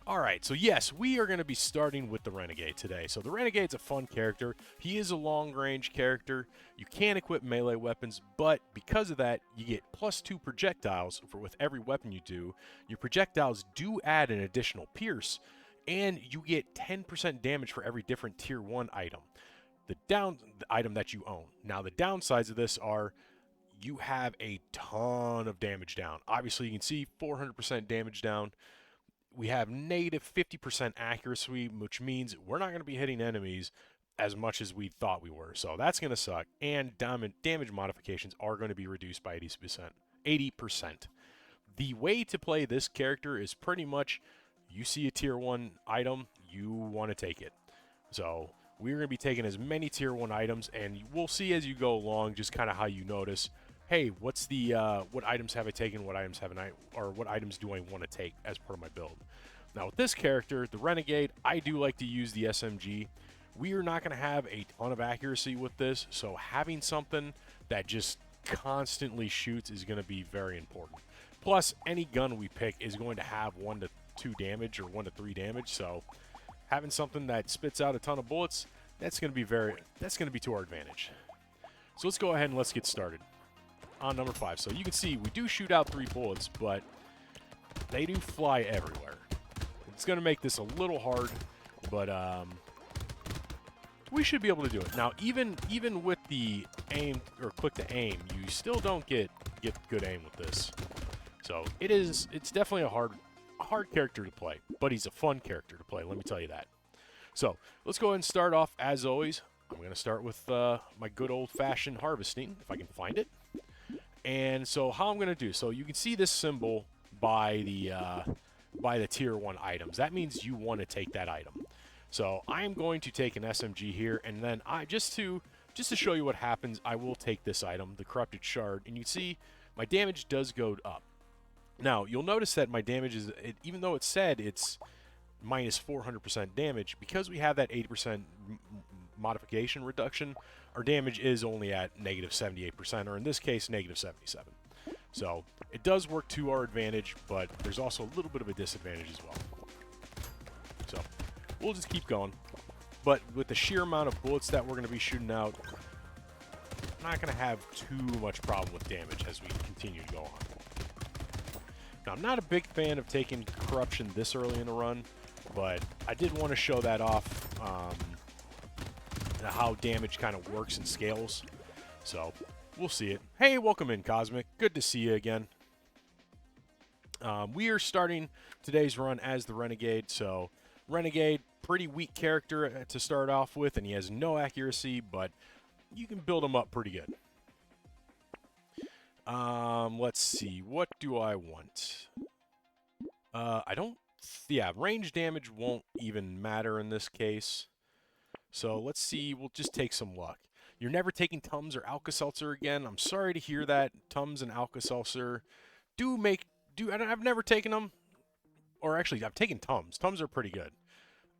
Alright, so yes, we are going to be starting with the Renegade today. So the Renegade's a fun character. He is a long-range character. You can equip melee weapons, but because of that, you get +2 projectiles with every weapon you do. Your projectiles do add an additional pierce, and you get 10% damage for every different tier 1 item. The item that you own. Now, the downsides of this are you have a ton of damage down. Obviously, you can see 400% damage down. We have negative 50% accuracy, which means we're not going to be hitting enemies as much as we thought we were. So that's going to suck. And damage modifications are going to be reduced by 80%. The way to play this character is pretty much you see a tier 1 item, you want to take it. So we're going to be taking as many tier 1 items, and we'll see as you go along just kind of how you notice, hey, what's the what items have I taken, what items haven't I, or what items do I want to take as part of my build. Now with this character, the Renegade, I do like to use the SMG. We are not going to have a ton of accuracy with this, so having something that just constantly shoots is going to be very important. Plus, any gun we pick is going to have 1 to 2 damage or 1 to 3 damage, so having something that spits out a ton of bullets, that's going to be to our advantage. So let's go ahead and let's get started on number 5. So you can see we do shoot out 3 bullets, but they do fly everywhere. It's going to make this a little hard, but we should be able to do it. Now, even with the aim or click to aim, you still don't get good aim with this. So it's definitely a hard character to play, but he's a fun character to play, let me tell you that. So let's go ahead and start off as always. I'm going to start with my good old-fashioned harvesting, if I can find it. And so how I'm going to do, so you can see this symbol by the tier 1 items. That means you want to take that item. So I am going to take an SMG here, and then just to show you what happens, I will take this item, the Corrupted Shard, and you see my damage does go up. Now, you'll notice that my damage is, even though it said it's minus 400% damage, because we have that 80% modification reduction, our damage is only at negative 78%, or in this case, negative 77. So it does work to our advantage, but there's also a little bit of a disadvantage as well. So we'll just keep going. But with the sheer amount of bullets that we're going to be shooting out, I'm not going to have too much problem with damage as we continue to go on. Now, I'm not a big fan of taking corruption this early in the run, but I did want to show that off, how damage kind of works and scales. So we'll see it. Hey, welcome in, Cosmic. Good to see you again. We are starting today's run as the Renegade. So Renegade, pretty weak character to start off with, and he has no accuracy, but you can build him up pretty good. Let's see. What do I want? Yeah, range damage won't even matter in this case. So let's see. We'll just take some luck. You're never taking Tums or Alka-Seltzer again. I'm sorry to hear that. Tums and Alka-Seltzer I've never taken them. Or actually, I've taken Tums. Tums are pretty good.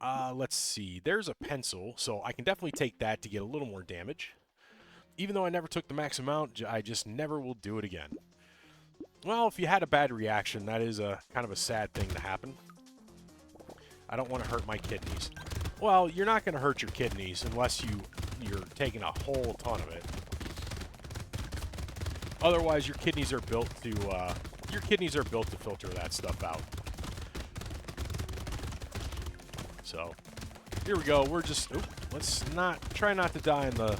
Let's see. There's a pencil, so I can definitely take that to get a little more damage. Even though I never took the max amount, I just never will do it again. Well, if you had a bad reaction, that is a kind of a sad thing to happen. I don't want to hurt my kidneys. Well, you're not going to hurt your kidneys unless you're taking a whole ton of it. Otherwise, your kidneys are built to filter that stuff out. So, here we go. We're just let's try not to die in the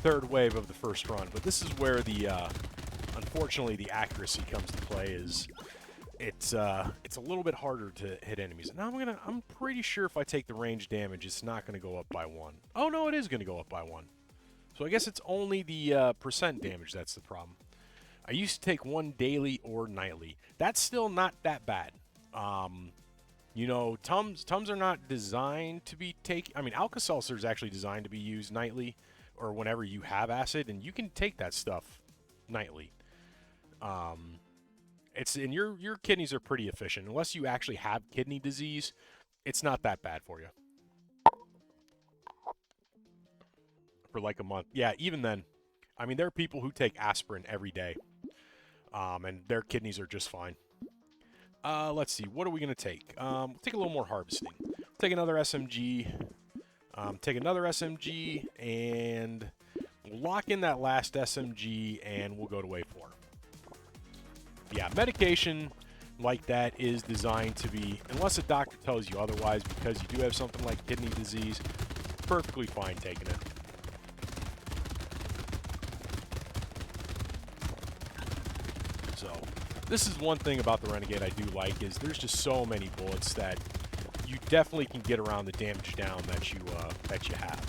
third wave of the first run, but this is where the unfortunately the accuracy comes to play. Is it's a little bit harder to hit enemies. Now I'm pretty sure if I take the range damage, it's not going to go up by 1. Oh no, it is going to go up by 1. So I guess it's only the percent damage that's the problem. I used to take 1 daily or nightly. That's still not that bad. You know, Tums are not designed to be taken. I mean, Alka-Seltzer is actually designed to be used nightly or whenever you have acid, and you can take that stuff nightly. And your kidneys are pretty efficient. Unless you actually have kidney disease, it's not that bad for you. For like a month. Yeah, even then. I mean, there are people who take aspirin every day. And their kidneys are just fine. Let's see. What are we going to take? We'll take a little more harvesting. Take another SMG. Take another SMG, and we'll lock in that last SMG, and we'll go to wave 4. Yeah, medication like that is designed to be, unless a doctor tells you otherwise, because you do have something like kidney disease, perfectly fine taking it. So, this is one thing about the Renegade I do like, is there's just so many bullets that you definitely can get around the damage down that you have.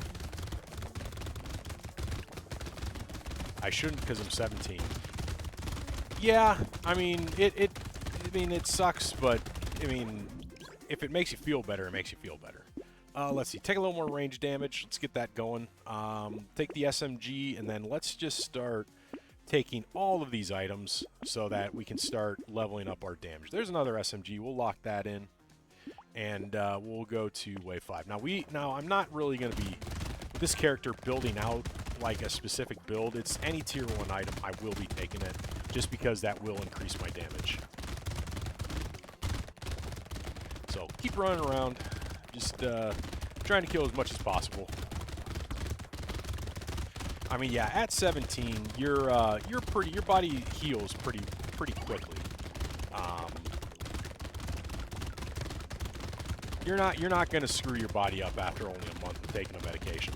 I shouldn't, because I'm 17. Yeah, I mean, it sucks, but I mean, if it makes you feel better, it makes you feel better. Let's see, take a little more range damage. Let's get that going. Take the SMG, and then let's just start taking all of these items so that we can start leveling up our damage. There's another SMG. We'll lock that in, and we'll go to wave 5. Now I'm not really going to be, with this character, building out like a specific build. It's any tier 1 item, I will be taking it, just because that will increase my damage. So keep running around, just trying to kill as much as possible. I mean, yeah, at 17, your body heals pretty quickly. You're not going to screw your body up after only a month of taking a medication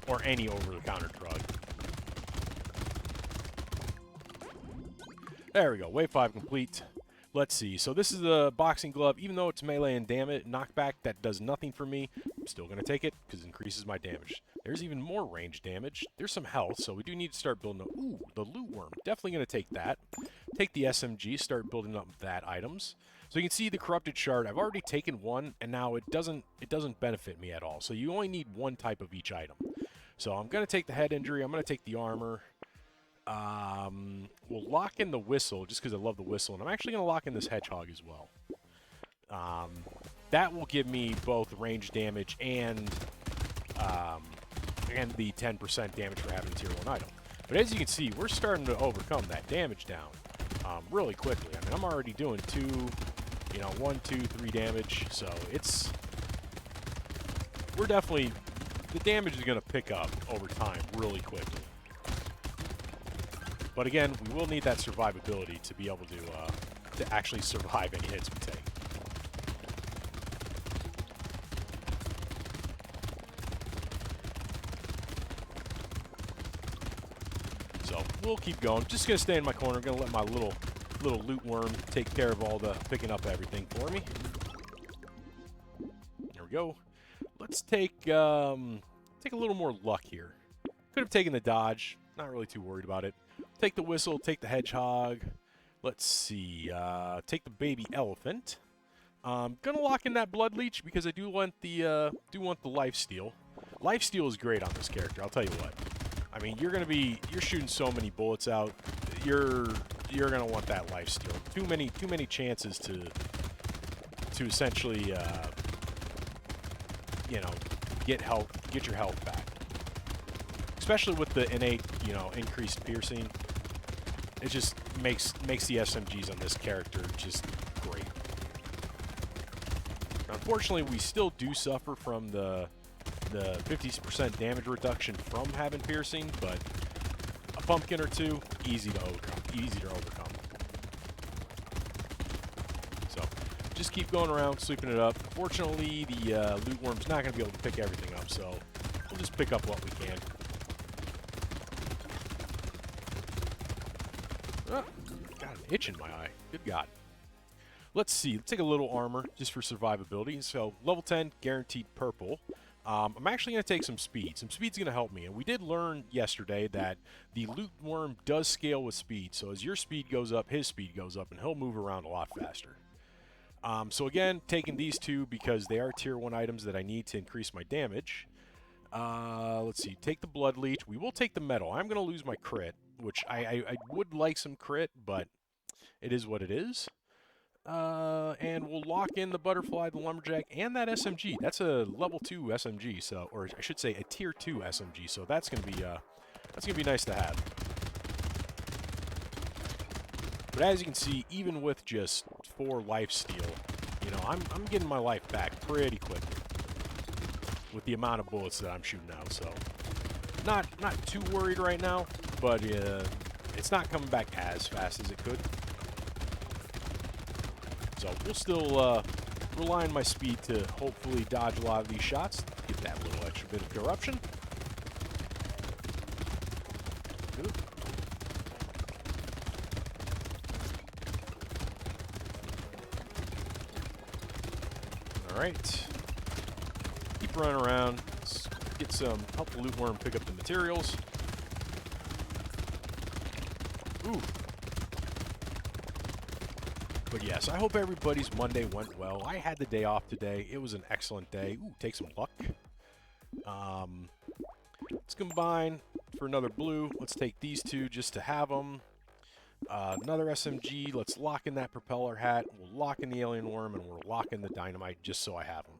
or any over-the-counter drug. There we go. Wave 5 complete. Let's see. So this is the boxing glove. Even though it's melee and damage knockback, that does nothing for me. I'm still going to take it because it increases my damage. There's even more range damage. There's some health, so we do need to start building up. Ooh, the loot worm. Definitely going to take that. Take the SMG, start building up that items. So you can see the corrupted shard. I've already taken one, and now it doesn't benefit me at all. So you only need one type of each item. So I'm going to take the head injury. I'm going to take the armor. We'll lock in the whistle just because I love the whistle, and I'm actually going to lock in this hedgehog as well. That will give me both range damage and the 10% damage for having a tier 1 item. But as you can see, we're starting to overcome that damage down really quickly. I mean, I'm already doing 1, 2, 3 damage, so we're definitely, the damage is going to pick up over time really quickly. But again, we will need that survivability to be able to actually survive any hits we take. So we'll keep going. Just gonna stay in my corner. Gonna let my little loot worm take care of all the picking up everything for me. There we go. Let's take a little more luck here. Could have taken the dodge. Not really too worried about it. Take the whistle, take the hedgehog. Let's see. Take the baby elephant. Gonna lock in that blood leech because I do want the lifesteal. Lifesteal is great on this character. I'll tell you what. I mean, you're shooting so many bullets out. You're gonna want that lifesteal. Too many chances to essentially get your health back. Especially with the innate, increased piercing. It just makes the SMGs on this character just great. Unfortunately, we still do suffer from the 50% damage reduction from having piercing, but a pumpkin or two, easy to overcome. So, just keep going around, sweeping it up. Fortunately, the loot worm's not going to be able to pick everything up, so we'll just pick up what we can. Oh, got an itch in my eye. Good God. Let's see. Let's take a little armor just for survivability. So, level 10, guaranteed purple. I'm actually going to take some speed. Some speed's going to help me. And we did learn yesterday that the loot worm does scale with speed. So, as your speed goes up, his speed goes up, and he'll move around a lot faster. So, again, taking these two because they are tier 1 items that I need to increase my damage. Let's see. Take the blood leech. We will take the metal. I'm going to lose my crit, which I would like some crit, but it is what it is. And we'll lock in the butterfly, the lumberjack, and that SMG. That's a level 2 SMG, so, or I should say a tier 2 SMG. So that's gonna be nice to have. But But as you can see, even with just 4 life steal, you know, I'm getting my life back pretty quickly with the amount of bullets that I'm shooting out. So not too worried right now, but it's not coming back as fast as it could. So we'll still rely on my speed to hopefully dodge a lot of these shots, get that little extra bit of corruption. Good. Alright. Keep running around. Let's get some, help the loot worm pick up the materials. Ooh. But yes, I hope everybody's Monday went well. I had the day off today. It was an excellent day. Ooh, take some luck. Let's combine for another blue. Let's take these 2 just to have them. Another SMG. Let's lock in that propeller hat. We'll lock in the alien worm, and we'll lock in the dynamite just so I have them.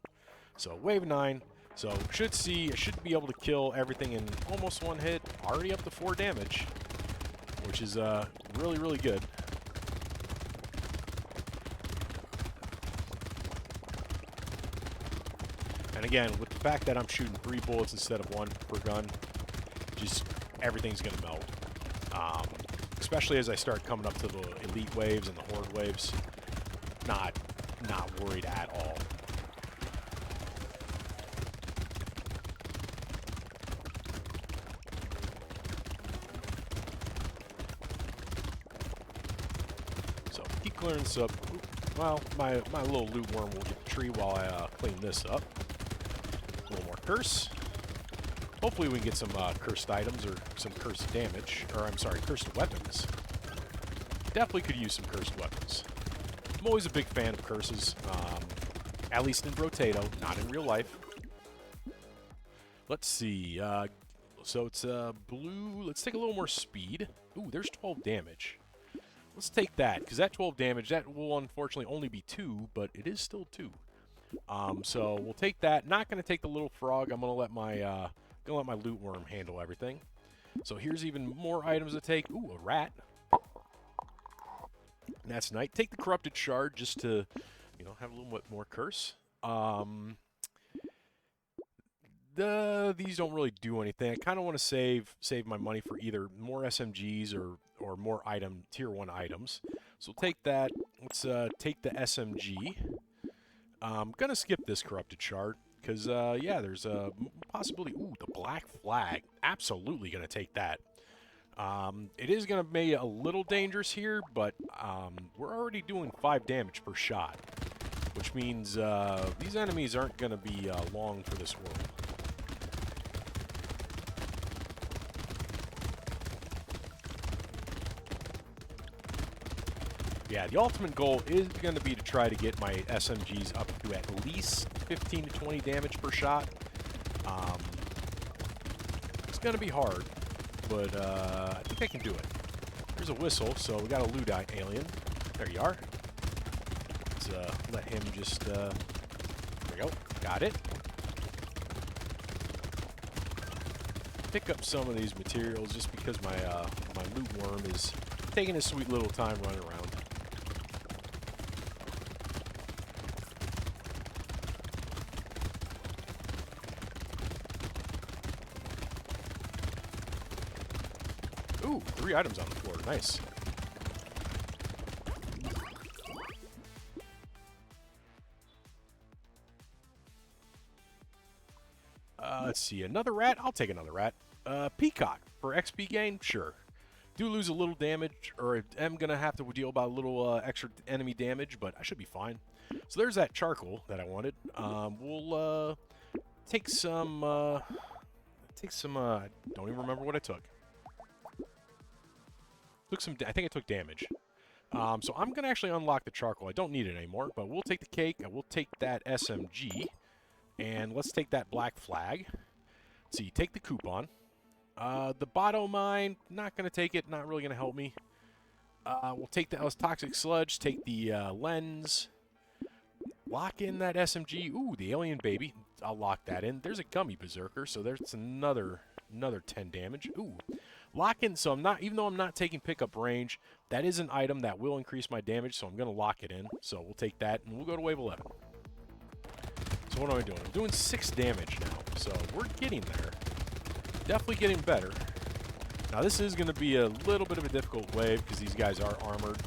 So wave 9. So I should be able to kill everything in almost 1 hit. Already up to 4 damage, which is really, really good. And again, with the fact that I'm shooting 3 bullets instead of 1 per gun, just everything's going to melt. Especially as I start coming up to the elite waves and the horde waves. Not worried at all. So keep clearing this up. Well, my little loot worm will get the tree while I clean this up. A little more curse. Hopefully we can get some cursed items or some cursed damage. Or, I'm sorry, cursed weapons. Definitely could use some cursed weapons. I'm always a big fan of curses. At least in Brotato, not in real life. Let's see. So it's blue. Let's take a little more speed. Ooh, there's 12 damage. Let's take that, because that 12 damage, that will unfortunately only be 2, but it is still 2. So we'll take that. Not going to take the little frog. I'm going to let my loot worm handle everything. So here's even more items to take. Ooh, a rat. And that's nice. Take the corrupted shard just to, you know, have a little bit more curse. These don't really do anything. I kind of want to save my money for either more SMGs or more tier 1 items. So we'll take that. Let's take the SMG. I'm gonna skip this corrupted shard because yeah, there's a possibility. Ooh, the black flag. Absolutely gonna take that. It is gonna be a little dangerous here, but we're already doing 5 damage per shot, which means these enemies aren't gonna be long for this world. Yeah, the ultimate goal is going to be to try to get my SMGs up to at least 15 to 20 damage per shot. It's going to be hard, but I think I can do it. There's a whistle, so we got a loot alien. There you are. Let's let him just... there we go. Got it. Pick up some of these materials just because my loot worm is taking his sweet little time running around. Ooh, 3 items on the floor. Nice. Let's see. Another rat? I'll take another rat. Peacock. For XP gain? Sure. Do lose a little damage, or am going to have to deal about a little extra enemy damage, but I should be fine. So there's that charcoal that I wanted. We'll take some... I don't even remember what I took. I think I took damage. So I'm going to actually unlock the charcoal. I don't need it anymore, but we'll take the cake. I will take that SMG. And let's take that black flag. Let's see, take the coupon. The Botto mine, not going to take it. Not really going to help me. We'll take the toxic sludge. Take the lens. Lock in that SMG. Ooh, the alien baby. I'll lock that in. There's a gummy berserker, so there's another 10 damage. Ooh. Lock in, so I'm not, even though I'm not taking pickup range, that is an item that will increase my damage, so I'm going to lock it in. So we'll take that, and we'll go to wave 11. So what am I doing? I'm doing 6 damage now, so we're getting there. Definitely getting better. Now this is going to be a little bit of a difficult wave, because these guys are armored.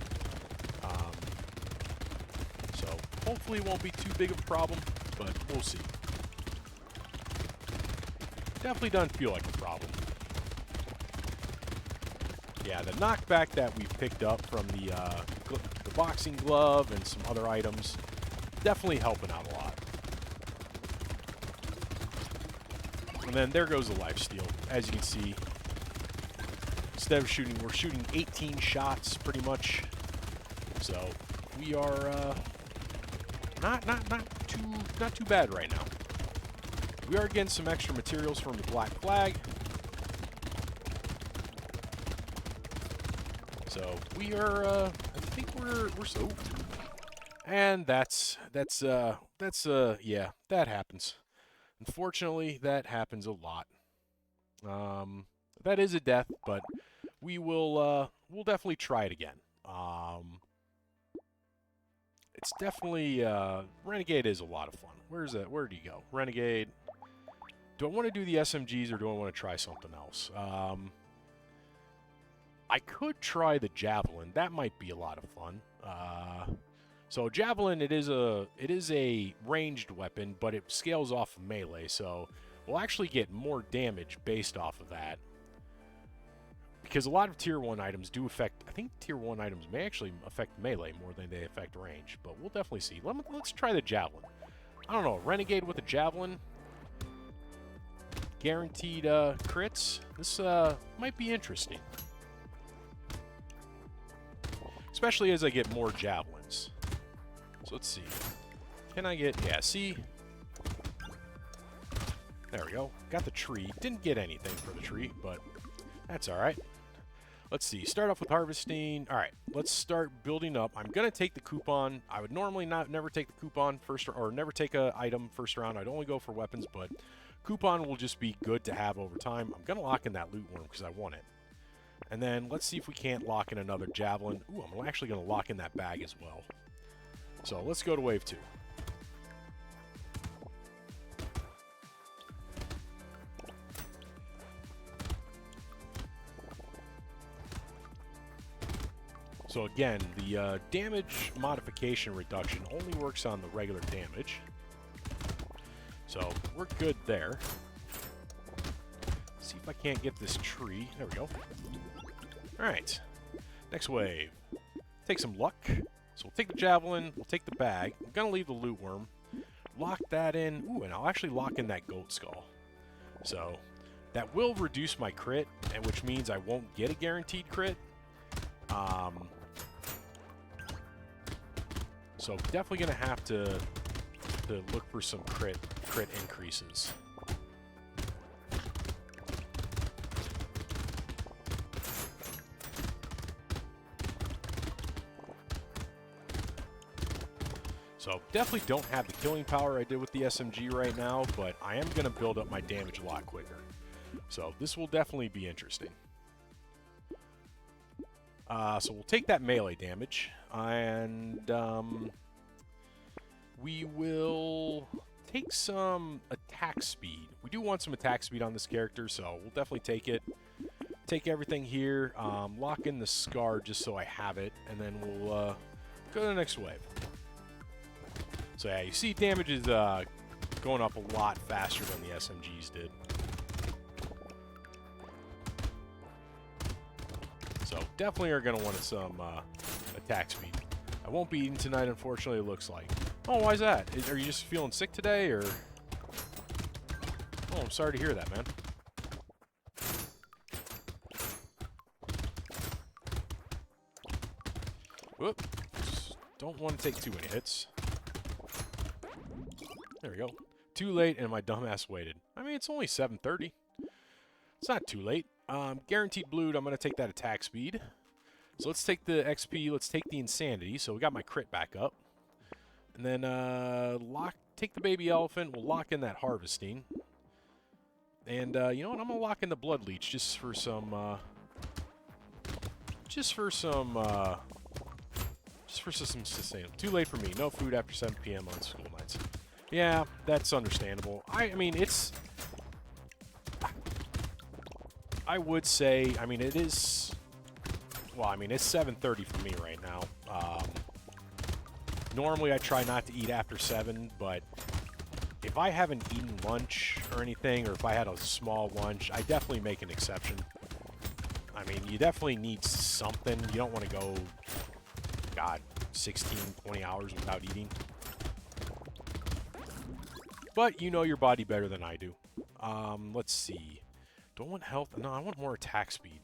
So hopefully it won't be too big of a problem, but we'll see. Definitely doesn't feel like a problem. Yeah, the knockback that we picked up from the boxing glove and some other items, definitely helping out a lot. And then there goes the lifesteal. As you can see, instead of shooting, we're shooting 18 shots pretty much. So we are not too bad right now. We are getting some extra materials from the Black Flag. So we are, I think we're so, and yeah, that happens. Unfortunately, that happens a lot. That is a death, but we will, we'll definitely try it again. It's definitely, Renegade is a lot of fun. Where's that? Where do you go? Renegade. Do I want to do the SMGs or do I want to try something else? I could try the Javelin. That might be a lot of fun. So Javelin, it is a ranged weapon, but it scales off of melee, so we'll actually get more damage based off of that. Because a lot of Tier 1 items do affect... I think Tier 1 items may actually affect melee more than they affect range, but we'll definitely see. Let's try the Javelin. I don't know, Renegade with a Javelin. Guaranteed crits. This might be interesting. Especially as I get more javelins. So let's see. Can I get... Yeah, see? There we go. Got the tree. Didn't get anything for the tree, but that's alright. Let's see. Start off with harvesting. Alright, let's start building up. I'm going to take the coupon. I would normally never take the coupon first, or never take a item first round. I'd only go for weapons, but coupon will just be good to have over time. I'm going to lock in that loot worm because I want it. And then let's see if we can't lock in another javelin. Ooh, I'm actually going to lock in that bag as well. So let's go to wave 2. So again, the damage modification reduction only works on the regular damage. So we're good there. See if I can't get this tree. There we go. Alright. Next wave. Take some luck. So we'll take the javelin, we'll take the bag. I'm going to leave the loot worm. Lock that in. Ooh, and I'll actually lock in that goat skull. So that will reduce my crit, and which means I won't get a guaranteed crit. So definitely going to have to look for some crit increases. So definitely don't have the killing power I did with the SMG right now, but I am going to build up my damage a lot quicker. So this will definitely be interesting. So we'll take that melee damage, and we will take some attack speed. We do want some attack speed on this character, so we'll definitely take it. Take everything here, lock in the scar just so I have it, and then we'll go to the next wave. So yeah, you see damage is going up a lot faster than the SMGs did. So definitely are going to want some attack speed. I won't be eating tonight, unfortunately, it looks like. Oh, why is that? Are you just feeling sick today, or... Oh, I'm sorry to hear that, man. Whoop. Just don't want to take too many hits. There we go. Too late, and my dumbass waited. I mean, it's only 7:30. It's not too late. Guaranteed loot, I'm going to take that attack speed. So let's take the XP, let's take the insanity. So we got my crit back up. And then take the baby elephant, we'll lock in that harvesting. And you know what, I'm going to lock in the blood leech just for some just for some sustainable. Too late for me. No food after 7 p.m. on school nights. Yeah, that's understandable. I mean, it's... I would say, I mean, it is... Well, I mean, it's 7:30 for me right now. Normally, I try not to eat after 7, but if I haven't eaten lunch or anything, or if I had a small lunch, I definitely make an exception. I mean, you definitely need something. You don't want to go, God, 16, 20 hours without eating. But you know your body better than I do. Let's see. Do I want health? No, I want more attack speed.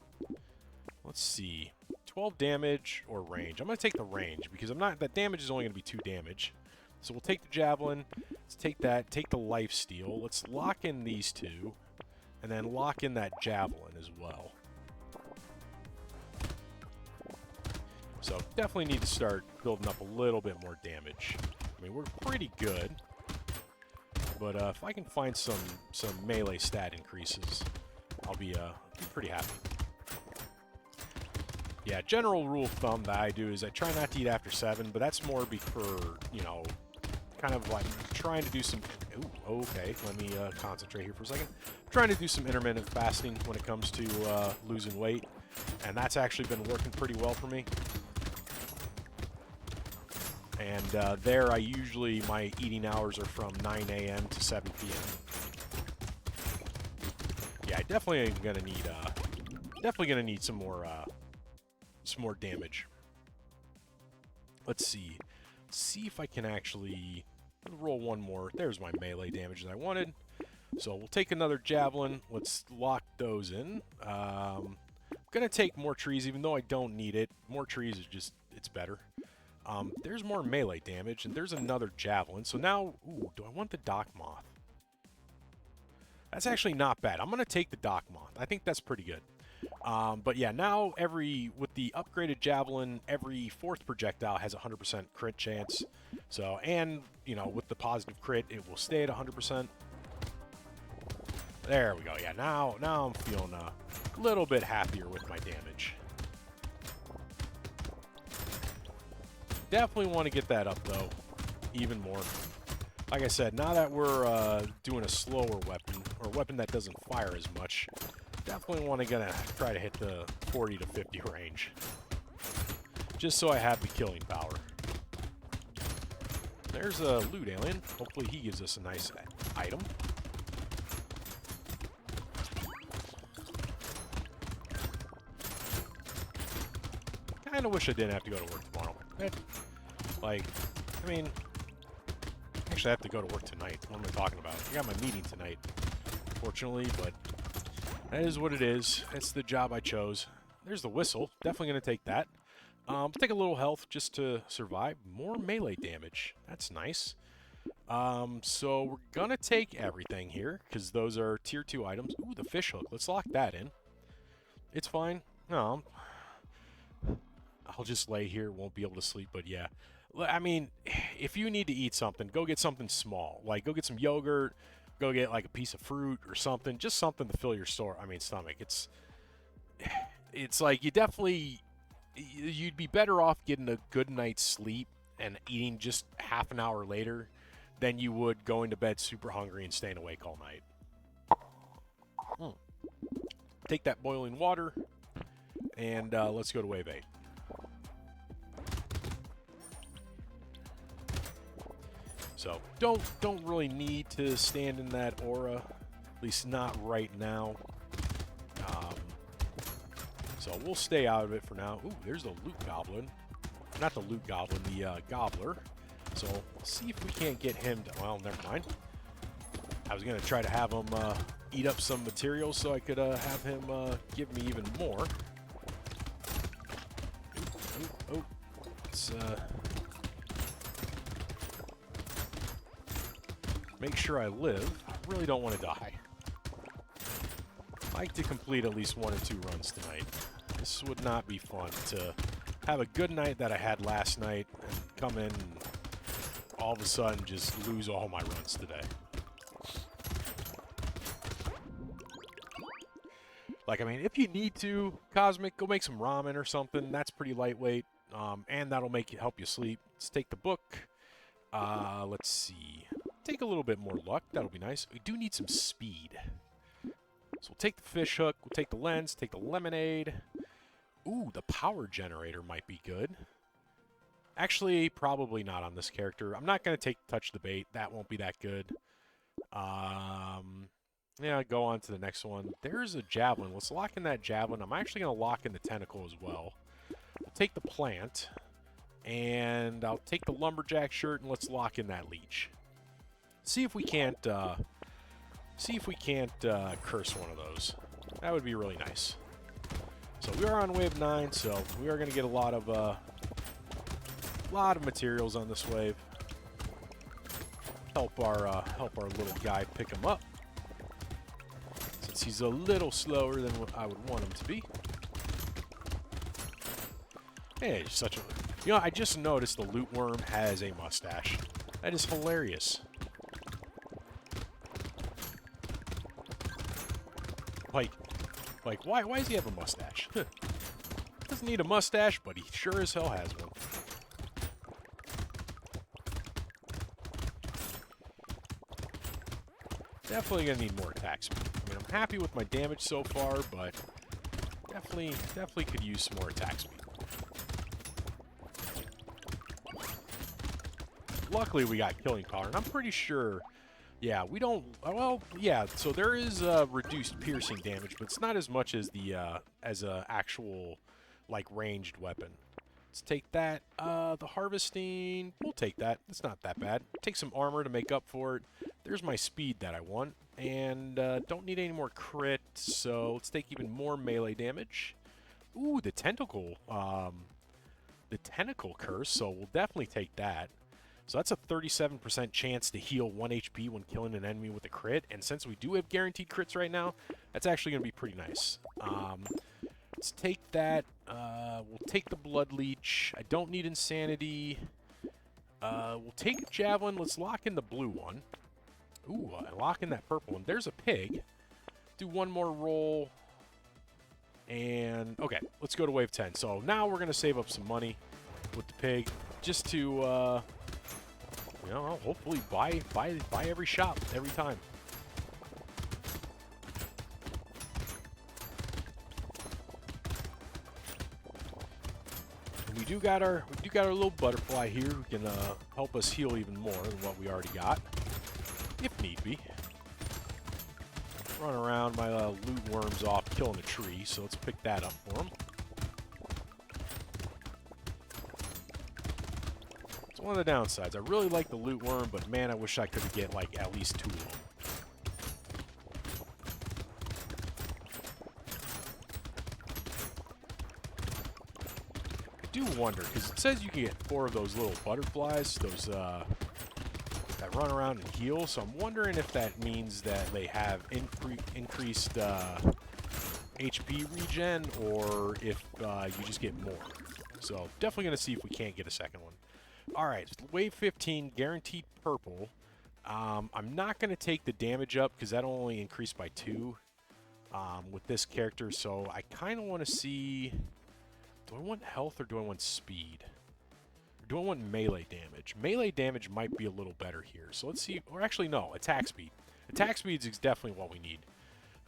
Let's see. 12 damage or range. I'm going to take the range because I'm not... That damage is only going to be 2 damage. So we'll take the javelin. Let's take that. Take the lifesteal. Let's lock in these two. And then lock in that javelin as well. So definitely need to start building up a little bit more damage. I mean, we're pretty good. But if I can find some melee stat increases, I'll be pretty happy. Yeah, general rule of thumb that I do is I try not to eat after 7, but that's more for, you know, kind of like trying to do some... Ooh, okay, let me concentrate here for a second. I'm trying to do some intermittent fasting when it comes to losing weight, and that's actually been working pretty well for me. And there, I usually, my eating hours are from 9 a.m. to 7 p.m. Yeah, I definitely am gonna need some more damage. Let's see. Let's see if I can actually roll one more. There's my melee damage that I wanted. So we'll take another javelin. Let's lock those in. I'm gonna take more trees, even though I don't need it. More trees is just, it's better. There's more melee damage, and there's another javelin. So now, ooh, do I want the Dock Moth? That's actually not bad. I'm gonna take the Dock Moth. I think that's pretty good. But yeah, now with the upgraded javelin, every 4th projectile has a 100% crit chance. So, and, you know, with the positive crit, it will stay at 100%. There we go. Yeah, now I'm feeling a little bit happier with my damage. Definitely want to get that up, though, even more. Like I said, now that we're doing a slower weapon, or a weapon that doesn't fire as much, definitely want to try to hit the 40 to 50 range. Just so I have the killing power. There's a loot alien. Hopefully he gives us a nice item. Kinda wish I didn't have to go to work tomorrow. Like, I mean, actually I have to go to work tonight. What am I talking about? I got my meeting tonight, fortunately, but that is what it is. It's the job I chose. There's the whistle. Definitely going to take that. Take a little health just to survive. More melee damage. That's nice. So we're going to take everything here, because those are tier 2 items. Ooh, the fish hook. Let's lock that in. It's fine. No, I'll just lay here. Won't be able to sleep, but yeah. I mean, if you need to eat something, go get something small. Like, go get some yogurt. Go get like a piece of fruit or something, just something to fill your stomach. It's like you'd be better off getting a good night's sleep and eating just half an hour later than you would going to bed super hungry and staying awake all night. Take that boiling water and let's go to wave 8. So, don't really need to stand in that aura, at least not right now. So we'll stay out of it for now. Ooh, there's the loot goblin. Not the loot goblin, the gobbler. So, let's see if we can't get him to... Well, never mind. I was going to try to have him eat up some materials so I could have him give me even more. Oh, let's... make sure I live. I really don't want to die. I like to complete at least 1 or 2 runs tonight. This would not be fun to have a good night that I had last night and come in and all of a sudden just lose all my runs today. Like, I mean, if you need to, Cosmic, go make some ramen or something. That's pretty lightweight, and that'll help you sleep. Let's take the book. Let's see. Take a little bit more luck. That'll be nice. We do need some speed. So we'll take the fish hook. We'll take the lens. Take the lemonade. Ooh, the power generator might be good. Actually, probably not on this character. I'm not going to touch the bait. That won't be that good. Yeah, go on to the next one. There's a javelin. Let's lock in that javelin. I'm actually going to lock in the tentacle as well. We'll take the plant, and I'll take the lumberjack shirt, and let's lock in that leech. See if we can't curse one of those. That would be really nice. So we are on wave 9, so we are going to get a lot of materials on this wave. Help our little guy pick him up, since he's a little slower than what I would want him to be. Hey, such a... You know, I just noticed the loot worm has a mustache. That is hilarious. Like, why does he have a mustache? Doesn't need a mustache, but he sure as hell has one. Definitely gonna need more attack speed. I mean, I'm happy with my damage so far, but definitely could use some more attack speed. Luckily, we got killing power, and I'm pretty sure, yeah, we don't, well, yeah, so there is reduced piercing damage, but it's not as much as the, as a actual, like, ranged weapon. Let's take that. The harvesting, we'll take that. It's not that bad. Take some armor to make up for it. There's my speed that I want, and don't need any more crit, so let's take even more melee damage. Ooh, the tentacle curse, so we'll definitely take that. So that's a 37% chance to heal 1 HP when killing an enemy with a crit, and since we do have guaranteed crits right now, that's actually going to be pretty nice. Let's take that. We'll take the blood leech. I don't need insanity. We'll take a javelin. Let's lock in the blue one. Ooh, lock in that purple one. There's a pig. Do one more roll. And, okay, let's go to wave 10. So now we're going to save up some money with the pig just to, you know, hopefully buy every shop every time. And we do got our little butterfly here who can help us heal even more than what we already got, if need be. Run around, my loot worm's off killing a tree, so let's pick that up for him. It's one of the downsides. I really like the loot worm, but man, I wish I could get like at least 2 of them. I do wonder, because it says you can get 4 of those little butterflies, those that run around and heal, so I'm wondering if that means that they have increased HP regen, or if you just get more. So definitely going to see if we can't get a second one. Alright, wave 15, guaranteed purple. I'm not going to take the damage up, because that'll only increase by 2 with this character, so I kind of want to see, do I want health or do I want speed? Do I want melee damage? Melee damage might be a little better here. So let's see. Or actually, no. Attack speed. Attack speed is definitely what we need.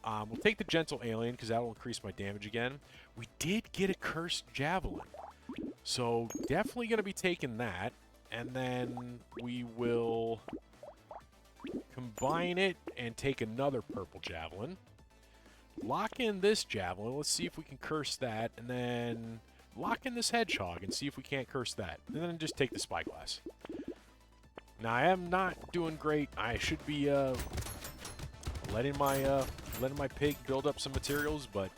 We'll take the Gentle Alien because that will increase my damage again. We did get a Cursed Javelin. So definitely going to be taking that. And then we will combine it and take another Purple Javelin. Lock in this Javelin. Let's see if we can curse that. And then lock in this Hedgehog and see if we can't curse that. And then just take the Spyglass. Now, I am not doing great. I should be letting my pig build up some materials, but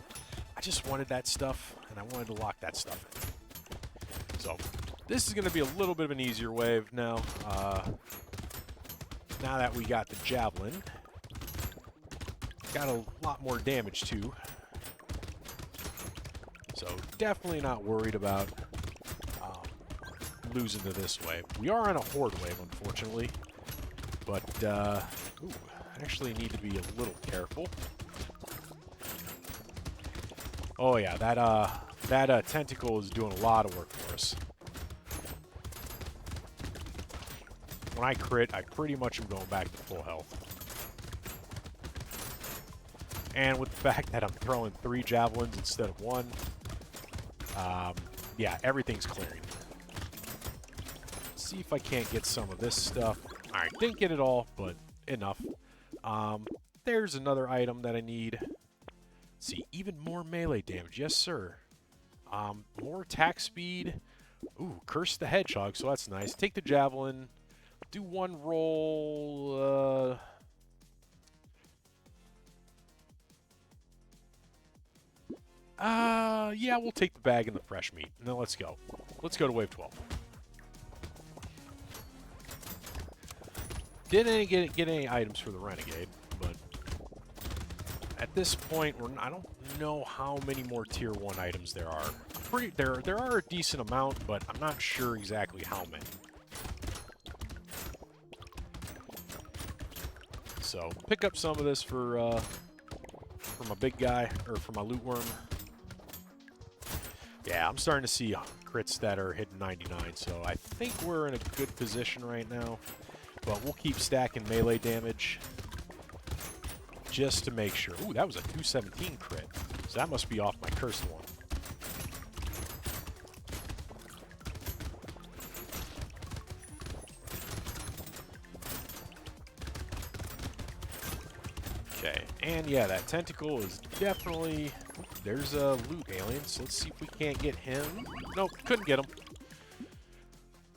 I just wanted that stuff, and I wanted to lock that stuff in. So, this is going to be a little bit of an easier wave now. Now that we got the Javelin. Got a lot more damage, too. So definitely not worried about losing to this wave. We are on a horde wave, unfortunately. But, ooh, I actually need to be a little careful. Oh yeah, that tentacle is doing a lot of work for us. When I crit, I pretty much am going back to full health. And with the fact that I'm throwing 3 javelins instead of 1, yeah, everything's clearing. Let's see if I can't get some of this stuff. Alright, didn't get it all, but enough. There's another item that I need. Let's see, even more melee damage. Yes, sir. More attack speed. Ooh, Curse the Hedgehog, so that's nice. Take the javelin. Do 1 roll. Yeah, we'll take the bag and the fresh meat. And then let's go. Let's go to wave 12. Didn't get any items for the Renegade, but at this point, I don't know how many more tier 1 items there are. There are a decent amount, but I'm not sure exactly how many. So pick up some of this for my big guy, or for my loot worm. Yeah, I'm starting to see crits that are hitting 99, so I think we're in a good position right now. But we'll keep stacking melee damage just to make sure. Ooh, that was a 217 crit, so that must be off my cursed one. Okay, and yeah, that tentacle is definitely... There's a loot alien, so let's see if we can't get him. Nope, couldn't get him.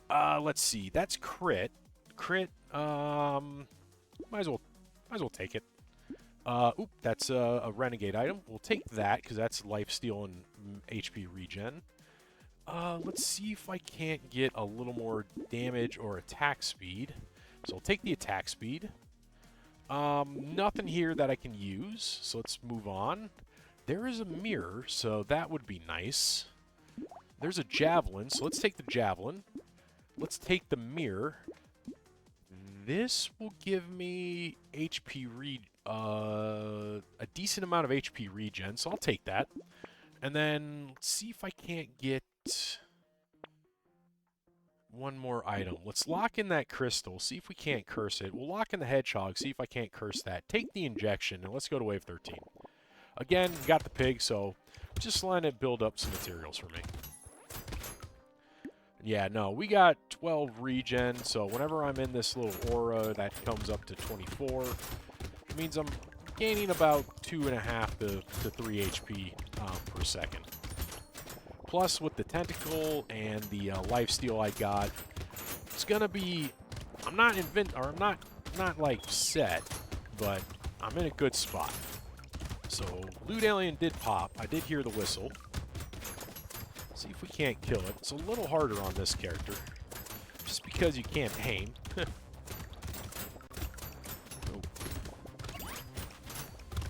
Let's see, that's crit. Crit, might as well take it. Oop, that's a Renegade item. We'll take that, because that's lifesteal and HP regen. Let's see if I can't get a little more damage or attack speed. So I'll take the attack speed. Nothing here that I can use, so let's move on. There is a mirror, so that would be nice. There's a javelin, so let's take the javelin. Let's take the mirror. This will give me HP a decent amount of HP regen, so I'll take that. And then let's see if I can't get one more item. Let's lock in that crystal, see if we can't curse it. We'll lock in the hedgehog, see if I can't curse that. Take the injection, and let's go to wave 13. Again, got the pig, so just letting it build up some materials for me. Yeah, no, we got 12 regen, so whenever I'm in this little aura, that comes up to 24. It means I'm gaining about 2.5 to 3 HP per second. Plus, with the tentacle and the lifesteal I got, it's gonna be... I'm not like set, but I'm in a good spot. So, loot alien did pop. I did hear the whistle. See if we can't kill it. It's a little harder on this character, just because you can't aim. Nope.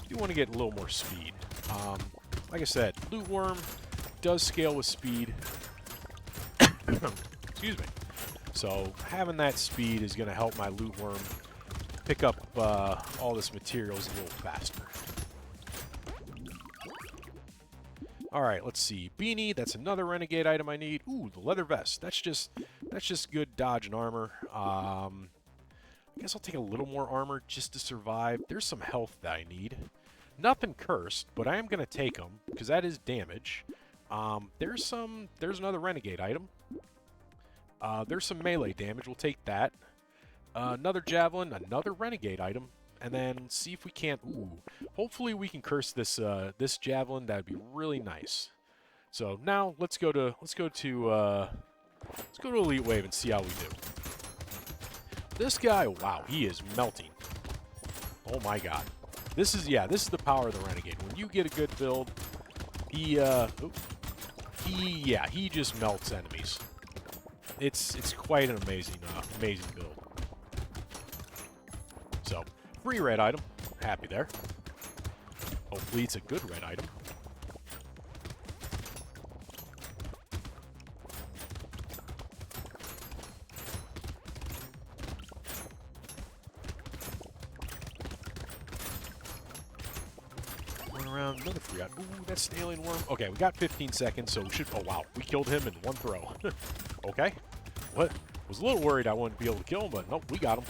You want to get a little more speed. Like I said, loot worm does scale with speed. Excuse me. So having that speed is going to help my loot worm pick up all this materials a little faster. Alright, let's see. Beanie, that's another Renegade item I need. Ooh, the leather vest. That's just good dodge and armor. I guess I'll take a little more armor just to survive. There's some health that I need. Nothing cursed, but I am going to take them, because that is damage. There's another Renegade item. There's some melee damage. We'll take that. Another javelin, another Renegade item. And then see if we can't... Ooh. Hopefully we can curse this this javelin. That'd be really nice. So now let's go to Elite Wave and see how we do. This guy, wow, he is melting. Oh my god. This is the power of the Renegade. When you get a good build, he just melts enemies. It's quite an amazing build. So, free red item. Happy there. Hopefully it's a good red item. Where around. Another free out. Ooh, that's an alien worm. Okay, we got 15 seconds, so we should... Oh, wow. We killed him in one throw. Okay. What? Was a little worried I wouldn't be able to kill him, but nope, we got him.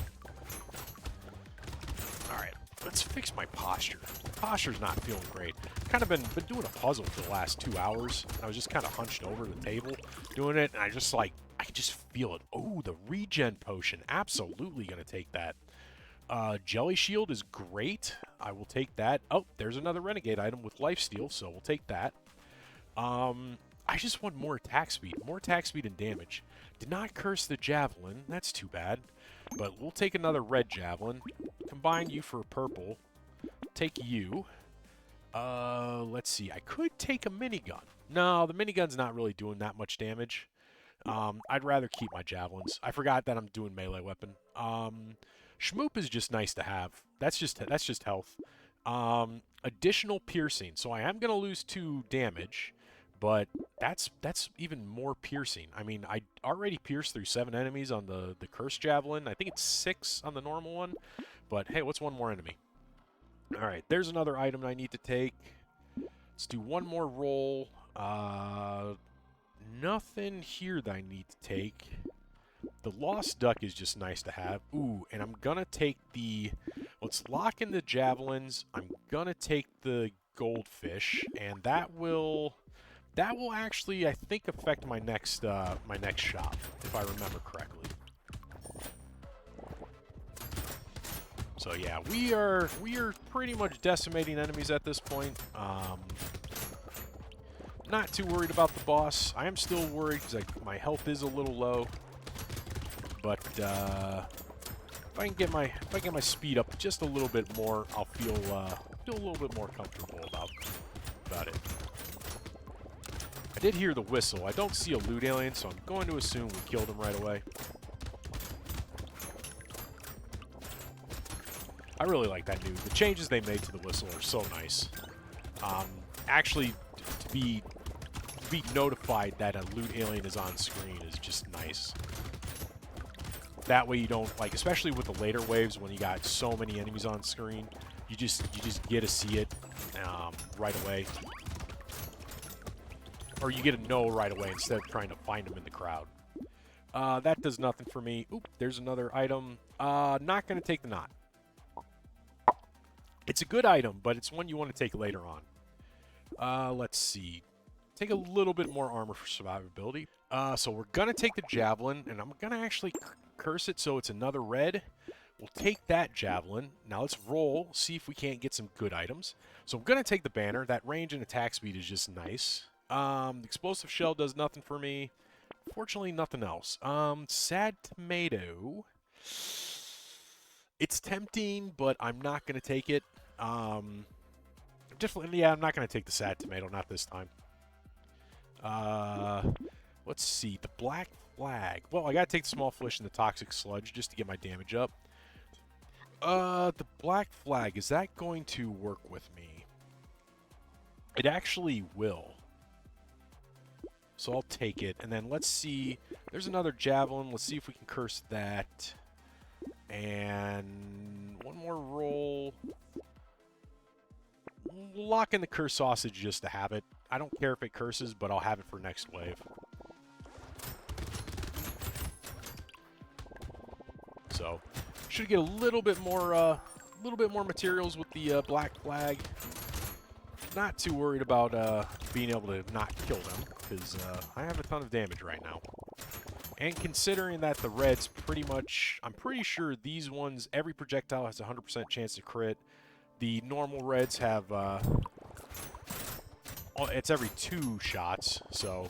Alright, let's fix my posture. Posture's not feeling great. Kind of been doing a puzzle for the last 2 hours. I was just kind of hunched over the table doing it, and I just feel it. Oh, the regen potion. Absolutely going to take that. Jelly shield is great. I will take that. Oh, there's another Renegade item with lifesteal, so we'll take that. I just want more attack speed. More attack speed and damage. Did not curse the javelin. That's too bad. But we'll take another red javelin. Combine you for a purple. Take you. Let's see. I could take a minigun. No, the minigun's not really doing that much damage. I'd rather keep my javelins. I forgot that I'm doing melee weapon. Shmoop is just nice to have. That's just health. Additional piercing. So I am going to lose 2 damage, but that's even more piercing. I mean, I already pierced through 7 enemies on the cursed javelin. I think it's 6 on the normal one. But hey, what's one more enemy? All right, there's another item I need to take. Let's do one more roll. Nothing here that I need to take. The Lost Duck is just nice to have. Ooh, and I'm gonna take the... Let's lock in the javelins. I'm gonna take the goldfish, and that will actually, I think, affect my next shot, if I remember correctly. So yeah, we are pretty much decimating enemies at this point. Not too worried about the boss. I am still worried because my health is a little low. But if I can get my speed up just a little bit more, I'll feel a little bit more comfortable about it. I did hear the whistle. I don't see a loot alien, so I'm going to assume we killed him right away. I really like that new. The changes they made to the whistle are so nice. Actually, to be notified that a loot alien is on screen is just nice. That way you don't, like, especially with the later waves when you got so many enemies on screen, you just get to see it right away. Or you get to know right away instead of trying to find them in the crowd. That does nothing for me. Oop, there's another item. Not going to take the knot. It's a good item, but it's one you want to take later on. Let's see. Take a little bit more armor for survivability. So we're going to take the javelin, and I'm going to actually curse it so it's another red. We'll take that javelin. Now let's roll, see if we can't get some good items. So I'm going to take the banner. That range and attack speed is just nice. The explosive shell does nothing for me. Fortunately, nothing else. Sad tomato. It's tempting, but I'm not going to take it. Definitely, yeah, I'm not going to take the sad tomato, not this time. Let's see, the black flag. Well, I got to take the small fish and the toxic sludge just to get my damage up. The black flag, is that going to work with me? It actually will. So I'll take it, and then let's see. There's another javelin. Let's see if we can curse that. And one more roll. We'll lock in the curse sausage just to have it. I don't care if it curses, but I'll have it for next wave. So, should get a little bit more materials with the black flag. Not too worried about being able to not kill them, because I have a ton of damage right now. And considering that the reds pretty much, I'm pretty sure these ones, every projectile has a 100% chance to crit. The normal reds have, it's every 2 shots, so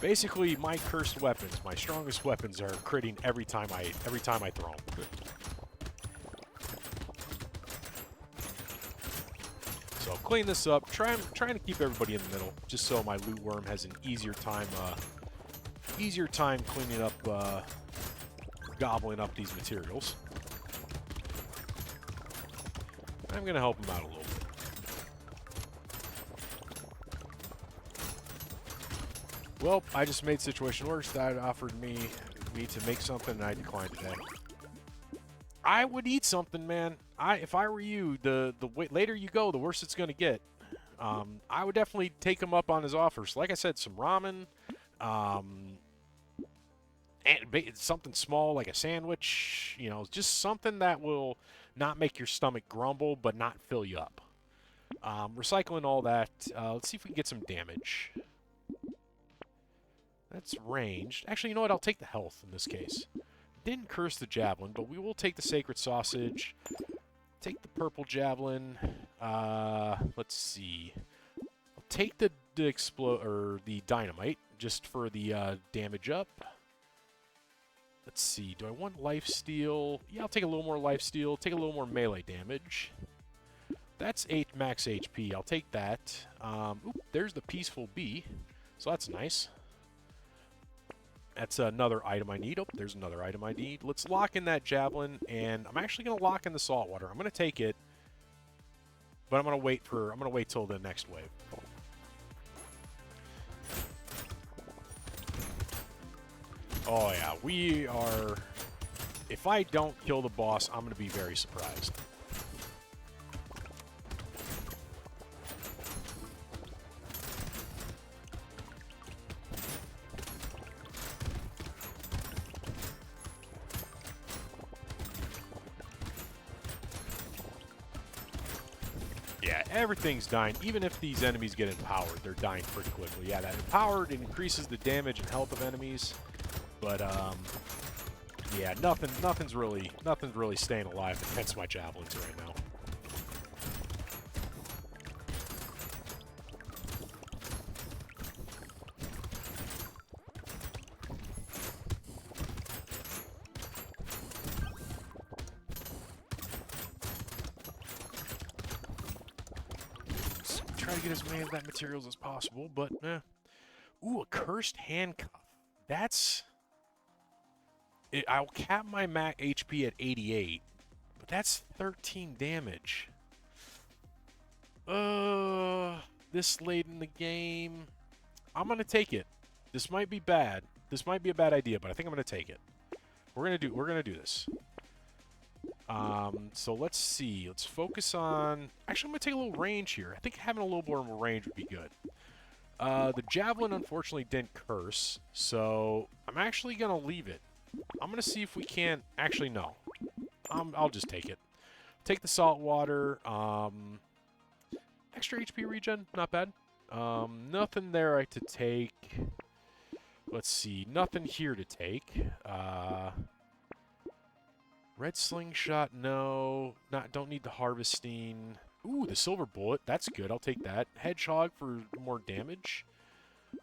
basically my cursed weapons, my strongest weapons are critting every time I throw them. So clean this up, trying to keep everybody in the middle, just so my loot worm has an easier time cleaning up, gobbling up these materials. I'm going to help him out a little bit. Well, I just made the situation worse. That offered me to make something, and I declined today. I would eat something, man. If I were you, the later you go, the worse it's going to get. I would definitely take him up on his offers. Like I said, some ramen, and something small like a sandwich. You know, just something that will not make your stomach grumble but not fill you up. Recycling all that. Let's see if we can get some damage. That's ranged. Actually, you know what? I'll take the health in this case. Didn't curse the javelin, but we will take the sacred sausage. Take the purple javelin. Let's see. I'll take the dynamite just for the damage up. Let's see. Do I want lifesteal? Yeah, I'll take a little more lifesteal. Take a little more melee damage. That's 8 max HP. I'll take that. Oop, there's the peaceful bee. So that's nice. That's another item I need. Oh, there's another item I need. Let's lock in that javelin, and I'm actually going to lock in the saltwater. I'm going to take it, but I'm going to wait till the next wave. Oh yeah, we are. If I don't kill the boss, I'm going to be very surprised. Yeah, everything's dying. Even if these enemies get empowered, they're dying pretty quickly. Yeah, that empowered increases the damage and health of enemies, but yeah, nothing's really staying alive against my javelins right now. Try to get as many of that materials as possible, but ooh, a cursed handcuff. That's it. I'll cap my max HP at 88, but that's 13 damage. This late in the game, I'm gonna take it. This might be bad. This might be a bad idea, but I think I'm gonna take it. We're gonna do this. So let's see. Let's focus on... Actually, I'm going to take a little range here. I think having a little more range would be good. The javelin, unfortunately, didn't curse, so I'm actually going to leave it. I'm going to see if we can't... Actually, no. I'll just take it. Take the salt water. Extra HP regen, not bad. Nothing there to take. Let's see. Nothing here to take. Red slingshot, no. Don't need the harvesting. Ooh, the silver bullet. That's good. I'll take that. Hedgehog for more damage.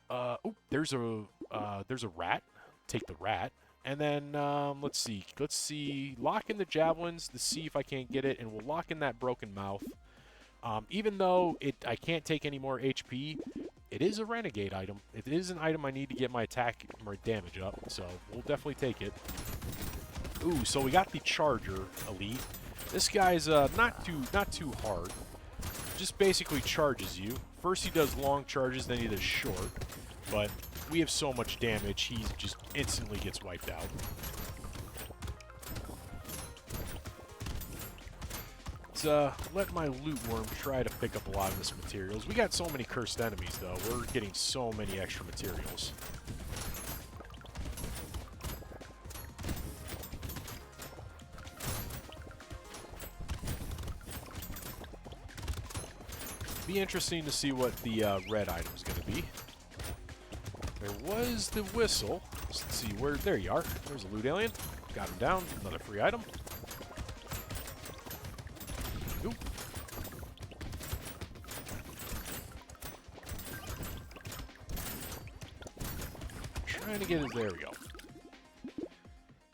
Oh, there's a rat. Take the rat. And then let's see. Lock in the javelins to see if I can't get it, and we'll lock in that broken mouth. Even though I can't take any more HP, it is a renegade item. It is an item I need to get my attack or damage up, so we'll definitely take it. Ooh, so we got the Charger Elite. This guy's not too hard. Just basically charges you. First he does long charges, then he does short. But we have so much damage, he just instantly gets wiped out. Let's let my loot worm try to pick up a lot of this materials. We got so many cursed enemies, though. We're getting so many extra materials. Be interesting to see what the red item is going to be. There was the whistle. Let's see where. There you are. There's a loot alien. Got him down. Another free item. Oop. Trying to get his. There we go.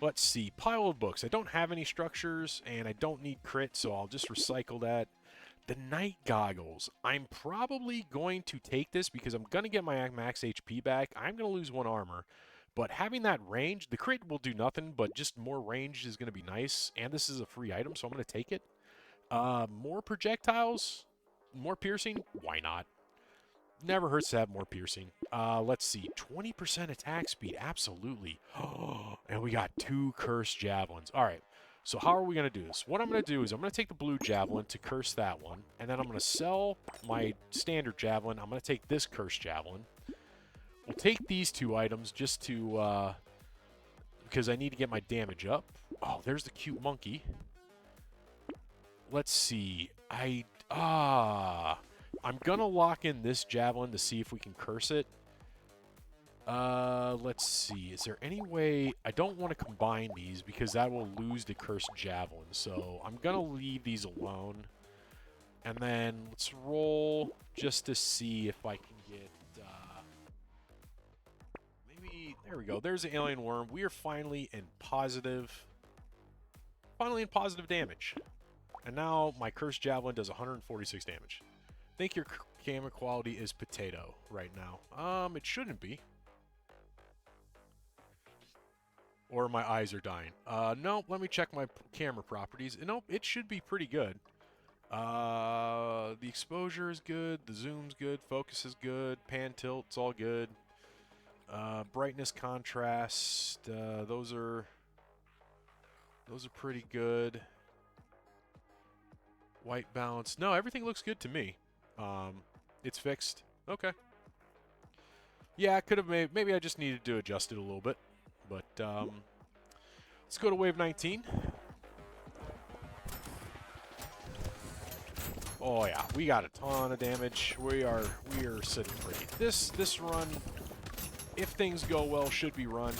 Let's see. Pile of books. I don't have any structures, and I don't need crit, so I'll just recycle that. The night goggles. I'm probably going to take this because I'm going to get my max HP back. I'm going to lose 1 armor. But having that range, the crit will do nothing, but just more range is going to be nice. And this is a free item, so I'm going to take it. More projectiles? More piercing? Why not? Never hurts to have more piercing. Let's see. 20% attack speed. Absolutely. And we got 2 cursed javelins. All right. So how are we going to do this? What I'm going to do is I'm going to take the blue javelin to curse that one, and then I'm going to sell my standard javelin. I'm going to take this cursed javelin. We'll take these 2 items just to, because I need to get my damage up. Oh, there's the cute monkey. Let's see. I'm going to lock in this javelin to see if we can curse it. Let's see. Is there any way... I don't want to combine these because that will lose the cursed javelin. So I'm going to leave these alone. And then let's roll just to see if I can get... maybe... There we go. There's the alien worm. We are finally in positive... Finally in positive damage. And now my cursed javelin does 146 damage. I think your camera quality is potato right now. It shouldn't be. Or my eyes are dying. No, let me check my camera properties. Nope, it should be pretty good. The exposure is good. The zoom's good. Focus is good. Pan tilt's all good. Brightness, contrast, those are pretty good. White balance. No, everything looks good to me. It's fixed. Okay. Yeah, I could have maybe I just needed to adjust it a little bit. But let's go to wave 19. Oh yeah, we got a ton of damage. We are sitting pretty. This run, if things go well, should be won.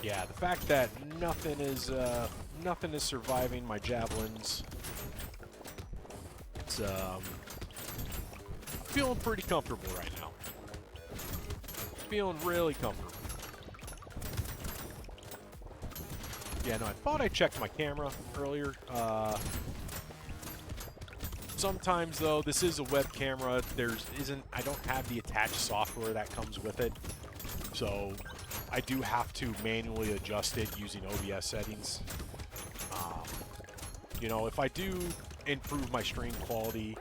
Yeah, the fact that nothing is surviving my javelins. It's feeling pretty comfortable right now. Feeling really comfortable. Yeah, no, I thought I checked my camera earlier. Sometimes though, this is a web camera. I don't have the attached software that comes with it, so I do have to manually adjust it using OBS settings. You know, if I do improve my stream quality,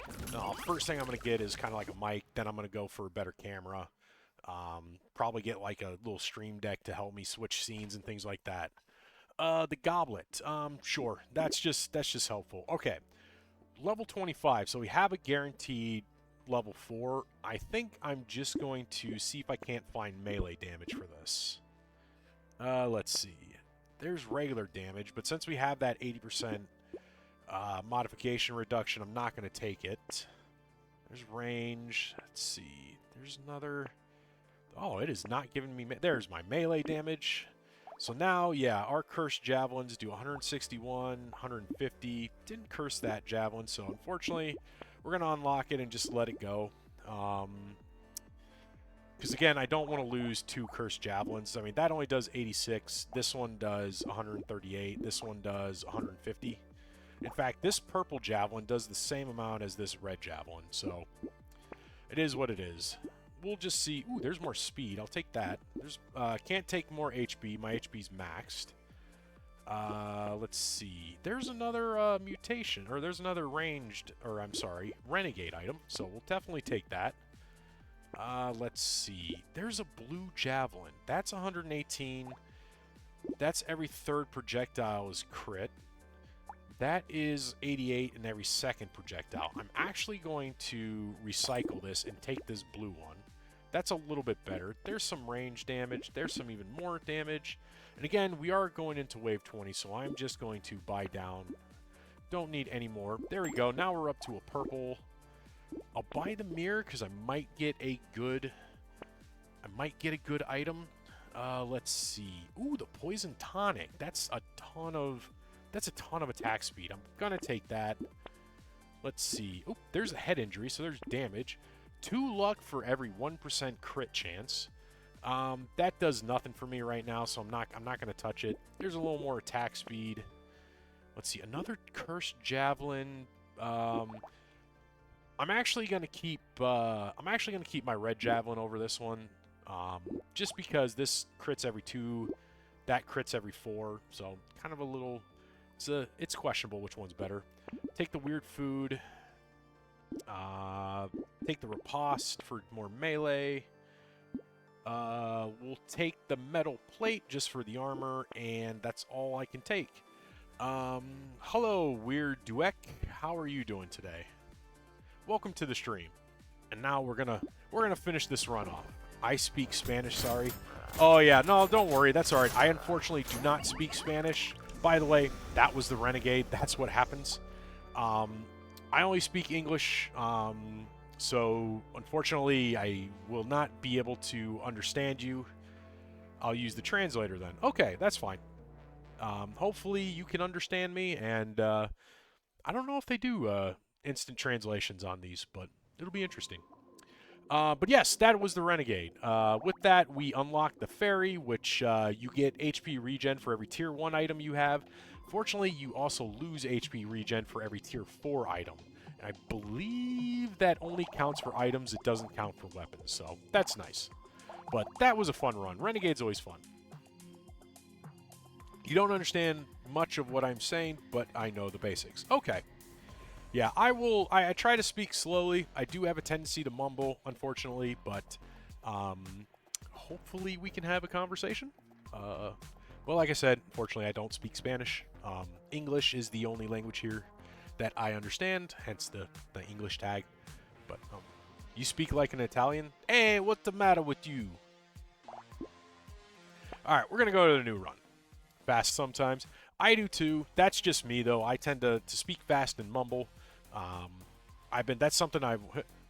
first thing I'm going to get is kind of like a mic, then I'm going to go for a better camera. Probably get like a little stream deck to help me switch scenes and things like that. The goblet, sure, that's just helpful. Okay, level 25, so we have a guaranteed level 4. I think I'm just going to see if I can't find melee damage for this. Let's see. There's regular damage, but since we have that 80% modification reduction, I'm not going to take it. There's range. Let's see. There's another... Oh, it is not giving me... There's my melee damage. So now, yeah, our cursed javelins do 161, 150. Didn't curse that javelin, so unfortunately, we're going to unlock it and just let it go. Because again, I don't want to lose 2 cursed javelins. I mean, that only does 86. This one does 138. This one does 150. In fact, this purple javelin does the same amount as this red javelin, so it is what it is. We'll just see. Ooh, there's more speed. I'll take that. There's can't take more HP. My HP's maxed. Let's see. There's another mutation, or there's another ranged, or I'm sorry, renegade item. So we'll definitely take that. Let's see. There's a blue javelin. That's 118. That's every 3rd projectile is crit. That is 88 in every 2nd projectile. I'm actually going to recycle this and take this blue one. That's a little bit better. There's some range damage. There's some even more damage. And again, we are going into wave 20, so I'm just going to buy down. Don't need any more. There we go. Now we're up to a purple. I'll buy the mirror because I might get a good item. Let's see. Ooh, the poison tonic. That's a ton of attack speed. I'm gonna take that. Let's see. Oh, there's a head injury, so there's damage. 2 luck for every 1% crit chance. That does nothing for me right now, so I'm not gonna touch it. There's a little more attack speed. Let's see, another cursed javelin. I'm actually gonna keep my red javelin over this one, just because this crits every 2, that crits every 4. So kind of a little. It's questionable which one's better. Take the weird food. Take the riposte for more melee. We'll take the metal plate just for the armor, and that's all I can take. Hello, Weird Duek. How are you doing today? Welcome to the stream. And now we're gonna finish this run off. I speak Spanish, sorry. Oh yeah, no, don't worry, that's alright. I unfortunately do not speak Spanish. By the way, that was the Renegade. That's what happens. I only speak English, so unfortunately I will not be able to understand you. I'll use the translator then. Okay, that's fine. Hopefully you can understand me, and I don't know if they do instant translations on these, but it'll be interesting. But yes, that was the Renegade. With that, we unlock the Ferry, which you get HP regen for every Tier 1 item you have. Fortunately, you also lose HP regen for every Tier 4 item. And I believe that only counts for items, it doesn't count for weapons, so that's nice. But that was a fun run. Renegade's always fun. You don't understand much of what I'm saying, but I know the basics. Okay. Yeah, I try to speak slowly. I do have a tendency to mumble, unfortunately, but hopefully we can have a conversation. Well, like I said, unfortunately I don't speak Spanish. English is the only language here that I understand, hence the English tag. But you speak like an Italian? Hey, what's the matter with you? Alright, we're going to go to the new run. Fast sometimes. I do too. That's just me, though. I tend to speak fast and mumble. That's something I've...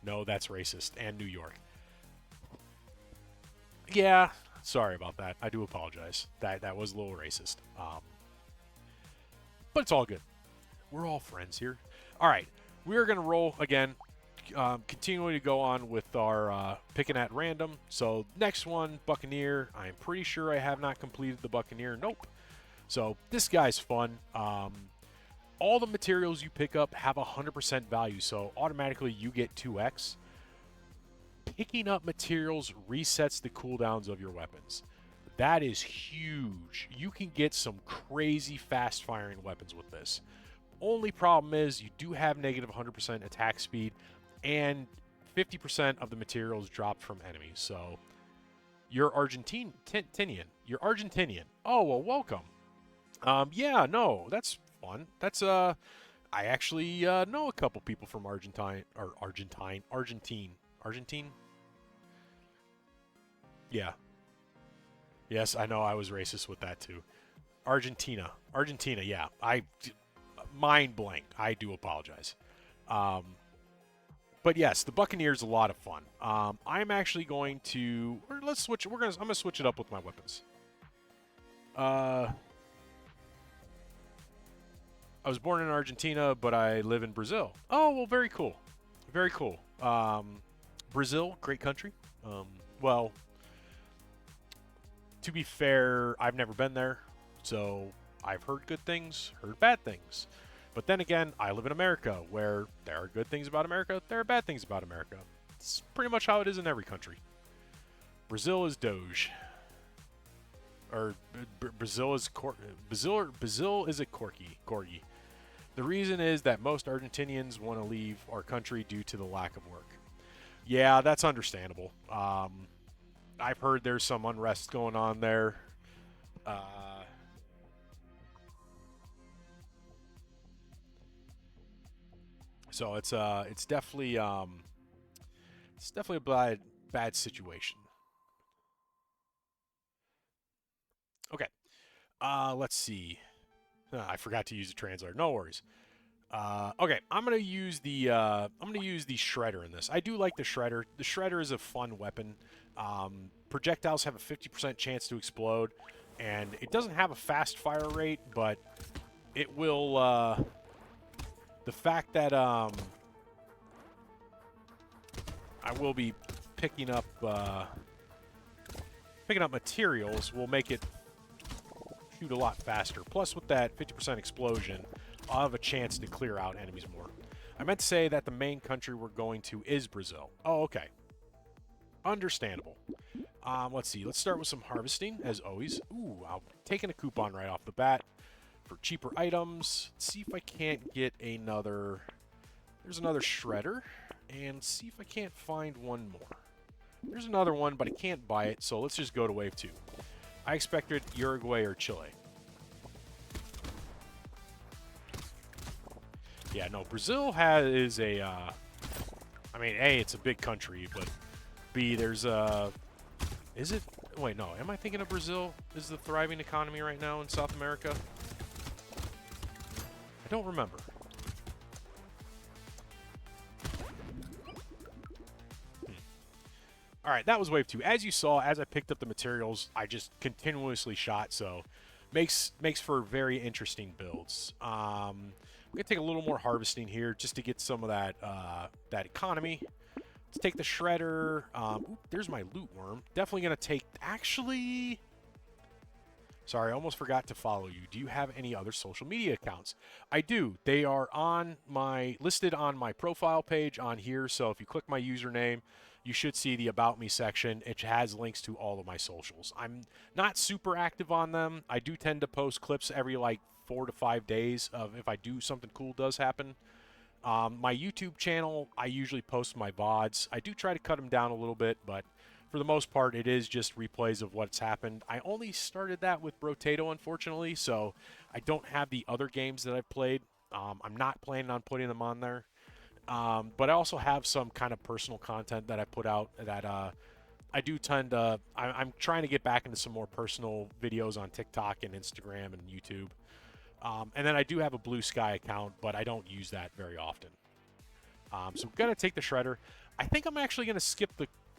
No, that's racist. And New York. Yeah, sorry about that. I do apologize. That was a little racist. But it's all good. We're all friends here. Alright, we're going to roll again. Continuing to go on with our picking at random. So, next one, Buccaneer. I'm pretty sure I have not completed the Buccaneer. Nope. So, this guy's fun. All the materials you pick up have 100% value, so automatically you get 2x. Picking up materials resets the cooldowns of your weapons. That is huge. You can get some crazy fast-firing weapons with this. Only problem is you do have negative 100% attack speed, and 50% of the materials dropped from enemies. So, you're Argentinian. You're Argentinian. Oh, well, welcome. Yeah, no, that's fun. That's, I actually know a couple people from Argentine. Yeah. Yes, I know I was racist with that too. Argentina, yeah. Mind blank. I do apologize. But yes, the Buccaneer's a lot of fun. I'm actually going to... let's switch... I'm going to switch it up with my weapons. I was born in Argentina, but I live in Brazil. Oh, well, very cool. Very cool. Brazil, great country. Well, to be fair, I've never been there, so I've heard good things, heard bad things. But then again, I live in America, where there are good things about America, there are bad things about America. It's pretty much how it is in every country. Brazil is Doge. Or Brazil is Brazil is a corgi. The reason is that most Argentinians want to leave our country due to the lack of work. Yeah, that's understandable. I've heard there's some unrest going on there. So it's definitely a bad situation. Okay. Let's see. I forgot to use the translator. No worries. Okay, I'm gonna use the shredder in this. I do like the shredder. The shredder is a fun weapon. Projectiles have a 50% chance to explode, and it doesn't have a fast fire rate, but it will. The fact that I will be picking up materials will make it shoot a lot faster. Plus, with that 50% explosion, I'll have a chance to clear out enemies more. I meant to say that the main country we're going to is Brazil. Oh, okay. Understandable. Let's see. Let's start with some harvesting, as always. Ooh, I'm taking a coupon right off the bat for cheaper items. Let's see if I can't get another... There's another shredder. and see if I can't find one more. There's another one, but I can't buy it, so let's just go to wave 2. I expected Uruguay or Chile. Yeah, no, Brazil is a, I mean, A, it's a big country, but B, there's a, is it, wait, no, am I thinking of Brazil? Is the thriving economy right now in South America? I don't remember. All right, that was wave 2. As you saw, as I picked up the materials, I just continuously shot, so makes for very interesting builds. I'm gonna take a little more harvesting here just to get some of that that economy. Let's take the shredder. Oop, there's my loot worm. Definitely gonna take. Actually, sorry, I almost forgot to follow you. Do you have any other social media accounts? I do. They are on my listed on my profile page on here. So if you click my username, you should see the About Me section. It has links to all of my socials. I'm not super active on them. I do tend to post clips every like 4 to 5 days of if I do something cool does happen. My YouTube channel, I usually post my VODs. I do try to cut them down a little bit, but for the most part, it is just replays of what's happened. I only started that with Brotato, unfortunately, so I don't have the other games that I've played. I'm not planning on putting them on there. But I also have some kind of personal content that I put out that I do tend to... I'm trying to get back into some more personal videos on TikTok and Instagram and YouTube. And then I do have a Blue Sky account, but I don't use that very often. So I'm going to take the shredder. I think I'm actually going to skip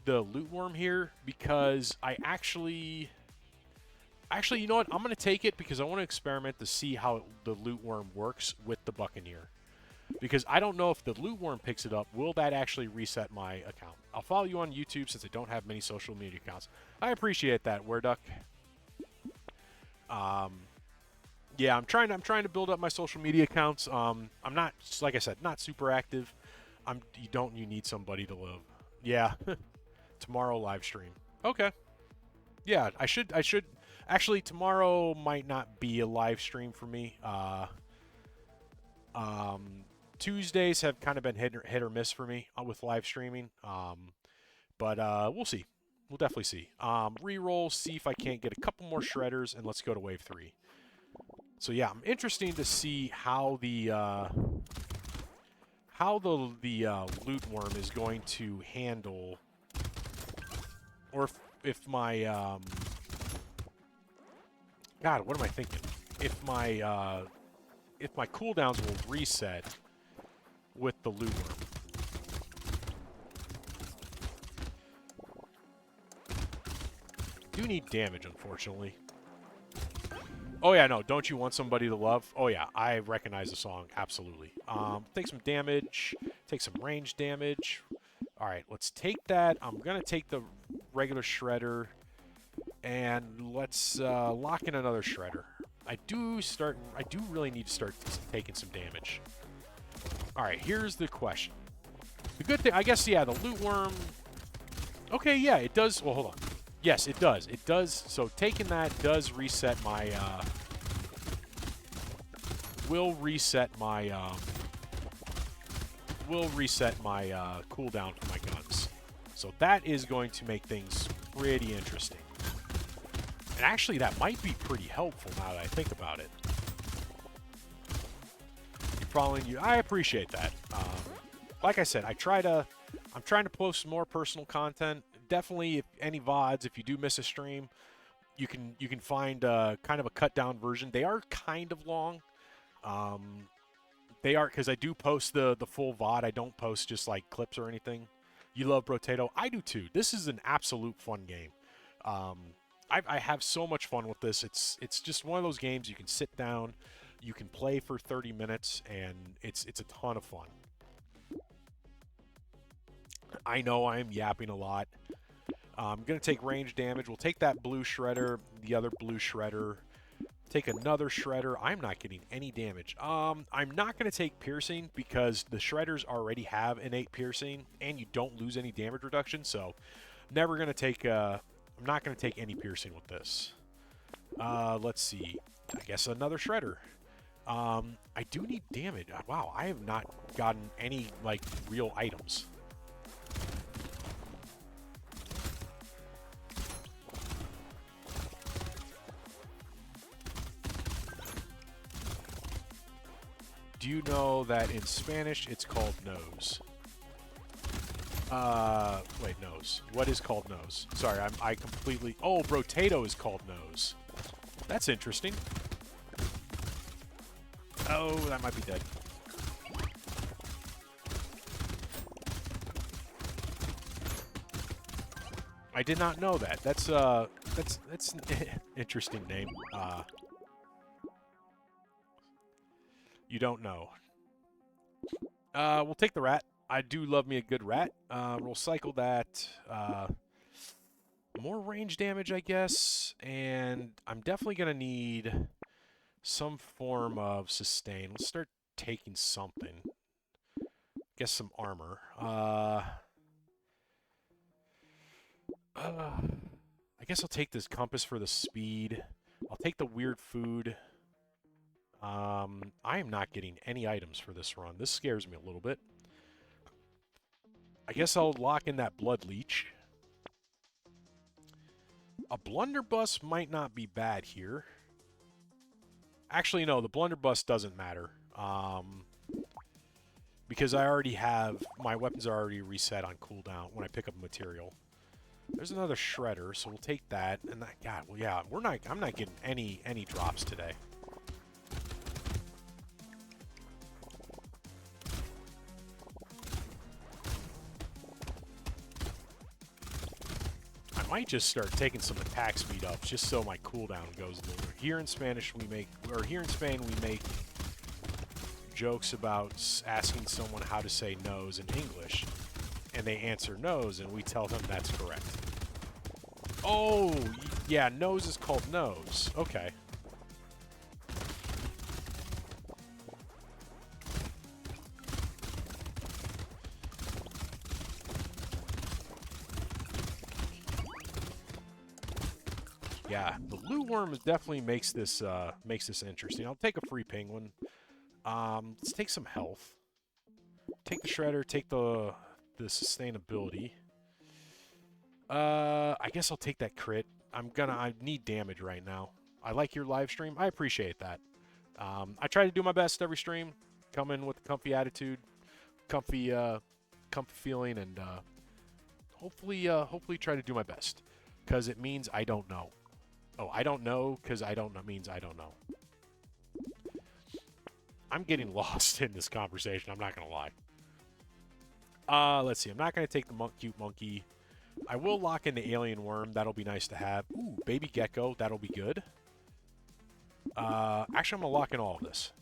the loot worm here because I actually, you know what? I'm going to take it because I want to experiment to see how the loot worm works with the Buccaneer. Because I don't know if the loot worm picks it up, will that actually reset my account? I'll follow you on YouTube since I don't have many social media accounts. I appreciate that, Werduck. Yeah, I'm trying to build up my social media accounts. I'm not, like I said, not super active. You need somebody to live. Yeah. Tomorrow live stream. Okay. Yeah, I should actually tomorrow might not be a live stream for me. Tuesdays have kind of been hit or miss for me with live streaming. But we'll see. We'll definitely see. Reroll, see if I can't get a couple more shredders, and let's go to wave 3. So yeah, I'm interested to see how the loot worm is going to handle, or if my God, what am I thinking? If my cooldowns will reset with the loot worm. Do need damage, unfortunately. Oh yeah, no, don't you want somebody to love? Oh yeah, I recognize the song, absolutely. Take some damage, take some range damage. All right, let's take that. I'm gonna take the regular shredder, and let's lock in another shredder. I do really need to start taking some damage. All right, here's the question. The good thing, I guess, yeah, the loot worm. Okay, yeah, it does. Well, hold on. Yes, it does. It does. So taking that does reset my, will reset my cooldown for my guns. So that is going to make things pretty interesting. And actually, that might be pretty helpful now that I think about it. I appreciate that. Like I said, I'm trying to post more personal content. Definitely, if any VODs, if you do miss a stream, you can find kind of a cut down version. They are kind of long. They are, because I do post the full VOD. I don't post just like clips or anything. You love Brotato. I do too. This is an absolute fun game. I have so much fun with this. It's just one of those games you can sit down, you can play for 30 minutes, and it's a ton of fun. I know I'm yapping a lot. I'm going to take range damage. We'll take that blue shredder, the other blue shredder. Take another shredder. I'm not getting any damage. I'm not going to take piercing because the shredders already have innate piercing, and you don't lose any damage reduction, so never going to take... I'm not going to take any piercing with this. Let's see. I guess another shredder. I do need damage. Wow, I have not gotten any, like, real items. Do you know that in Spanish it's called nose? Wait, nose. What is called nose? Sorry, I completely... Oh, Brotato is called nose. That's interesting. Oh, that might be dead. I did not know that. That's an interesting name. You don't know. We'll take the rat. I do love me a good rat. We'll cycle that. More range damage, I guess. And I'm definitely going to need some form of sustain. Let's start taking something. Guess some armor. I guess I'll take this compass for the speed. I'll take the weird food. I am not getting any items for this run. This scares me a little bit. I guess I'll lock in that blood leech. A blunderbuss might not be bad here. Actually, no, the blunderbuss doesn't matter. Because I already have... My weapons are already reset on cooldown when I pick up material. There's another shredder, so we'll take that. And that... God, well, yeah, I'm not getting any drops today. I might just start taking some attack speed ups just so my cooldown goes a little. Here in Spanish we make, or here in Spain we make jokes about asking someone how to say nose in English, and they answer nose, and we tell them that's correct. Oh, yeah, nose is called nose. Okay. Yeah, the loot worm definitely makes this interesting. I'll take a free penguin. Let's take some health. Take the shredder. Take the sustainability. I guess I'll take that crit. I need damage right now. I like your live stream. I appreciate that. I try to do my best every stream. Come in with a comfy attitude, comfy feeling, and hopefully try to do my best. Because it means I don't know. Oh, I don't know because I don't know means I don't know. I'm getting lost in this conversation. I'm not going to lie. Let's see. I'm not going to take the cute monkey. I will lock in the alien worm. That'll be nice to have. Ooh, baby gecko. That'll be good. Actually, I'm going to lock in all of this.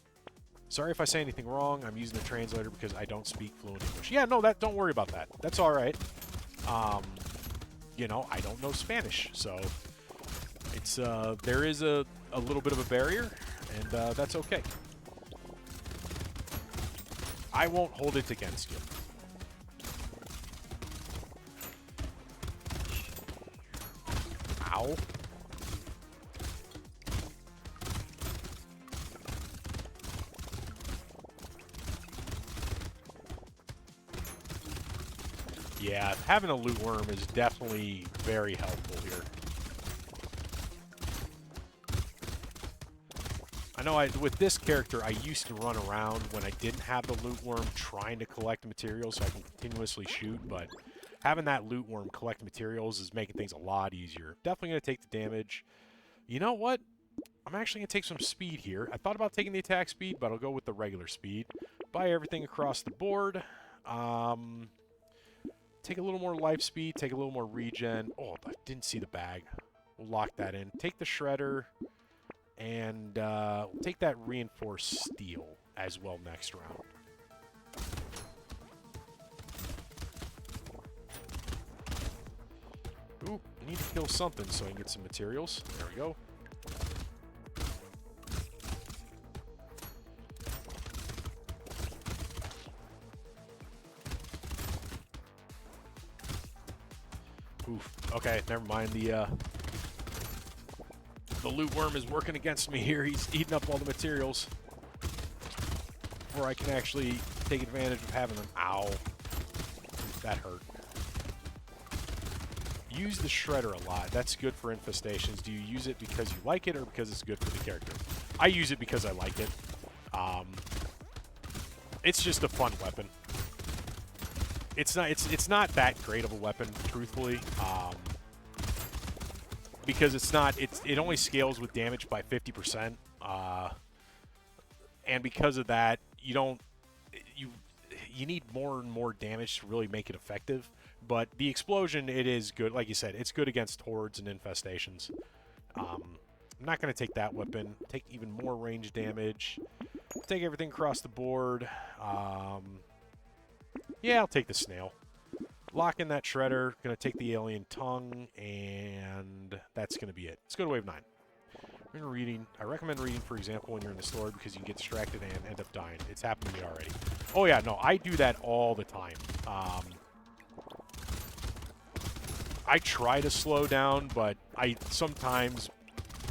Sorry if I say anything wrong. I'm using the translator because I don't speak fluent English. Yeah, no, don't worry about that. That's all right. You know, I don't know Spanish, so it's there is a little bit of a barrier, and that's okay. I won't hold it against you. Ow. Yeah, having a loot worm is definitely very helpful here. I know with this character, I used to run around when I didn't have the loot worm trying to collect materials so I can continuously shoot, but having that loot worm collect materials is making things a lot easier. Definitely going to take the damage. You know what? I'm actually going to take some speed here. I thought about taking the attack speed, but I'll go with the regular speed. Buy everything across the board. Take a little more life speed, take a little more regen. Oh, I didn't see the bag. We'll lock that in. Take the shredder, and take that reinforced steel as well next round. Ooh, I need to kill something so I can get some materials. There we go. Oof. Okay, never mind. The loot worm is working against me here. He's eating up all the materials before I can actually take advantage of having them. Ow. That hurt. Use the shredder a lot. That's good for infestations. Do you use it because you like it or because it's good for the character? I use it because I like it. It's just a fun weapon. It's not that great of a weapon, truthfully, because it only scales with damage by 50%, and because of that, you need more and more damage to really make it effective. But the explosion, it is good. Like you said, it's good against hordes and infestations. I'm not going to take that weapon. Take even more range damage. Take everything across the board. Yeah, I'll take the snail. Lock in that shredder. Going to take the alien tongue, and that's going to be it. Let's go to wave 9. I recommend reading, for example, when you're in the store because you can get distracted and end up dying. It's happened to me already. Oh yeah, no, I do that all the time. I try to slow down, but I sometimes,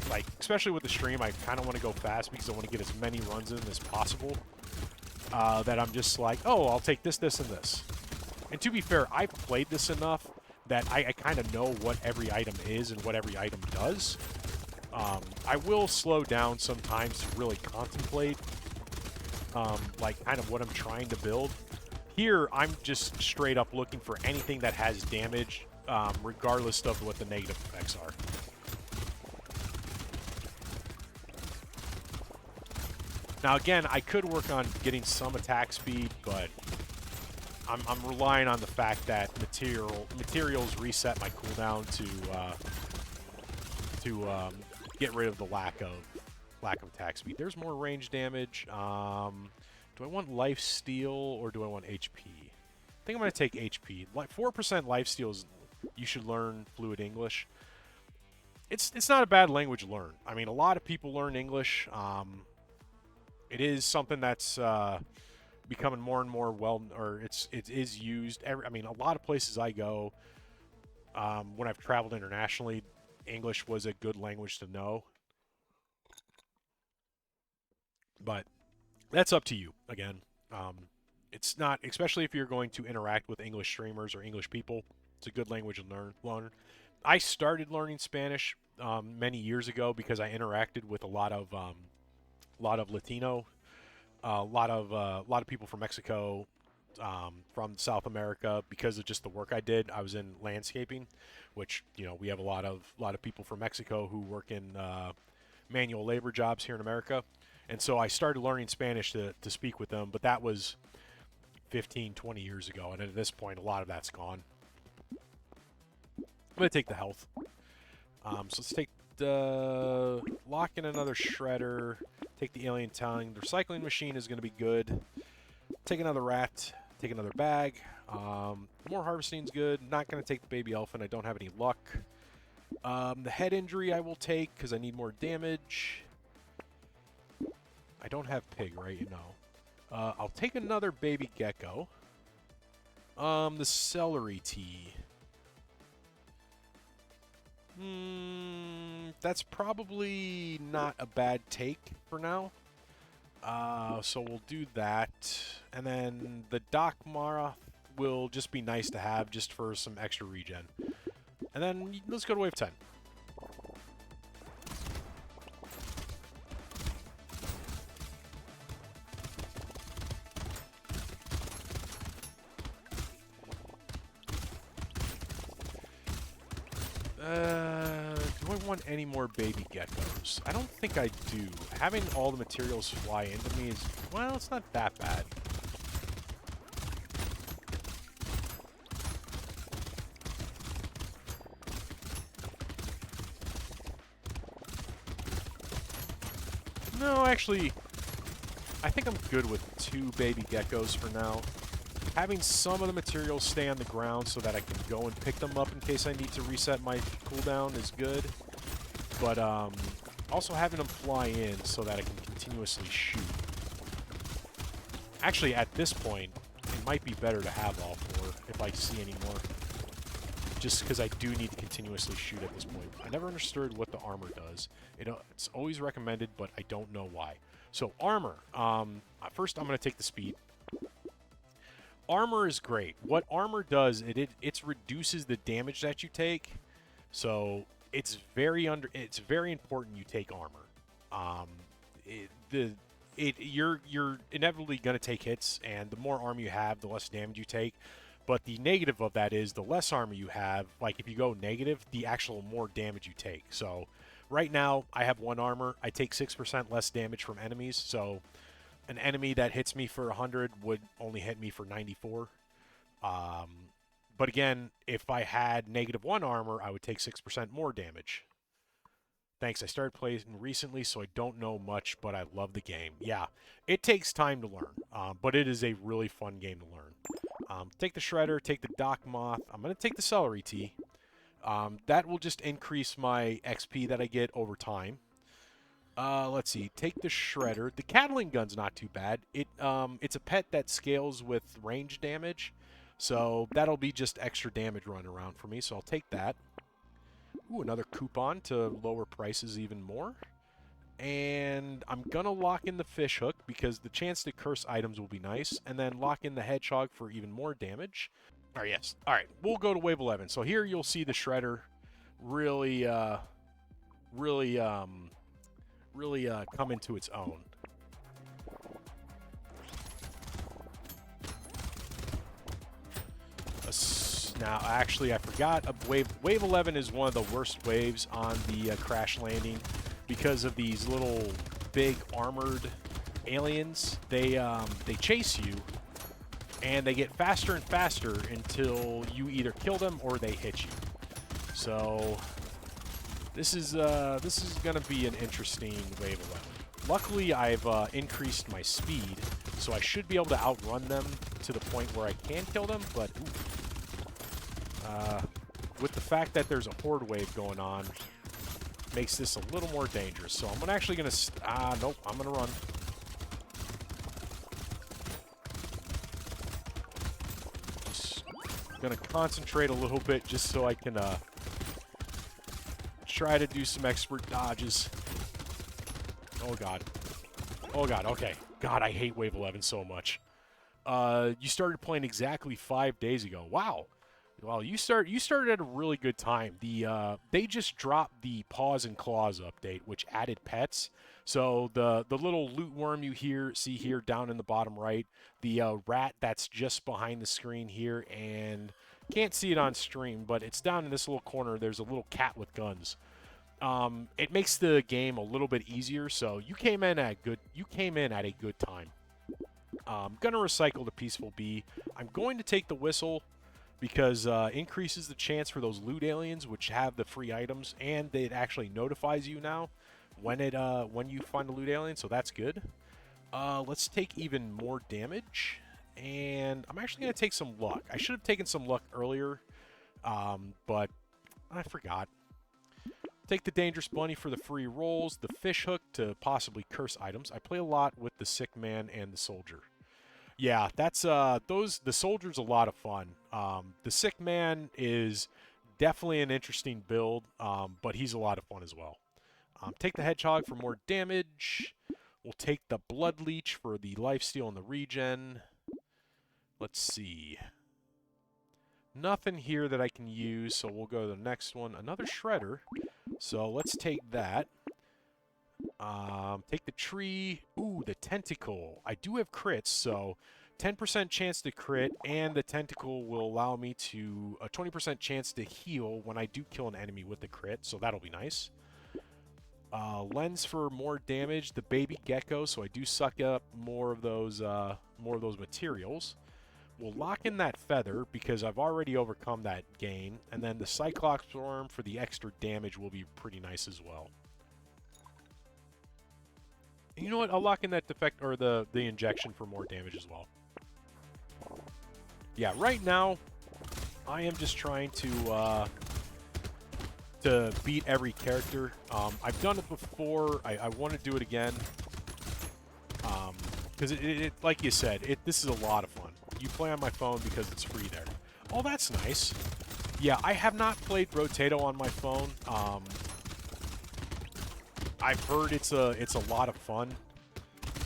like, especially with the stream, I kind of want to go fast because I want to get as many runs in as possible. That I'm just like, oh, I'll take this, this, and this. And to be fair, I've played this enough that I kind of know what every item is and what every item does. I will slow down sometimes to really contemplate, like, kind of what I'm trying to build. Here, I'm just straight up looking for anything that has damage, regardless of what the negative effects are. Now, again, I could work on getting some attack speed, but I'm relying on the fact that materials reset my cooldown to get rid of the lack of attack speed. There's more range damage. Do I want life steal or do I want HP? I think I'm going to take HP. 4% life steal is, you should learn fluid English. It's not a bad language to learn. I mean, a lot of people learn English. It is something that's becoming more and more it is used. I mean, a lot of places I go, when I've traveled internationally, English was a good language to know. But that's up to you. Again, it's not, especially if you're going to interact with English streamers or English people, it's a good language to learn. I started learning Spanish many years ago because I interacted with a lot of Latino, a lot of people from Mexico, from South America, because of just the work I did. I was in landscaping, which, you know, we have a lot of people from Mexico who work in manual labor jobs here in America, and so I started learning Spanish to speak with them. But that was 15, 20 years ago, and at this point, a lot of that's gone. I'm gonna take the health. So let's take the lock in another shredder. Take the alien tongue. The recycling machine is going to be good. Take another rat. Take another bag. More harvesting's good. Not going to take the baby elephant. I don't have any luck. The head injury I will take because I need more damage. I don't have pig, right? No. I'll take another baby gecko. The celery tea. That's probably not a bad take for now. So we'll do that. And then the Doc Mara will just be nice to have just for some extra regen. And then let's go to wave 10. Do I want any more baby geckos? I don't think I do. Having all the materials fly into me is, well, it's not that bad. No, actually, I think I'm good with 2 baby geckos for now. Having some of the materials stay on the ground so that I can go and pick them up in case I need to reset my cooldown is good. But also having them fly in so that I can continuously shoot. Actually, at this point, it might be better to have all 4 if I see any more. Just because I do need to continuously shoot at this point. I never understood what the armor does. It's always recommended, but I don't know why. So armor. First, I'm going to take the speed. Armor is great. What armor does, it reduces the damage that you take. So it's very important you take armor. you're inevitably going to take hits, and the more armor you have, the less damage you take. But the negative of that is the less armor you have, like if you go negative, the actual more damage you take. So right now, I have 1 armor. I take 6% less damage from enemies. So an enemy that hits me for 100 would only hit me for 94. But again, if I had -1 armor, I would take 6% more damage. Thanks. I started playing recently, so I don't know much, but I love the game. Yeah, it takes time to learn, but it is a really fun game to learn. Take the Shredder, take the Dock Moth. I'm going to take the Celery Tea. That will just increase my XP that I get over time. Let's see. Take the Shredder. The Catling Gun's not too bad. It's a pet that scales with range damage, so that'll be just extra damage running around for me, so I'll take that. Ooh, another coupon to lower prices even more. And I'm going to lock in the Fish Hook because the chance to curse items will be nice. And then lock in the Hedgehog for even more damage. All right, yes. All right, we'll go to Wave 11. So here you'll see the Shredder really come into its own. Now, actually, I forgot. Wave 11 is one of the worst waves on the crash landing because of these little big armored aliens. They chase you, and they get faster and faster until you either kill them or they hit you. So this is going to be an interesting Wave 11. Luckily, I've increased my speed, so I should be able to outrun them to the point where I can kill them, but with the fact that there's a horde wave going on, makes this a little more dangerous. So I'm actually going to... nope, I'm going to run. Just going to concentrate a little bit just so I can try to do some expert dodges. Oh, God. Oh, God, okay. God, I hate Wave 11 so much. You started playing exactly 5 days ago. Wow. Well, you started at a really good time. They just dropped the Paws and Claws update, which added pets. So the little loot worm you see here down in the bottom right, the rat that's just behind the screen here, and can't see it on stream, but it's down in this little corner. There's a little cat with guns. It makes the game a little bit easier. So you came in at a good time. Gonna recycle the Peaceful Bee. I'm going to take the Whistle, because increases the chance for those loot aliens, which have the free items, and it actually notifies you now when you find a loot alien, so that's good. Let's take even more damage, and I'm actually going to take some luck. I should have taken some luck earlier, but I forgot. Take the Dangerous Bunny for the free rolls, the Fish Hook to possibly curse items. I play a lot with the Sick Man and the Soldier. Yeah, that's the Soldier's a lot of fun. The Sick Man is definitely an interesting build, but he's a lot of fun as well. Take the Hedgehog for more damage. We'll take the Blood Leech for the lifesteal and the regen. Let's see. Nothing here that I can use, so we'll go to the next one. Another Shredder. So let's take that. Take the tree. Ooh, the tentacle. I do have crits, so 10% chance to crit, and the tentacle will allow me to a 20% chance to heal when I do kill an enemy with the crit, so that'll be nice. Lens for more damage. The baby gecko, so I do suck up more of those materials. We'll lock in that feather because I've already overcome that gain, and then the Cyclops worm for the extra damage will be pretty nice as well. You know what? I'll lock in that defect or the injection for more damage as well. Yeah, right now I am just trying to beat every character. I've done it before. I want to do it again because like you said, this is a lot of fun. You play on my phone because it's free there. Oh, that's nice. Yeah, I have not played Brotato on my phone. I've heard it's a lot of fun.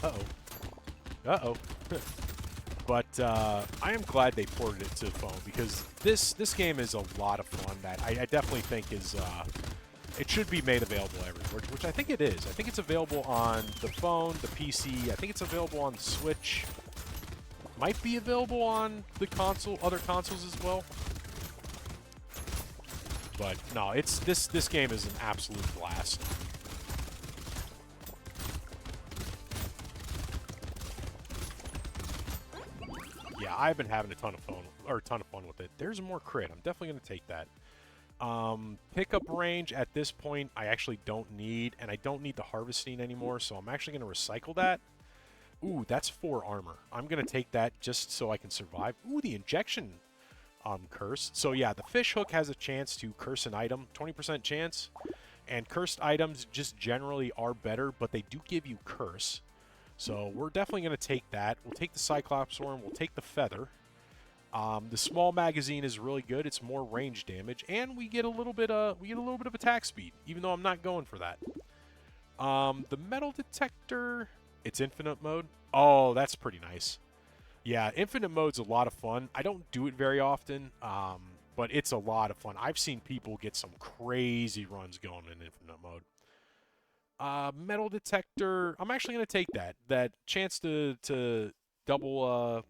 Uh-oh. But I am glad they ported it to the phone because this game is a lot of fun that I definitely think is It should be made available everywhere, which I think it is. I think it's available on the phone, the PC. I think it's available on the Switch. Might be available on the console, other consoles as well. But no, it's this game is an absolute blast. Yeah, I've been having a ton of fun with it. There's more crit. I'm definitely going to take that. Pickup range at this point I actually don't need, and I don't need the harvesting anymore, so I'm actually going to recycle that. Ooh, that's 4 armor. I'm going to take that just so I can survive. Ooh, the injection curse. So yeah, the fish hook has a chance to curse an item, 20% chance, and cursed items just generally are better, but they do give you curse. So we're definitely going to take that. We'll take the Cyclops Worm. We'll take the Feather. The small magazine is really good. It's more range damage, and we get a little bit of attack speed, even though I'm not going for that. The metal detector, it's infinite mode. Oh, that's pretty nice. Yeah, infinite mode's a lot of fun. I don't do it very often, but it's a lot of fun. I've seen people get some crazy runs going in infinite mode. Metal detector, I'm actually going to take that. That chance to double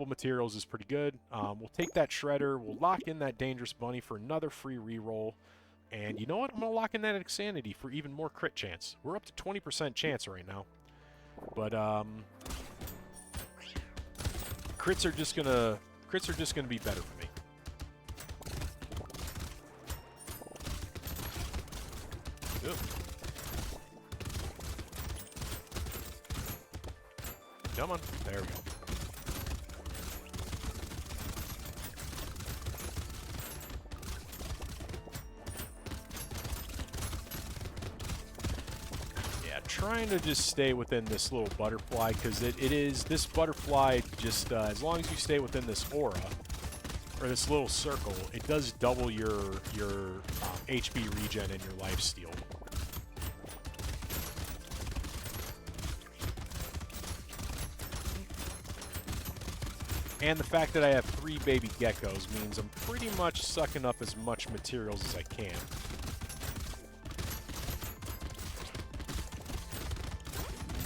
materials is pretty good. We'll take that shredder. We'll lock in that dangerous bunny for another free reroll. And you know what? I'm going to lock in that insanity for even more crit chance. We're up to 20% chance right now. But crits are just gonna be better for me. Ooh. Come on. There we go. Yeah, trying to just stay within this little butterfly, because this butterfly just, as long as you stay within this aura, or this little circle, it does double your HP regen and your life steal. And the fact that I have 3 baby geckos means I'm pretty much sucking up as much materials as I can.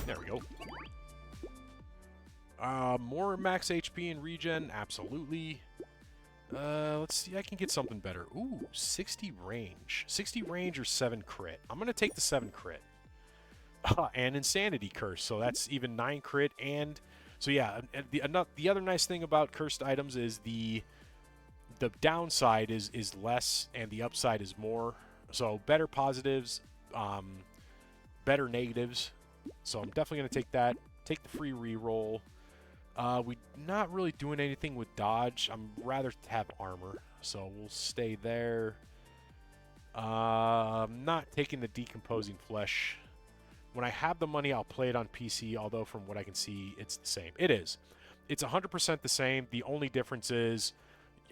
There we go. More max HP and regen, absolutely. Let's see, I can get something better. Ooh, 60 range. 60 range or 7 crit. I'm going to take the 7 crit. And Insanity Curse, so that's even 9 crit. And so yeah, the other nice thing about cursed items is the downside is less and the upside is more. So better positives, better negatives. So I'm definitely going to take that. Take the free reroll. We're not really doing anything with dodge. I'm rather have armor, so we'll stay there. I'm not taking the decomposing flesh. When I have the money, I'll play it on PC, although from what I can see, it's the same. It is. It's 100% the same. The only difference is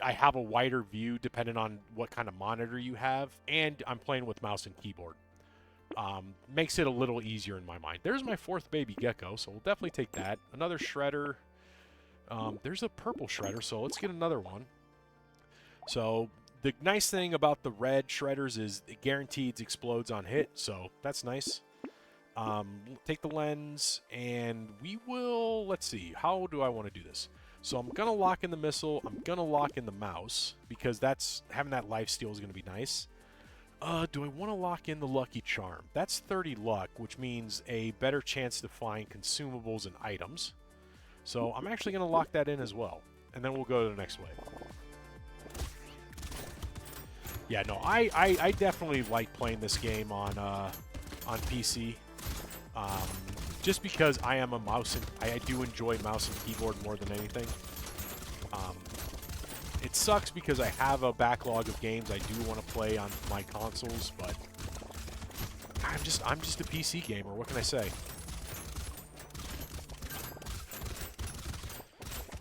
I have a wider view depending on what kind of monitor you have, and I'm playing with mouse and keyboard. Makes it a little easier in my mind. There's my 4th baby gecko, so we'll definitely take that. Another shredder. There's a purple shredder, so let's get another one. So the nice thing about the red shredders is it guaranteed explodes on hit, so that's nice. Take the lens, and we will, let's see, how do I want to do this? So I'm going to lock in the missile, I'm going to lock in the mouse, because having that life steal is going to be nice. Do I want to lock in the Lucky Charm? That's 30 luck, which means a better chance to find consumables and items. So I'm actually going to lock that in as well, and then we'll go to the next wave. Yeah, no, I definitely like playing this game on PC. Just because I am a mouse and I do enjoy mouse and keyboard more than anything. It sucks because I have a backlog of games I do want to play on my consoles, but I'm just a PC gamer. What can I say?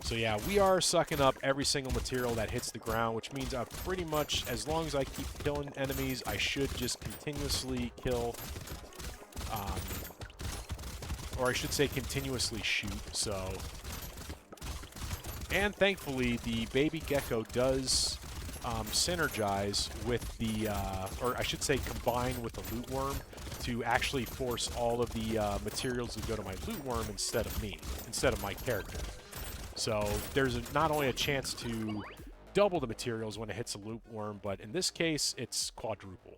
So yeah, we are sucking up every single material that hits the ground, which means I pretty much, as long as I keep killing enemies, I should just continuously kill. Or I should say continuously shoot, so... And thankfully, the baby gecko does synergize with the, or I should say combine with the loot worm to actually force all of the materials to go to my loot worm instead of me, instead of my character. So there's not only a chance to double the materials when it hits a loot worm, but in this case, it's quadruple.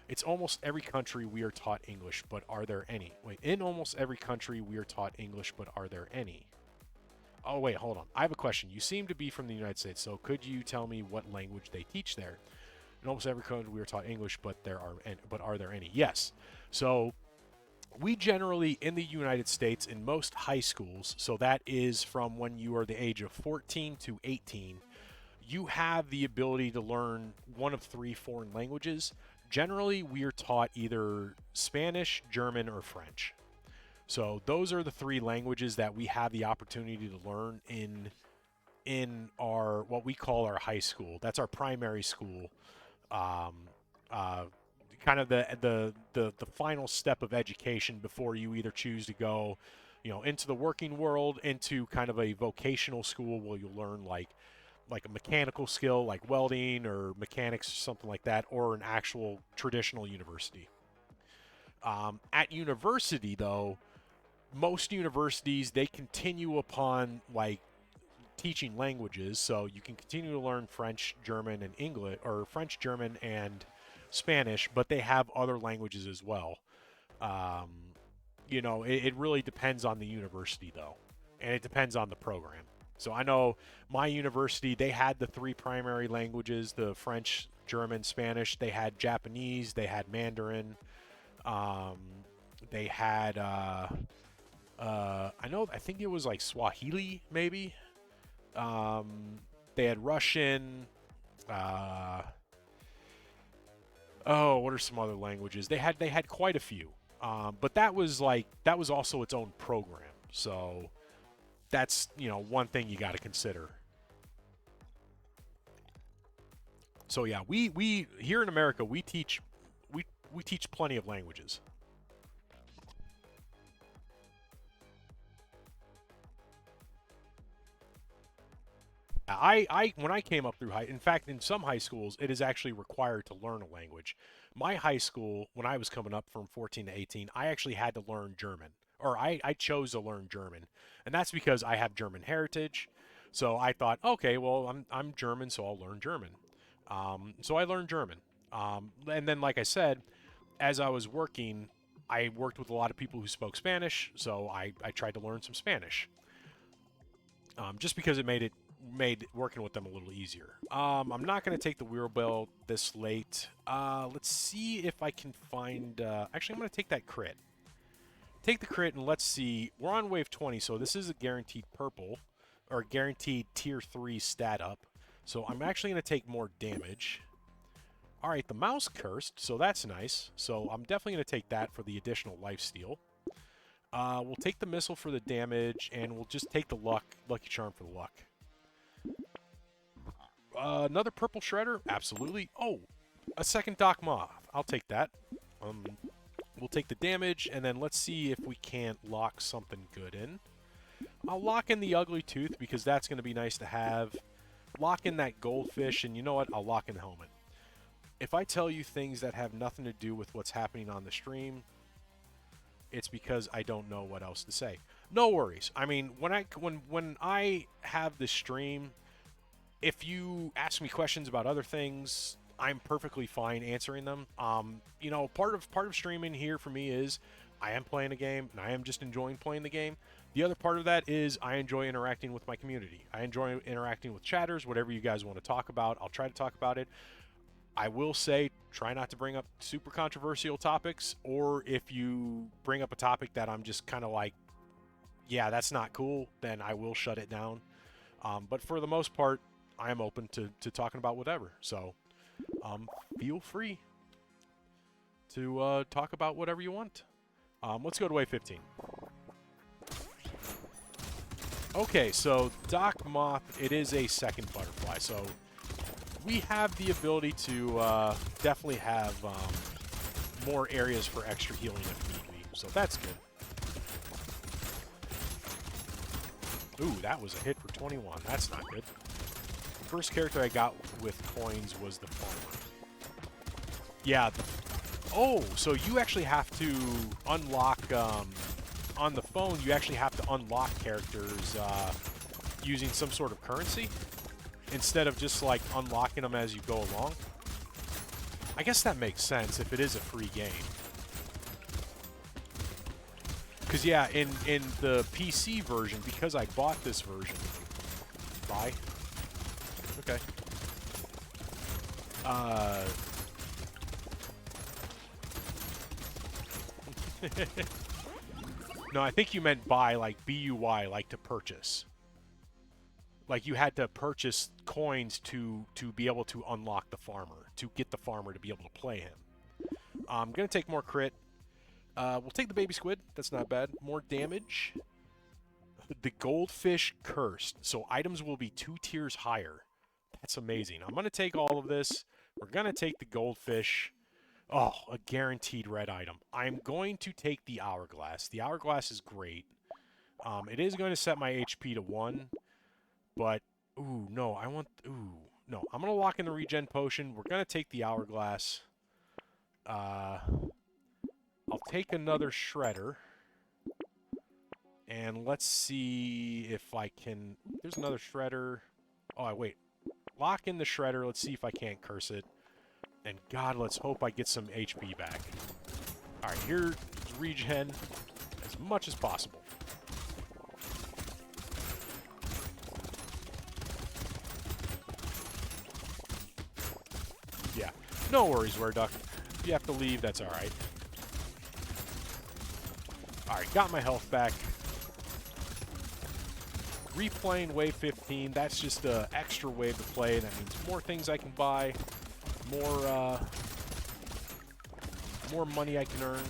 It's almost every country we are taught English, but are there any? Wait, in almost every country we are taught English, but are there any? Oh, wait, hold on. I have a question. You seem to be from the United States, so could you tell me what language they teach there? In almost every country we are taught English, but are there any? Yes. So we generally, in the United States, in most high schools, so that is from when you are the age of 14 to 18, you have the ability to learn one of 3 foreign languages. Generally, we are taught either Spanish, German, or French. So those are the 3 languages that we have the opportunity to learn in our, what we call our high school. That's our primary school. Kind of the final step of education before you either choose to go, into the working world, into kind of a vocational school where you'll learn like a mechanical skill like welding or mechanics or something like that, or an actual traditional university. At university, though, most universities, they continue upon like teaching languages, so you can continue to learn French, German, and English, or French, German, and Spanish, but they have other languages as well. It really depends on the university, though, and it depends on the program. So I know my university, they had the 3 primary languages, the French, German, Spanish. They had Japanese, they had Mandarin, they had, I think it was like Swahili, maybe. They had Russian, what are some other languages? They had quite a few. But that was also its own program. So that's, one thing you got to consider. So yeah, we here in America, we teach plenty of languages. When I came up through in fact, in some high schools, it is actually required to learn a language. My high school, when I was coming up from 14 to 18, I actually had to learn German, or I chose to learn German, and that's because I have German heritage. So I thought, okay, well, I'm German, so I'll learn German. So I learned German, and then, like I said, as I was working, I worked with a lot of people who spoke Spanish, so I tried to learn some Spanish, just because it made working with them a little easier. I'm not going to take the wheelbarrow this late. Let's see if I can find... actually, I'm going to take that crit. Take the crit, and let's see. We're on wave 20, so this is a guaranteed purple, or guaranteed tier 3 stat up. So I'm actually going to take more damage. Alright, the mouse cursed, so that's nice. So I'm definitely going to take that for the additional lifesteal. We'll take the missile for the damage, and we'll just take the lucky charm for the luck. Another purple shredder? Absolutely. Oh, a second Doc Moth. I'll take that. We'll take the damage, and then let's see if we can't lock something good in. I'll lock in the ugly tooth, because that's going to be nice to have. Lock in that goldfish, and you know what? I'll lock in the helmet. If I tell you things that have nothing to do with what's happening on the stream, it's because I don't know what else to say. No worries. I mean, when I have this stream, if you ask me questions about other things, I'm perfectly fine answering them. Part of streaming here for me is I am playing a game, and I am just enjoying playing the game. The other part of that is I enjoy interacting with my community. I enjoy interacting with chatters. Whatever you guys want to talk about, I'll try to talk about it. I will say, try not to bring up super controversial topics, or if you bring up a topic that I'm just kind of like, yeah, that's not cool, then I will shut it down. But for the most part, I am open to talking about whatever. So feel free to talk about whatever you want. Let's go to wave 15. Okay, so Doc Moth, it is a second butterfly, so we have the ability to definitely have more areas for extra healing if need be, so that's good. Ooh, that was a hit for 21. That's not good. first character I got with coins was the farmer. Yeah. Oh, so you actually have to unlock, on the phone, you actually have to unlock characters using some sort of currency instead of just, like, unlocking them as you go along. I guess that makes sense if it is a free game. Because, yeah, in the PC version, because I bought this version... Buy? Okay. No, I think you meant buy, like B-U-Y, like to purchase. Like you had to purchase coins to be able to unlock the farmer, to get the farmer to be able to play him. I'm going to take more crit. We'll take the baby squid. That's not bad. More damage. The goldfish cursed. So items will be 2 tiers higher. That's amazing. I'm going to take all of this. We're going to take the goldfish. Oh, a guaranteed red item. I'm going to take the hourglass. The hourglass is great. It is going to set my HP to 1. But, ooh, no. No. I'm going to lock in the regen potion. We're going to take the hourglass. I'll take another shredder. And let's see if I can... There's another shredder. Oh, wait. Lock in the shredder. Let's see if I can't curse it. And God, let's hope I get some HP back. Alright, here's regen as much as possible. Yeah, no worries, Werduck. If you have to leave, that's alright. Alright, got my health back. Replaying wave 15, that's just an extra wave to play. That means more things I can buy. More money I can earn.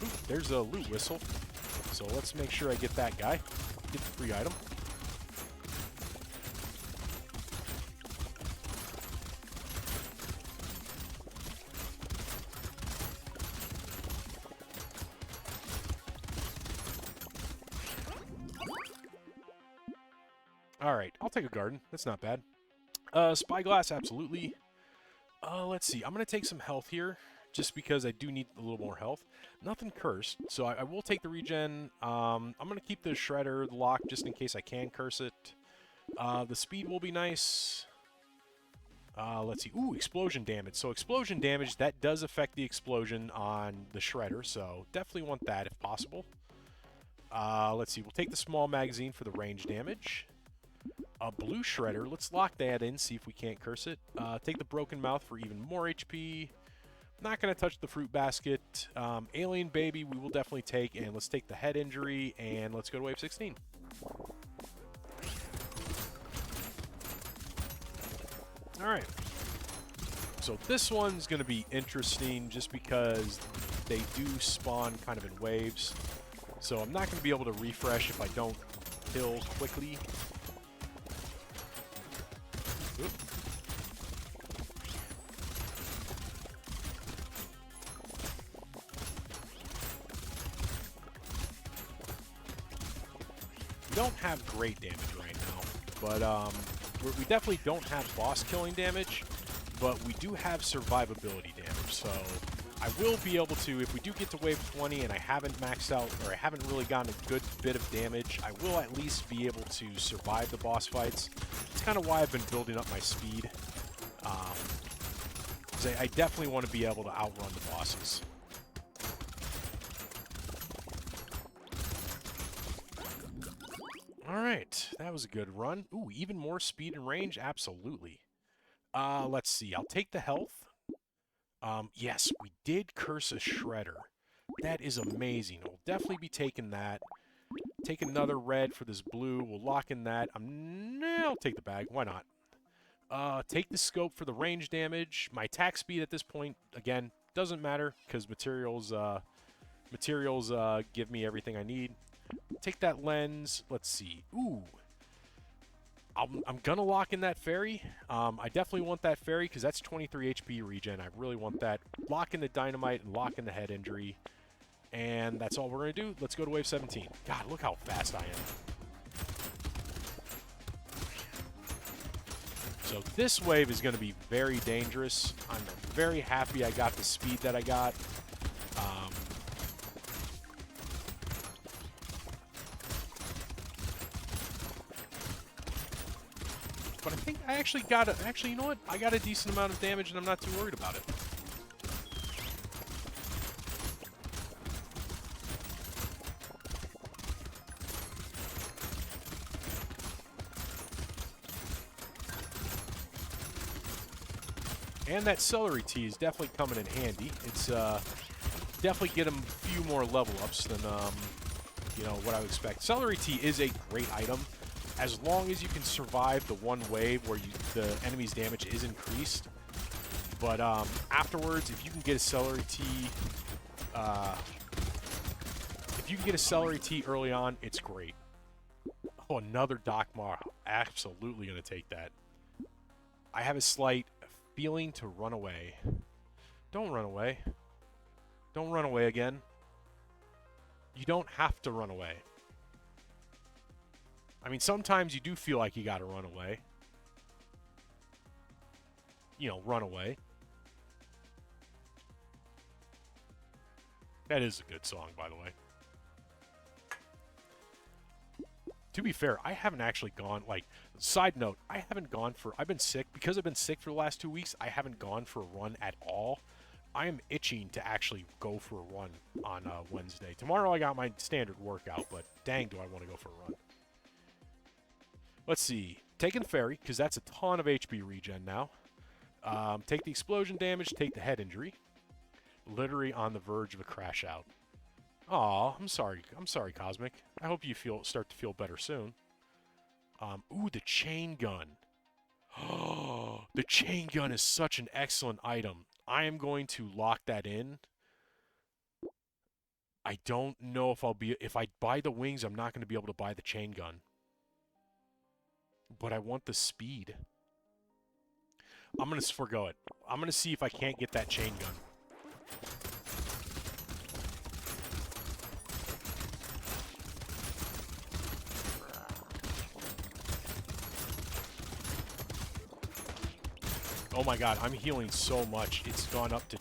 Ooh, there's a loot whistle. So let's make sure I get that guy. Get the free item. Alright, I'll take a garden. That's not bad. Spyglass, absolutely. Let's see. I'm going to take some health here, just because I do need a little more health. Nothing cursed, so I will take the regen. I'm going to keep the shredder locked just in case I can curse it. The speed will be nice. Let's see. Ooh, explosion damage. So explosion damage, that does affect the explosion on the shredder, so definitely want that if possible. Let's see. We'll take the small magazine for the range damage. A blue shredder. Let's lock that in, see if we can't curse it. Take the broken mouth for even more HP. Not going to touch the fruit basket. Alien baby we will definitely take, and let's take the head injury, and let's go to wave 16. Alright. So this one's going to be interesting just because they do spawn kind of in waves. So I'm not going to be able to refresh if I don't kill quickly. Oop. We don't have great damage right now, but we definitely don't have boss killing damage, but we do have survivability damage, so I will be able to, if we do get to wave 20 and I haven't maxed out, or I haven't really gotten a good bit of damage, I will at least be able to survive the boss fights. It's kind of why I've been building up my speed. I definitely want to be able to outrun the bosses. Alright, that was a good run. Ooh, even more speed and range? Absolutely. Let's see, I'll take the health. Yes, we did curse a shredder. That is amazing. We'll definitely be taking that. Take another red for this blue. We'll lock in that. I'll take the bag. Why not? Take the scope for the range damage. My attack speed at this point, again, doesn't matter because materials give me everything I need. Take that lens. Let's see. Ooh. I'm going to lock in that fairy. I definitely want that fairy because that's 23 HP regen. I really want that. Lock in the dynamite and lock in the head injury. And that's all we're going to do. Let's go to wave 17. God, look how fast I am. So this wave is going to be very dangerous. I'm very happy I got the speed that I got. But I think I actually got a... Actually, you know what? I got a decent amount of damage, and I'm not too worried about it. And that celery tea is definitely coming in handy. It's definitely get them a few more level ups than you know, what I would expect. Celery tea is a great item as long as you can survive the one wave where the enemy's damage is increased. But afterwards, if you can get a celery tea, early on, it's great. Oh, another Dakmar. Absolutely gonna take that. I have a slight feeling to run away. Don't run away. Don't run away again. You don't have to run away. I mean, sometimes you do feel like you gotta run away. You know, run away. That is a good song, by the way. To be fair, I haven't actually gone, like, side note, I haven't gone for, I've been sick. Because I've been sick for the last 2 weeks, I haven't gone for a run at all. I am itching to actually go for a run on Wednesday. Tomorrow I got my standard workout, but dang, do I want to go for a run. Let's see. Taking the ferry, because that's a ton of HP regen now. Take the explosion damage, take the head injury. Literally on the verge of a crash out. Aw, I'm sorry. I'm sorry, Cosmic. I hope you start to feel better soon. Ooh, the chain gun. Oh, the chain gun is such an excellent item. I am going to lock that in. I don't know if I buy the wings, I'm not going to be able to buy the chain gun. But I want the speed. I'm going to forgo it. I'm going to see if I can't get that chain gun. Oh my god, I'm healing so much. It's gone up to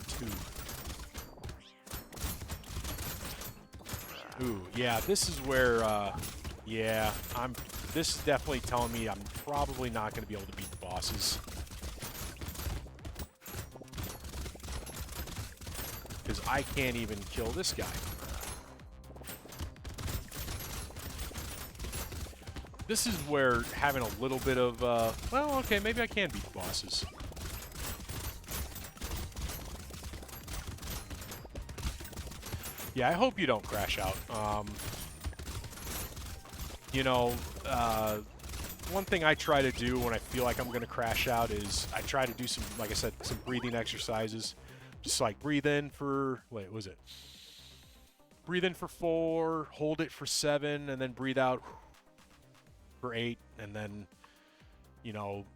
2. Ooh, yeah, this is where, yeah, this is definitely telling me I'm probably not going to be able to beat the bosses. Because I can't even kill this guy. This is where having a little bit of, well, okay, maybe I can beat the bosses. Yeah, I hope you don't crash out. You know, one thing I try to do when I feel like I'm going to crash out is I try to do some, like I said, some breathing exercises. Just like breathe in for, wait, what was it? Breathe in for 4, hold it for 7, and then breathe out for 8, and then, you know,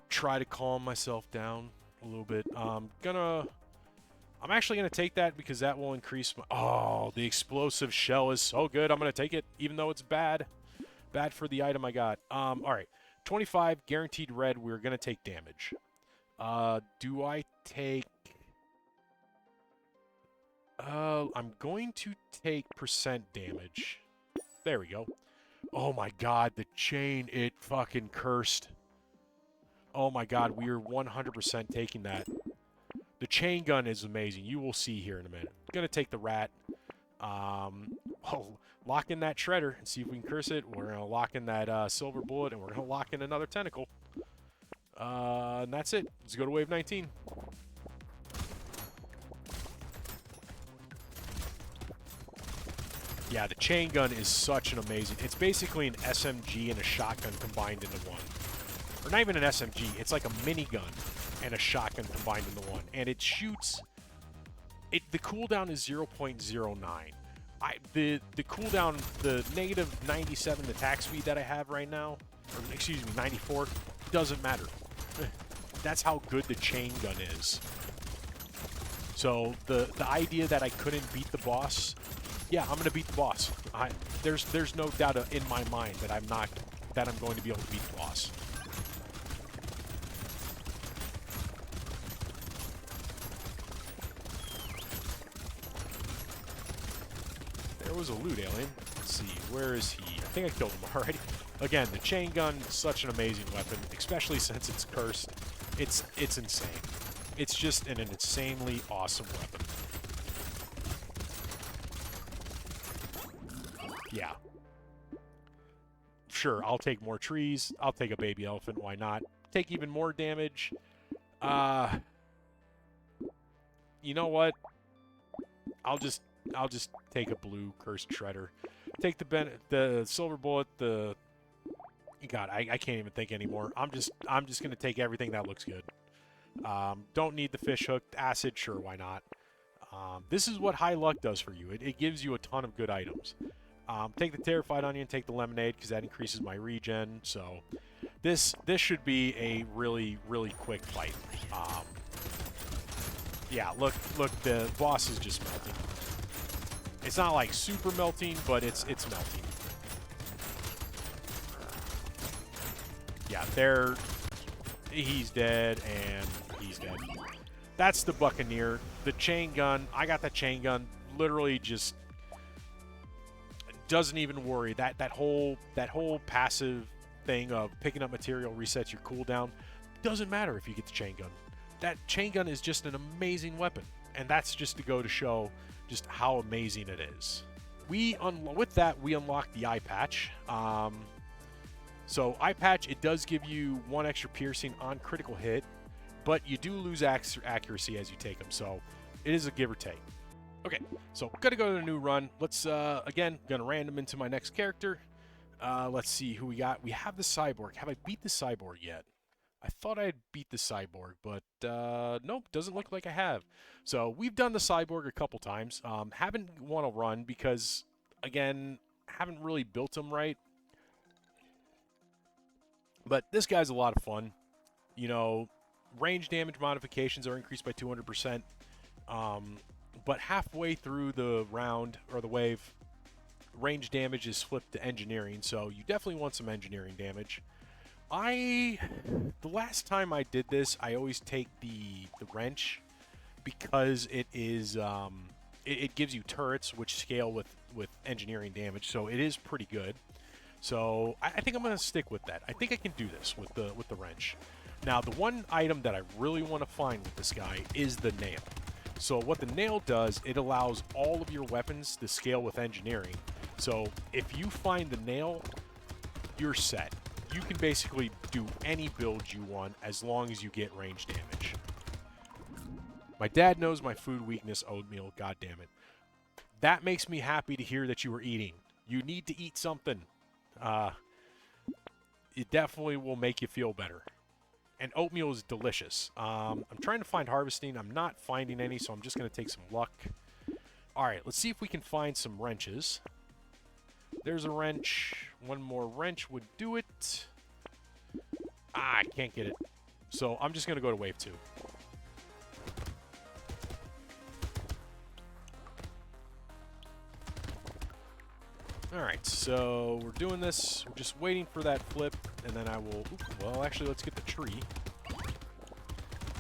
try to calm myself down a little bit. I'm actually going to take that because that will increase my... Oh, the explosive shell is so good. I'm going to take it even though it's bad. Bad for the item I got. All right. 25, guaranteed red. We're going to take damage. Do I take... I'm going to take percent damage. There we go. Oh my god, the chain, it fucking cursed. Oh my god, we are 100% taking that. The chain gun is amazing. You will see here in a minute. Gonna take the rat. Lock in that shredder and see if we can curse it. We're gonna lock in that silver bullet, and we're gonna lock in another tentacle. And that's it. Let's go to wave 19. Yeah, the chain gun is such an amazing... It's basically an SMG and a shotgun combined into one. Or not even an SMG. It's like a minigun and a shotgun combined into one. And it shoots... The cooldown is 0.09. The cooldown, the negative 97 attack speed that I have right now, or excuse me, 94, doesn't matter. That's how good the chain gun is. So the idea that I couldn't beat the boss yeah, I'm gonna beat the boss. There's no doubt in my mind that I'm going to be able to beat the boss. There was a loot alien. Let's see, where is he? I think I killed him already. Again, the chain gun is such an amazing weapon, especially since it's cursed. It's insane. It's just an insanely awesome weapon. Yeah. Sure, I'll take more trees. I'll take a baby elephant. Why not? Take even more damage. You know what? I'll just take a blue cursed shredder. Take the silver bullet. God, I can't even think anymore. I'm just gonna take everything that looks good. Don't need the fish hook. Acid, sure, why not? This is what high luck does for you. It gives you a ton of good items. Take the terrified onion, take the lemonade, because that increases my regen. So this should be a really, really quick fight. Yeah, look, the boss is just melting. It's not like super melting, but it's melting. Yeah, he's dead, and he's dead. That's the Buccaneer. The chain gun, I got that chain gun, literally just doesn't even worry. That whole passive thing of picking up material resets your cooldown. Doesn't matter if you get the chain gun. That chain gun is just an amazing weapon, and that's just to go to show just how amazing it is. With that, we unlock the eye patch. So eye patch, it does give you 1 extra piercing on critical hit, but you do lose accuracy as you take them. So it is a give or take. Okay, so gonna go to the new run. Let's again gonna random into my next character. Let's see who we got. We have the Cyborg. Have I beat the Cyborg yet? I thought I had beat the Cyborg, but nope, doesn't look like I have. So we've done the Cyborg a couple times. Haven't won a run because, again, haven't really built him right. But this guy's a lot of fun. You know, range damage modifications are increased by 200%. But halfway through the round, or the wave, range damage is flipped to engineering, so you definitely want some engineering damage. The last time I did this, I always take the wrench because it is it gives you turrets which scale with engineering damage, so it is pretty good. So I think I'm gonna stick with that. I think I can do this with the wrench. Now the one item that I really want to find with this guy is the nail. So what the nail does, it allows all of your weapons to scale with engineering. So if you find the nail, you're set. You can basically do any build you want as long as you get range damage. My dad knows my food weakness, oatmeal, god damn it. That makes me happy to hear that you were eating. You need to eat something. It definitely will make you feel better. And oatmeal is delicious. I'm trying to find harvesting. I'm not finding any, so I'm just going to take some luck. Alright, let's see if we can find some wrenches. There's a wrench. One more wrench would do it. I can't get it. So I'm just going to go to wave 2. Alright, so we're doing this. We're just waiting for that flip, and then I will... well, actually, let's get the tree.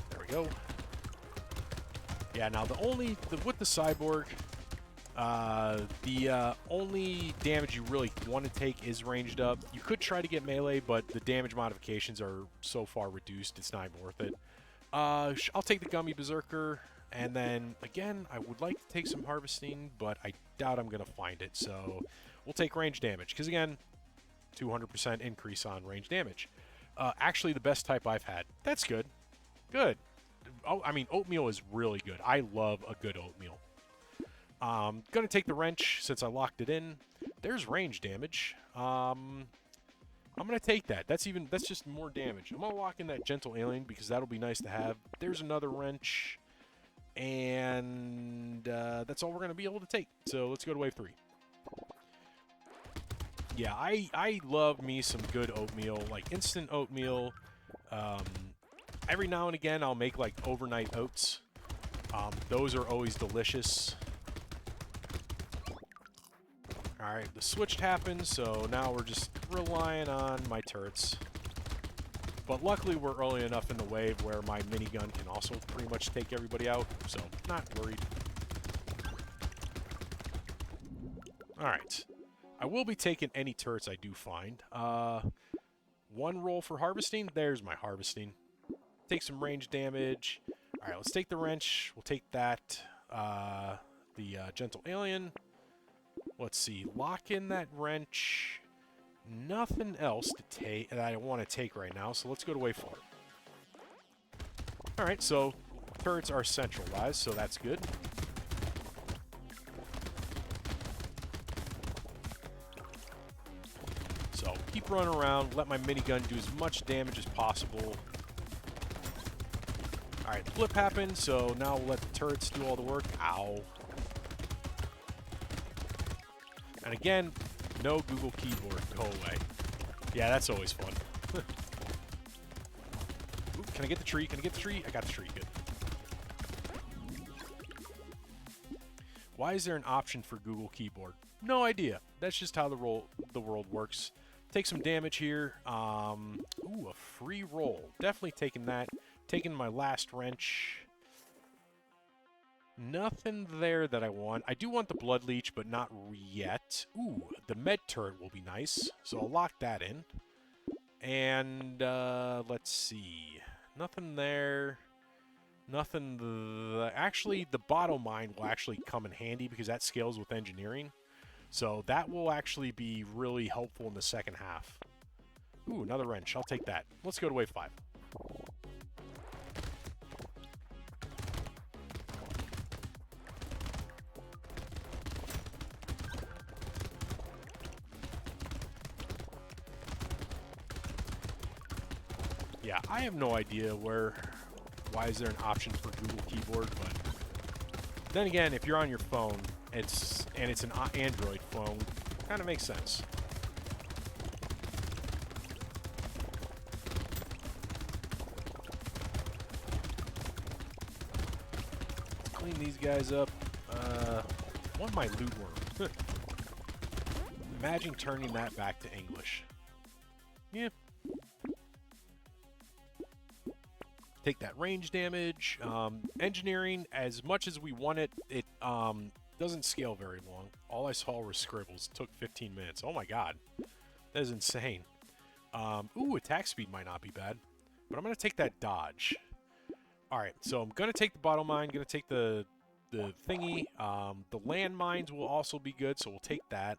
There we go. Yeah, now with the Cyborg, the only damage you really want to take is ranged up. You could try to get melee, but the damage modifications are so far reduced, it's not even worth it. I'll take the Gummy Berserker, and then, again, I would like to take some harvesting, but I doubt I'm going to find it, so we'll take range damage, because, again, 200% increase on range damage. Actually, the best type I've had. That's good. Good. Oh, I mean, oatmeal is really good. I love a good oatmeal. Gonna take the wrench since I locked it in. There's range damage. I'm gonna take that. That's just more damage. I'm gonna lock in that gentle alien because that'll be nice to have. There's another wrench, and that's all we're gonna be able to take. So let's go to wave 3. Yeah, I love me some good oatmeal, like instant oatmeal. Every now and again, I'll make like overnight oats. Those are always delicious. Alright, the switch happened, so now we're just relying on my turrets. But luckily we're early enough in the wave where my minigun can also pretty much take everybody out, so not worried. Alright. I will be taking any turrets I do find. One roll for harvesting. There's my harvesting. Take some range damage. Alright, let's take the wrench. We'll take that. The gentle alien. Let's see. Lock in that wrench. Nothing else to take that I want to take right now, so let's go to wave 4. Alright, so turrets are centralized, so that's good. So keep running around, let my minigun do as much damage as possible. Alright, the flip happened, so now we'll let the turrets do all the work. Ow. And again, no Google keyboard. Go away. Yeah, that's always fun. Ooh, can I get the tree? Can I get the tree? I got the tree. Good. Why is there an option for Google keyboard? No idea. That's just how the world works. Take some damage here. Ooh, a free roll. Definitely taking that. Taking my last wrench. Nothing there that I want. I do want the blood leech, but not yet. Ooh, the med turret will be nice, so I'll lock that in. And let's see. Nothing there. Nothing. Actually, the bottle mine will actually come in handy because that scales with engineering. So that will actually be really helpful in the second half. Ooh, another wrench. I'll take that. Let's go to wave 5. Yeah, I have no idea why is there an option for Google Keyboard, but then again, if you're on your phone, it's an Android phone, kind of makes sense. Clean these guys up. Want my loot worm. Imagine turning that back to English. Yeah. Take that range damage. Engineering, as much as we want it, it doesn't scale very long. All I saw were scribbles. It took 15 minutes. Oh my god. That is insane. Ooh, attack speed might not be bad. But I'm going to take that dodge. Alright, so I'm going to take the bottle mine. Going to take the thingy. The landmines will also be good, so we'll take that.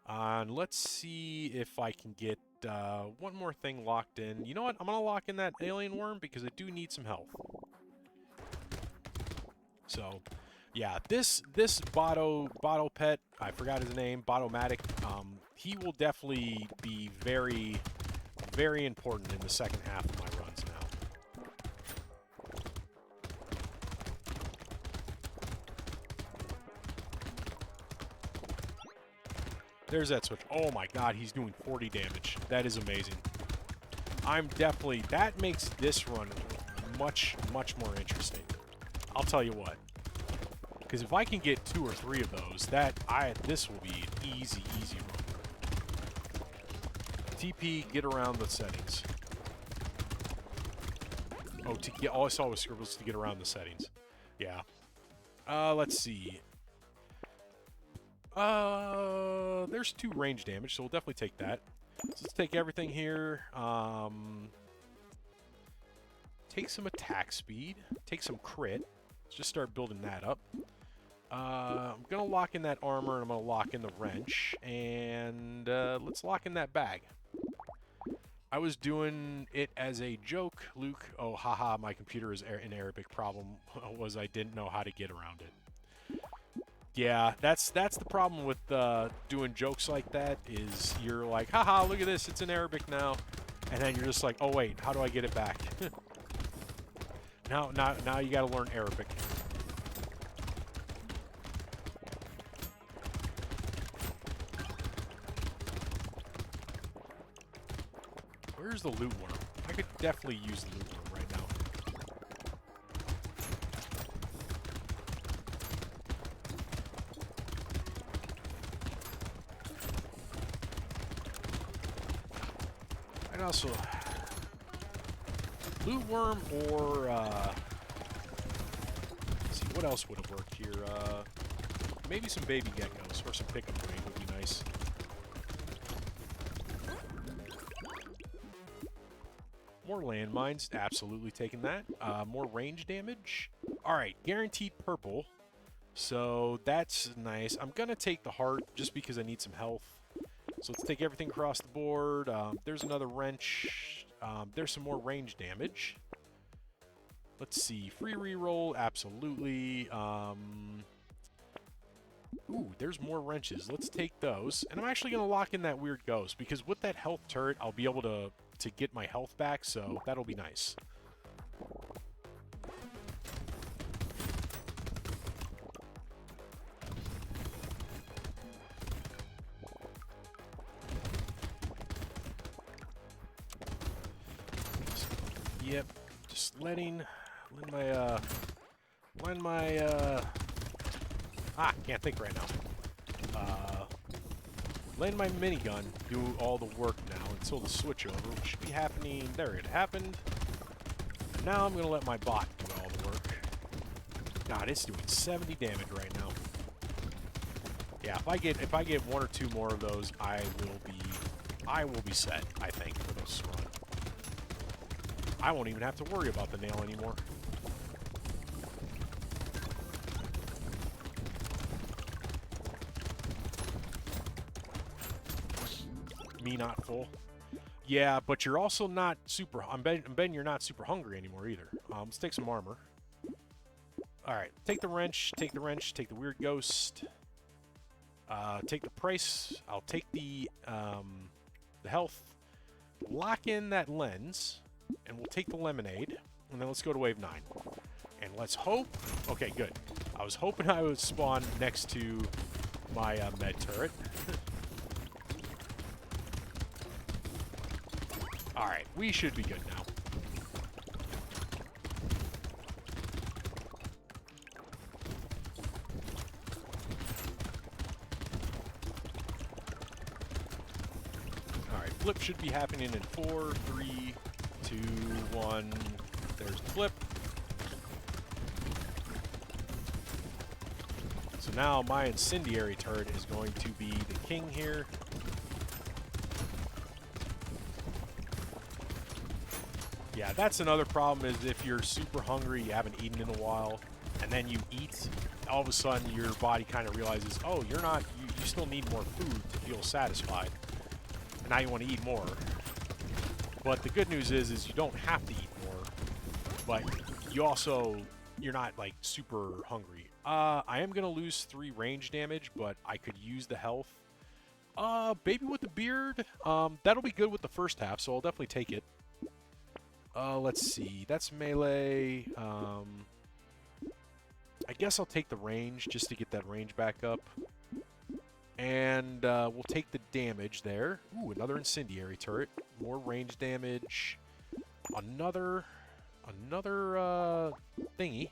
And let's see if I can get one more thing locked in. You know what? I'm going to lock in that alien worm because I do need some health. So, yeah, this bottle pet, I forgot his name, Botomatic, he will definitely be very, very important in the second half of my runs now. There's that switch. Oh my god, he's doing 40 damage. That is amazing. That makes this run much, much more interesting. I'll tell you what. Because if I can get 2 or 3 of those, this will be an easy, easy run. TP, get around the settings. Oh, all I saw was scribbles to get around the settings. Yeah. Let's see. There's 2 range damage, so we'll definitely take that. So let's take everything here. Take some attack speed. Take some crit. Let's just start building that up. I'm going to lock in that armor, and I'm going to lock in the wrench. And let's lock in that bag. I was doing it as a joke, Luke. Oh, haha, my computer is in Arabic. Problem was I didn't know how to get around it. Yeah, that's the problem with doing jokes like that, is you're like, haha, look at this, it's in Arabic now. And then you're just like, oh wait, how do I get it back? Now you gotta learn Arabic. Where's the loot worm? I could definitely use the loot worm right now. else? Blue worm or let's see, what else would have worked here? Maybe some baby geckos or some pickup grain would be nice. More landmines, absolutely taking that. More range damage. All right, guaranteed purple. So that's nice. I'm gonna take the heart just because I need some health. So let's take everything across the board. There's another wrench. There's some more range damage. Let's see. Free reroll, absolutely. Ooh, there's more wrenches. Let's take those. And I'm actually going to lock in that weird ghost because with that health turret, I'll be able to get my health back, so that'll be nice. Yep, just letting my can't think right now. Letting my minigun do all the work now until the switch over, which should be happening. There, it happened. And now I'm gonna let my bot do all the work. God, it's doing 70 damage right now. Yeah, if I get one or two more of those, I will be set, I think, for this run. I won't even have to worry about the nail anymore. Me not full. Yeah, but you're also not super... I'm betting you're not super hungry anymore either. Let's take some armor. Alright, take the wrench, take the weird ghost. Take the price. I'll take the health. Lock in that lens. And we'll take the lemonade. And then let's go to wave 9. And let's hope... Okay, good. I was hoping I would spawn next to my med turret. Alright, we should be good now. Alright, flip should be happening in 4, 3, 2, 1. There's the flip. So now my incendiary turret is going to be the king here. Yeah, that's another problem is if you're super hungry, you haven't eaten in a while, and then you eat, all of a sudden your body kind of realizes, oh, you're not, you still need more food to feel satisfied. And now you want to eat more. But the good news is you don't have to eat more, but you also, you're not like super hungry. I am going to lose 3 range damage, but I could use the health. Baby with the beard, that'll be good with the first half, so I'll definitely take it. Let's see. That's melee. I guess I'll take the range just to get that range back up. And we'll take the damage there. Ooh, another incendiary turret. More range damage. Another thingy.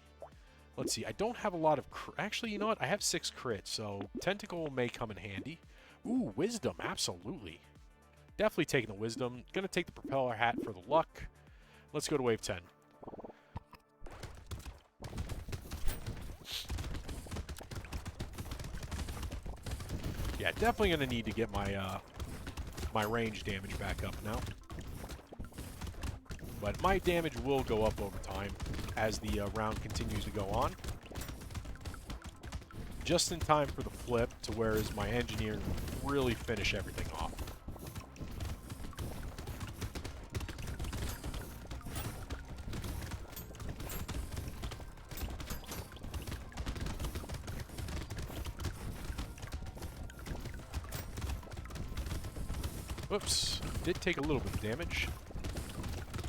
Let's see. I don't have a lot of... Actually, you know what? I have 6 crits, so Tentacle may come in handy. Ooh, Wisdom. Absolutely. Definitely taking the Wisdom. Gonna take the Propeller Hat for the luck. Let's go to wave 10. Yeah, definitely going to need to get my my range damage back up now. But my damage will go up over time as the round continues to go on. Just in time for the flip to whereas my engineer will really finish everything off. Whoops, did take a little bit of damage.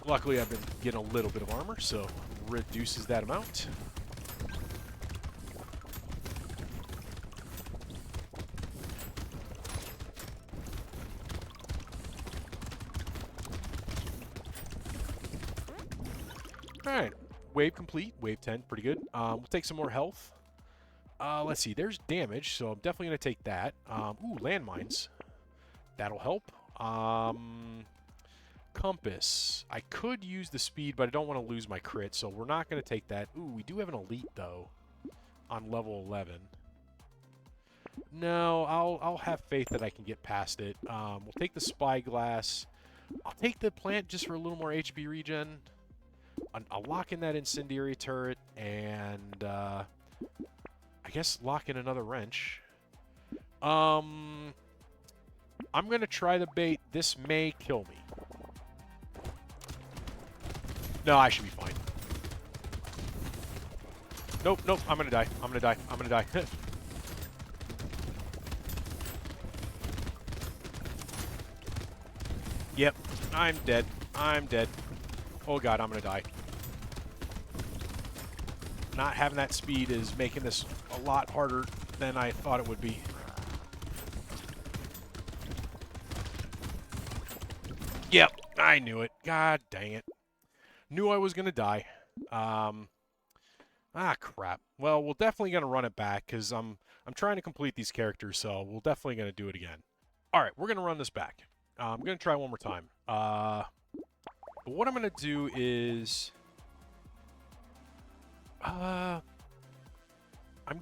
Luckily, I've been getting a little bit of armor, so reduces that amount. Alright, wave complete, wave 10, pretty good. We'll take some more health. Let's see, there's damage, so I'm definitely going to take that. Ooh, landmines. That'll help. compass. I could use the speed, but I don't want to lose my crit, so we're not going to take that. Ooh, we do have an elite, though, on level 11. No, I'll have faith that I can get past it. We'll take the spyglass. I'll take the plant just for a little more HP regen. I'll lock in that incendiary turret, and I guess lock in another wrench. I'm going to try the bait. This may kill me. No, I should be fine. Nope, nope, I'm going to die. I'm going to die. I'm going to die. Yep, I'm dead. I'm dead. Oh god, I'm going to die. Not having that speed is making this a lot harder than I thought it would be. Yep, I knew it. God dang it. Knew I was going to die. Crap. Well, we're definitely going to run it back because I'm trying to complete these characters, so we're definitely going to do it again. All right, we're going to run this back. I'm going to try one more time. But what I'm going to do is... I'm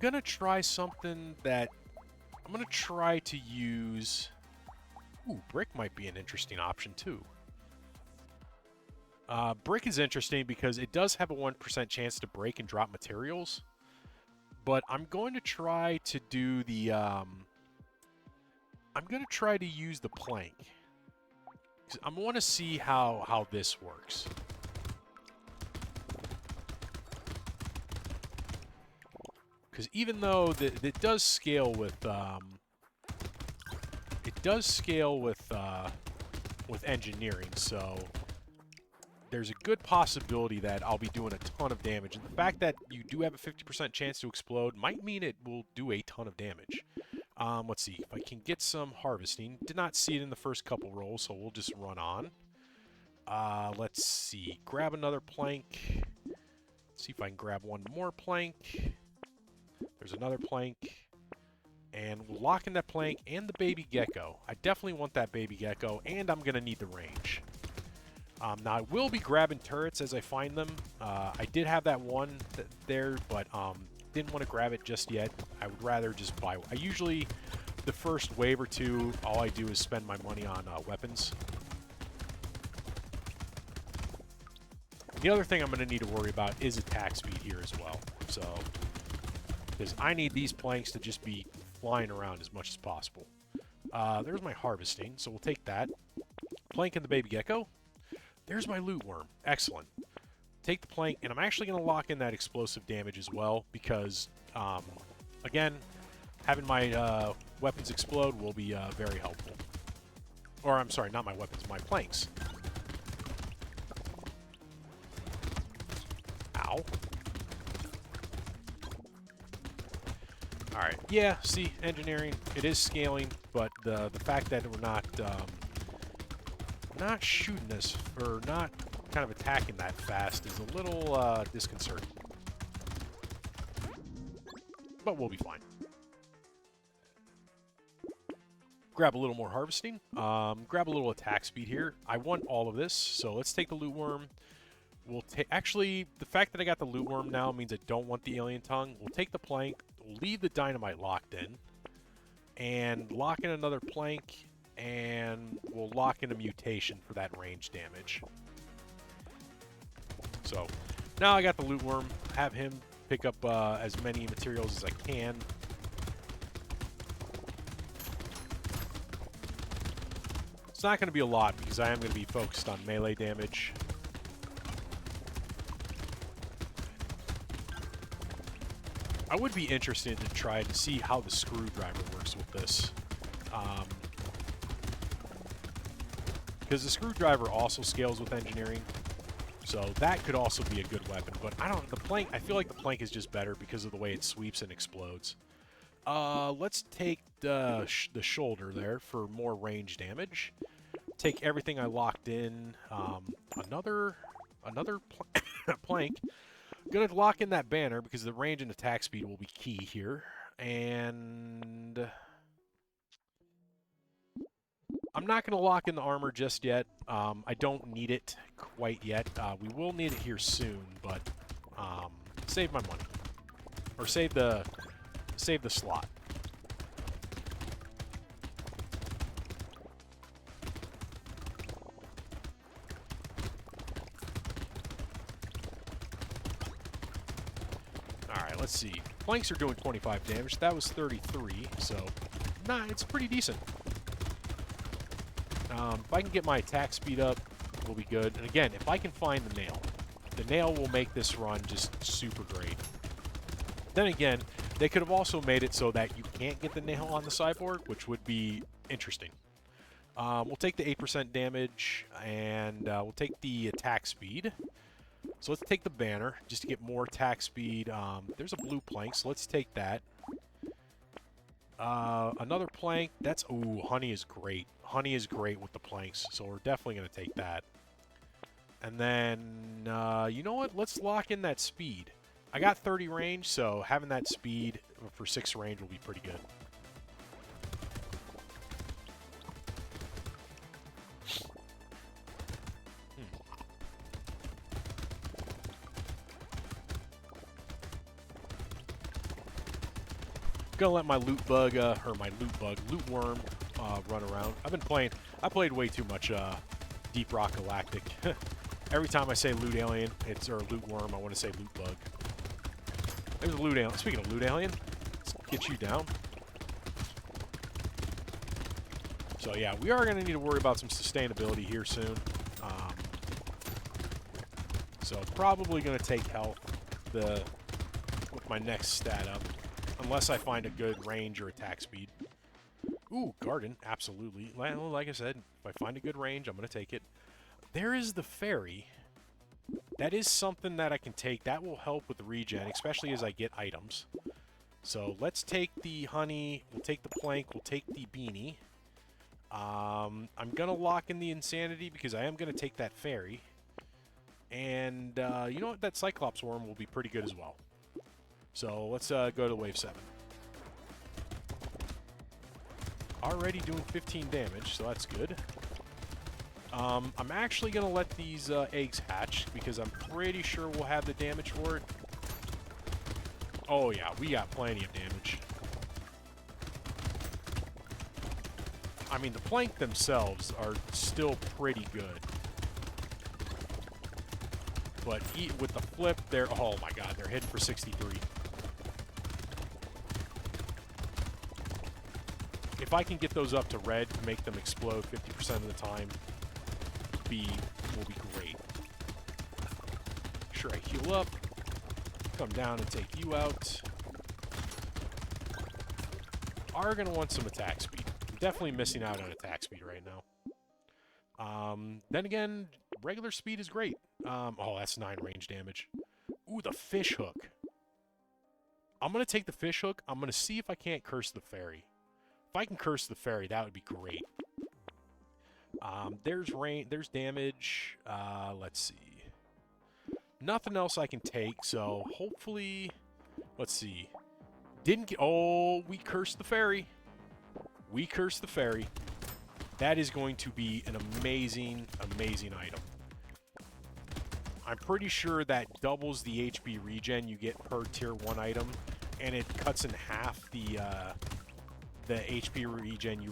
going to try something that... I'm going to try to use... Ooh, brick might be an interesting option, too. Brick is interesting because it does have a 1% chance to break and drop materials. But I'm going to try to do the... I'm going to try to use the plank. I want to see how this works. Because even though it does scale with... it does scale with engineering, so... There's a good possibility that I'll be doing a ton of damage. And the fact that you do have a 50% chance to explode might mean it will do a ton of damage. Let's see. If I can get some harvesting. Did not see it in the first couple rolls, so we'll just run on. Let's see. Grab another plank. Let's see if I can grab one more plank. There's another plank. And we'll lock in that plank and the baby gecko. I definitely want that baby gecko, and I'm going to need the range. Now, I will be grabbing turrets as I find them. I did have that one there, but didn't want to grab it just yet. I would rather just buy one. I usually, the first wave or two, all I do is spend my money on weapons. The other thing I'm going to need to worry about is attack speed here as well. So, because I need these planks to just be flying around as much as possible. There's my harvesting, so we'll take that. Plank and the baby gecko. There's my loot worm. Excellent. Take the plank, and I'm actually going to lock in that explosive damage as well, because, again, having my weapons explode will be very helpful. Or, I'm sorry, not my weapons, my planks. Ow. Alright, yeah, see, engineering, it is scaling, but the fact that we're not shooting us, or not kind of attacking that fast is a little disconcerting. But we'll be fine. Grab a little more harvesting. Grab a little attack speed here. I want all of this, so let's take the loot worm. We'll take... Actually, the fact that I got the loot worm now means I don't want the alien tongue. We'll take the plank. We'll leave the dynamite locked in. And lock in another plank. And we'll lock in a mutation for that range damage. So, now I got the loot worm. Have him pick up as many materials as I can. It's not going to be a lot because I am going to be focused on melee damage. I would be interested to try to see how the screwdriver works with this. Because the screwdriver also scales with engineering, so that could also be a good weapon. But I don't. The plank. I feel like the plank is just better because of the way it sweeps and explodes. Let's take the shoulder there for more range damage. Take everything I locked in. Another plank. Gonna lock in that banner because the range and attack speed will be key here. And I'm not going to lock in the armor just yet. I don't need it quite yet. We will need it here soon, but save my money. Or save the slot. Alright, let's see. Planks are doing 25 damage. That was 33, so nah, it's pretty decent. If I can get my attack speed up, we'll be good. And again, if I can find the nail will make this run just super great. Then again, they could have also made it so that you can't get the nail on the cyborg, which would be interesting. We'll take the 8% damage, and we'll take the attack speed. So let's take the banner, just to get more attack speed. There's a blue plank, so let's take that. Another plank, that's... Ooh, honey is great. Honey is great with the planks, so we're definitely going to take that. And then, you know what? Let's lock in that speed. I got 30 range, so having that speed for 6 range will be pretty good. Gonna let my loot worm run around. I've been playing. I played way too much Deep Rock Galactic. Every time I say loot alien, or loot worm, I want to say loot bug. There's a loot alien. Speaking of loot alien, let's get you down. So yeah, we are gonna need to worry about some sustainability here soon. So probably gonna take health with my next stat up. Unless I find a good range or attack speed. Ooh, garden, absolutely. Well, like I said, if I find a good range, I'm going to take it. There is the fairy. That is something that I can take. That will help with the regen, especially as I get items. So let's take the honey. We'll take the plank. We'll take the beanie. I'm going to lock in the insanity because I am going to take that fairy. And you know what? That Cyclops worm will be pretty good as well. So let's go to wave 7. Already doing 15 damage, so that's good. I'm actually going to let these eggs hatch because I'm pretty sure we'll have the damage for it. Oh yeah, we got plenty of damage. I mean, the plank themselves are still pretty good. But with the flip, they're... Oh my god, they're hitting for 63. If I can get those up to red to make them explode 50% of the time, will be great. Sure, I heal up, come down and take you out. Are going to want some attack speed. I'm definitely missing out on attack speed right now. Then again, regular speed is great. Oh, that's 9 range damage. Ooh, the fish hook. I'm going to take the fish hook. I'm going to see if I can't curse the fairy. If I can curse the fairy, that would be great. There's damage. Let's see. Nothing else I can take, so hopefully... Let's see. Oh, we cursed the fairy. We cursed the fairy. That is going to be an amazing, amazing item. I'm pretty sure that doubles the HP regen you get per tier 1 item, and it cuts in half the HP regen you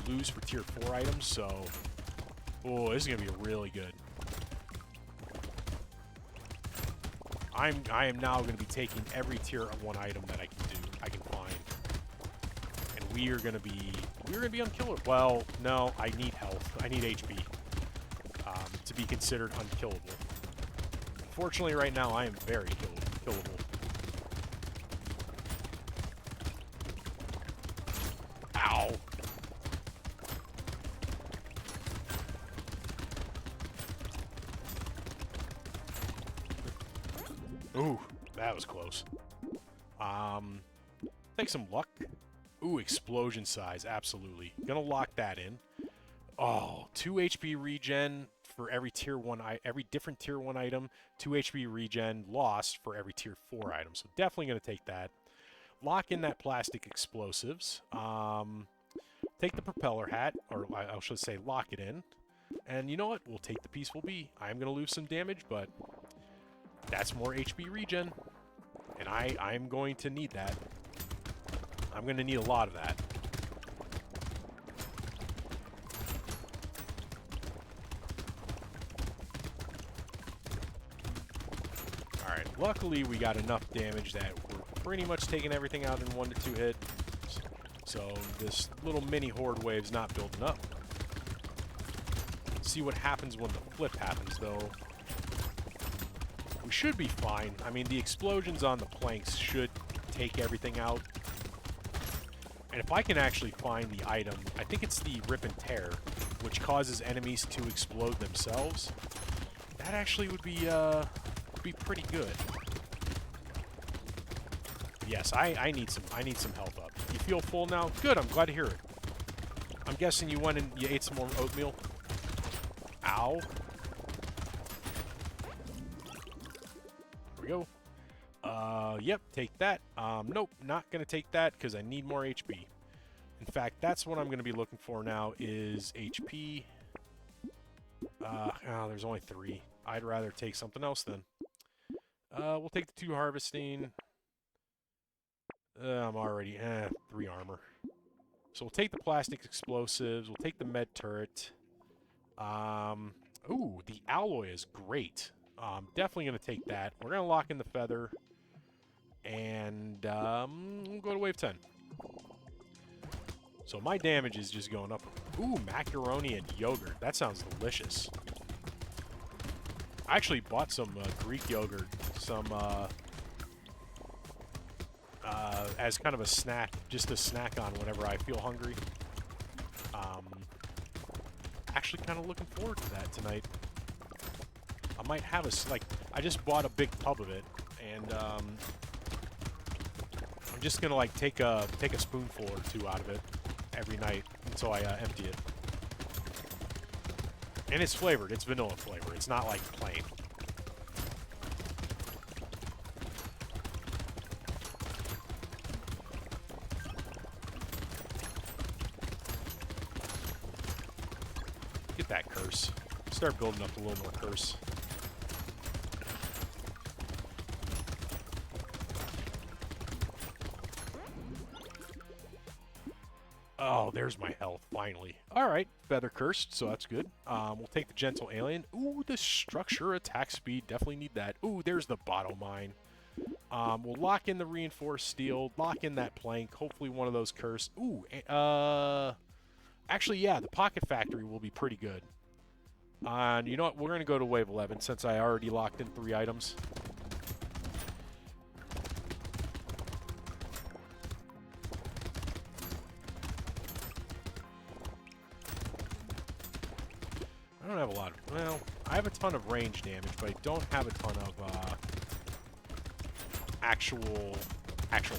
lose for tier 4 items, so... Oh, this is going to be really good. I am now going to be taking every tier 1 item that I can find. And we are going to be unkillable. Well, no, I need health. I need HP to be considered unkillable. Fortunately, right now, I am very killable. Ow! Ooh, that was close. Take some luck. Ooh, explosion size, absolutely. Gonna lock that in. Oh, 2 HP regen for every different tier 1 item, 2 HP regen lost for every tier 4 item. So definitely gonna take that. Lock in that plastic explosives. take the propeller hat, or I should say lock it in. And you know what? We'll take the Peaceful Bee. I'm going to lose some damage, but that's more HP regen. And I'm going to need that. I'm going to need a lot of that. Alright, luckily we got enough damage that we're pretty much taking everything out in 1 to 2 hits. So this little mini horde wave's not building up. See what happens when the flip happens, though. We should be fine. I mean, the explosions on the planks should take everything out. And if I can actually find the item, I think it's the Rip and Tear, which causes enemies to explode themselves. That actually would be pretty good. Yes, I need some health up. You feel full now? Good, I'm glad to hear it. I'm guessing you went and you ate some more oatmeal. Ow. There we go. Yep, take that. Nope, not gonna take that because I need more HP. In fact, that's what I'm gonna be looking for now is HP. Oh, there's only 3. I'd rather take something else then. We'll take the 2 harvesting. I'm already 3 armor. So we'll take the plastic explosives. We'll take the med turret. Ooh, the alloy is great. Definitely going to take that. We're going to lock in the feather. And we'll go to wave 10. So my damage is just going up. Ooh, macaroni and yogurt. That sounds delicious. I actually bought some Greek yogurt. Some, as kind of a snack. Just a snack on whenever I feel hungry. Actually kind of looking forward to that tonight. I might have I just bought a big tub of it, and I'm just gonna like take a spoonful or 2 out of it every night until I empty it. And it's flavored. It's vanilla flavor. It's not like plain. Get that curse. Start building up a little more curse. Oh, there's my health, finally. Alright, feather cursed, so that's good. We'll take the gentle alien. Ooh, the structure, attack speed, definitely need that. Ooh, there's the bottle mine. We'll lock in the reinforced steel, lock in that plank, hopefully one of those cursed. Ooh, actually, yeah, the pocket factory will be pretty good. And you know what? We're going to go to wave 11 since I already locked in 3 items. I don't have a lot of... Well, I have a ton of range damage, but I don't have a ton of actual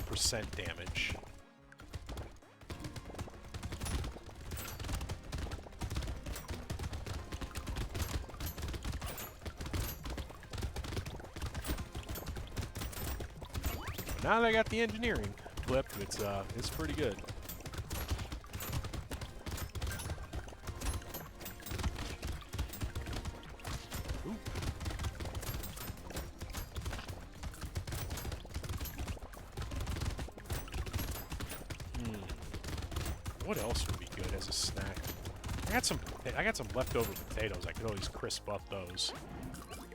percent damage. Now that I got the engineering clip, it's pretty good. Ooh. What else would be good as a snack? I got some leftover potatoes. I could always crisp up those.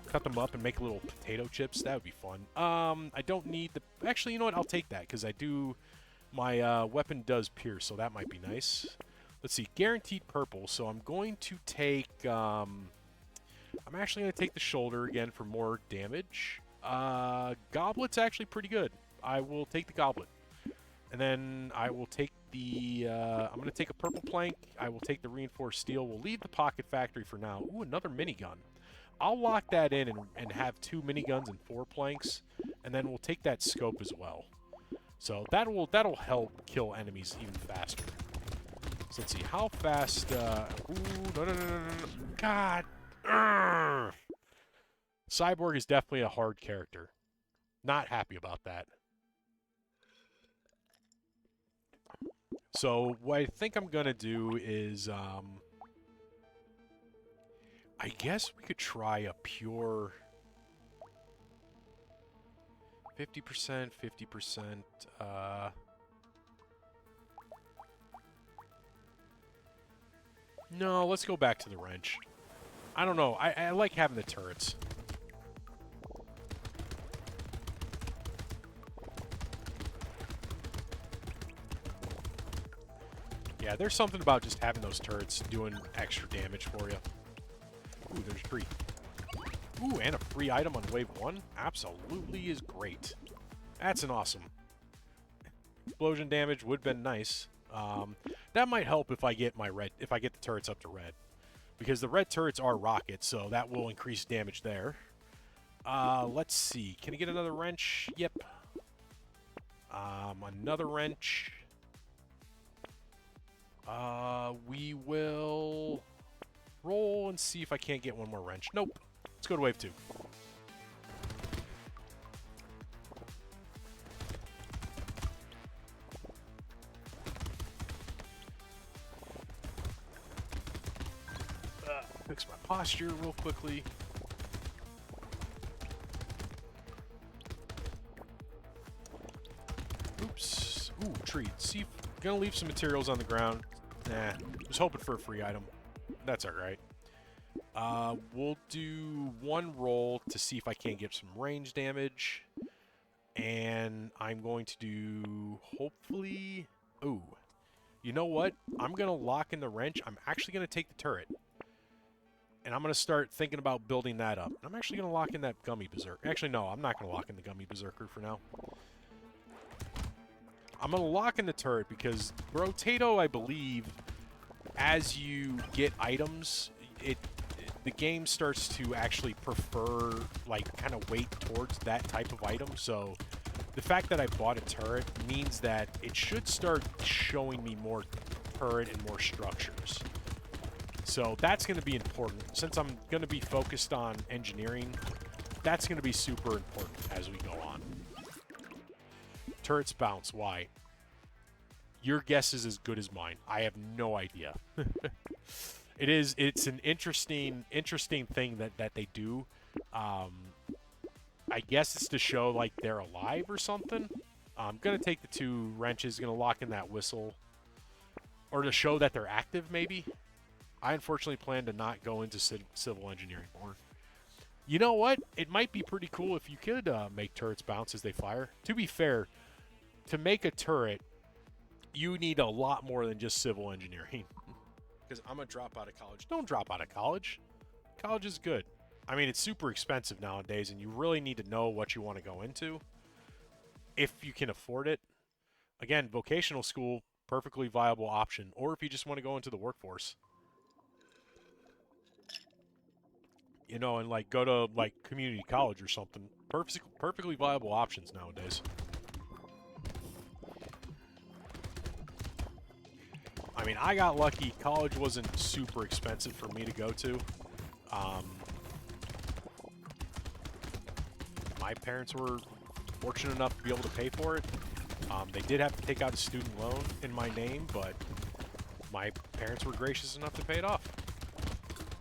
Cut them up and make little potato chips. That would be fun. I don't need the... Actually, you know what? I'll take that, because I do... My weapon does pierce, so that might be nice. Let's see. Guaranteed purple, so I'm going to take... I'm actually going to take the shoulder again for more damage. Goblet's actually pretty good. I will take the goblet. And then I will take the... I'm going to take a purple plank. I will take the reinforced steel. We'll leave the pocket factory for now. Ooh, another minigun. I'll lock that in and have 2 miniguns and 4 planks, and then we'll take that scope as well. So that'll help kill enemies even faster. So let's see, how fast... ooh, no. God! Urgh. Cyborg is definitely a hard character. Not happy about that. So what I think I'm going to do is, I guess we could try a pure 50%, 50%, no, let's go back to the wrench. I don't know. I like having the turrets. Yeah, there's something about just having those turrets doing extra damage for you. Ooh, there's 3. Ooh, and a free item on wave 1? Absolutely is great. That's an awesome. Explosion damage would have been nice. That might help if I get the turrets up to red. Because the red turrets are rockets, so that will increase damage there. Let's see. Can I get another wrench? Yep. Another wrench. We will roll and see if I can't get one more wrench. Nope. Let's go to wave 2. Fix my posture real quickly. Oops. Ooh, tree. See, gonna leave some materials on the ground. Nah, was hoping for a free item. That's alright. We'll do 1 roll to see if I can't get some range damage. And I'm going to do, hopefully... Ooh. You know what? I'm going to lock in the wrench. I'm actually going to take the turret. And I'm going to start thinking about building that up. I'm actually going to lock in that Gummy Berserker. Actually, no, I'm not going to lock in the Gummy Berserker for now. I'm going to lock in the turret because Brotato, I believe, as you get items, the game starts to actually prefer, like, kind of weight towards that type of item. So the fact that I bought a turret means that it should start showing me more turret and more structures. So that's going to be important. Since I'm going to be focused on engineering, that's going to be super important as we go on. Turrets bounce. Why? Your guess is as good as mine. I have no idea. It's an interesting thing that they do. I guess it's to show like they're alive or something. I'm going to take the 2 wrenches, going to lock in that whistle. Or to show that they're active, maybe. I unfortunately plan to not go into civil engineering more. You know what? It might be pretty cool if you could make turrets bounce as they fire. To be fair, to make a turret, you need a lot more than just civil engineering. Because I'm going to drop out of college. Don't drop out of college. College is good. I mean, it's super expensive nowadays, and you really need to know what you want to go into if you can afford it. Again, vocational school, perfectly viable option. Or if you just want to go into the workforce. You know, and like go to like community college or something. Perfectly viable options nowadays. I mean, I got lucky. College wasn't super expensive for me to go to. My parents were fortunate enough to be able to pay for it. They did have to take out a student loan in my name, but my parents were gracious enough to pay it off.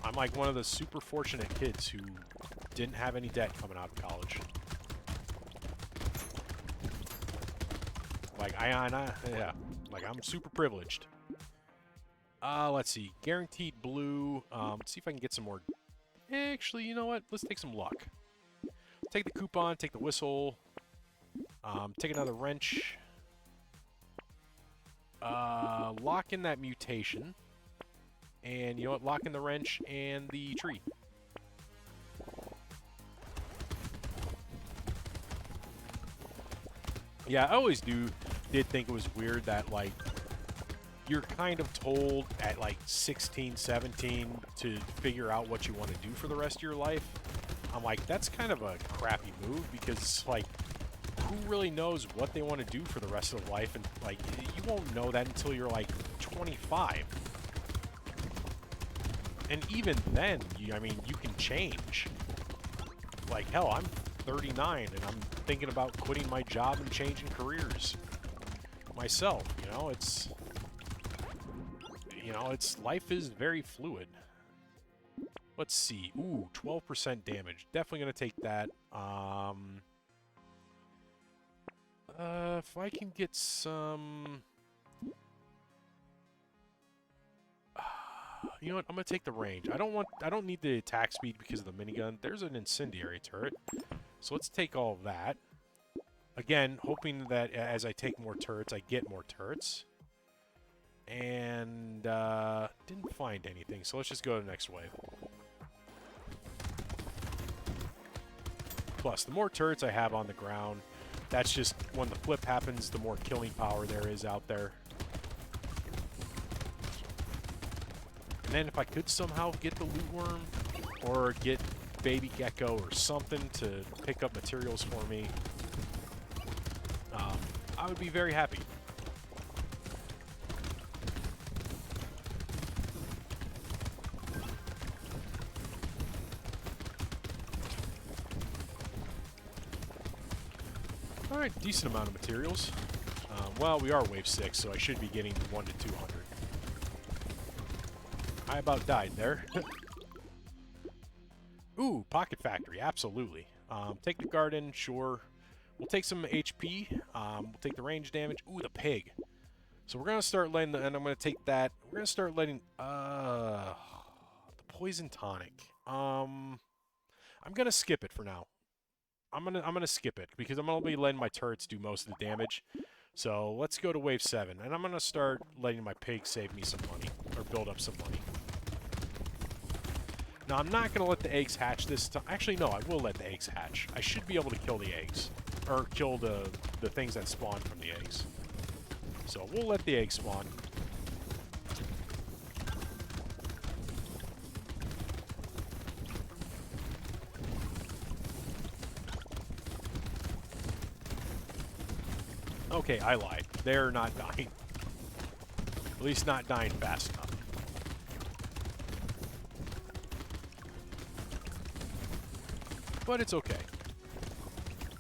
I'm like one of the super fortunate kids who didn't have any debt coming out of college. Like, yeah, like I'm super privileged. Let's see, guaranteed blue. Let's see if I can get some more. Actually, you know what? Let's take some luck. Take the coupon, take the whistle, take another wrench. Lock in that mutation. And you know what? Lock in the wrench and the tree. Yeah, I always did think it was weird that, like, you're kind of told at, like, 16, 17 to figure out what you want to do for the rest of your life. I'm like, that's kind of a crappy move because, like, who really knows what they want to do for the rest of their life? And, like, you won't know that until you're, like, 25. And even then, I mean, you can change. Like, hell, I'm 39, and I'm thinking about quitting my job and changing careers myself, you know? It's you know, life is very fluid. Let's see. Ooh, 12% damage. Definitely going to take that. If I can get some... you know what? I'm going to take the range. I don't need the attack speed because of the minigun. There's an incendiary turret. So let's take all of that. Again, hoping that as I take more turrets, I get more turrets. And didn't find anything, so let's just go to the next wave. Plus, the more turrets I have on the ground, that's just, when the flip happens, the more killing power there is out there. And then if I could somehow get the loot worm, or get baby gecko or something to pick up materials for me, I would be very happy. Alright, decent amount of materials. Well, we are wave 6, so I should be getting 1 to 200. I about died there. Ooh, Pocket Factory, absolutely. Take the garden, sure. We'll take some HP. We'll take the range damage. Ooh, the pig. So we're going to start letting, and I'm going to take that. We're going to start letting, the poison tonic. I'm going to skip it for now. I'm gonna skip it because I'm gonna be letting my turrets do most of the damage. So let's go to wave 7, and I'm gonna start letting my pig save me some money or build up some money. Now I'm not gonna let the eggs hatch this time. Actually, no, I will let the eggs hatch. I should be able to kill the eggs or kill the things that spawn from the eggs. So we'll let the eggs spawn. Okay, I lied. They're not dying. At least not dying fast enough. But it's okay.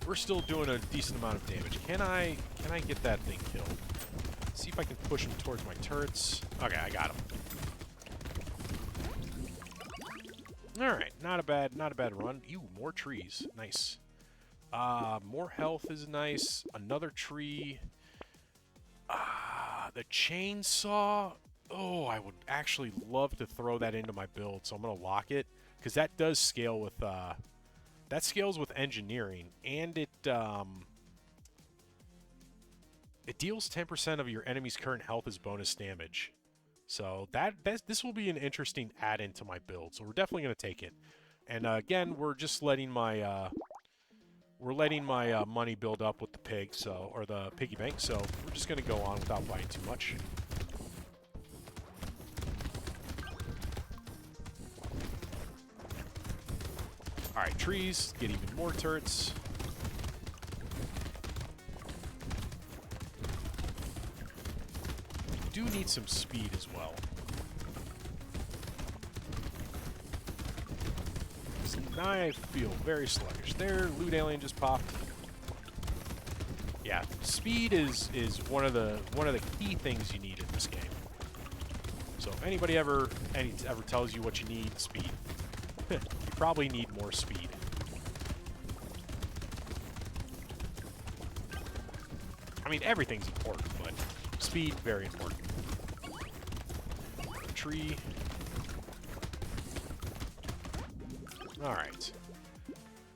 We're still doing a decent amount of damage. Can I get that thing killed? See if I can push him towards my turrets. Okay, I got him. Alright, not a bad run. Ew, more trees. Nice. More health is nice. Another tree. The chainsaw. Oh, I would actually love to throw that into my build, so I'm gonna lock it because that does scale with that scales with engineering, and it deals 10% of your enemy's current health as bonus damage. So this will be an interesting add-in to my build. So we're definitely gonna take it. And again, we're just letting my money build up with the pig, or the piggy bank, so we're just going to go on without buying too much. Alright, trees, get even more turrets. We do need some speed as well. I feel very sluggish. There, loot alien just popped. Yeah, speed is one of the key things you need in this game. So if anybody ever tells you what you need, speed. You probably need more speed. I mean, everything's important, but speed, very important. Tree. Alright.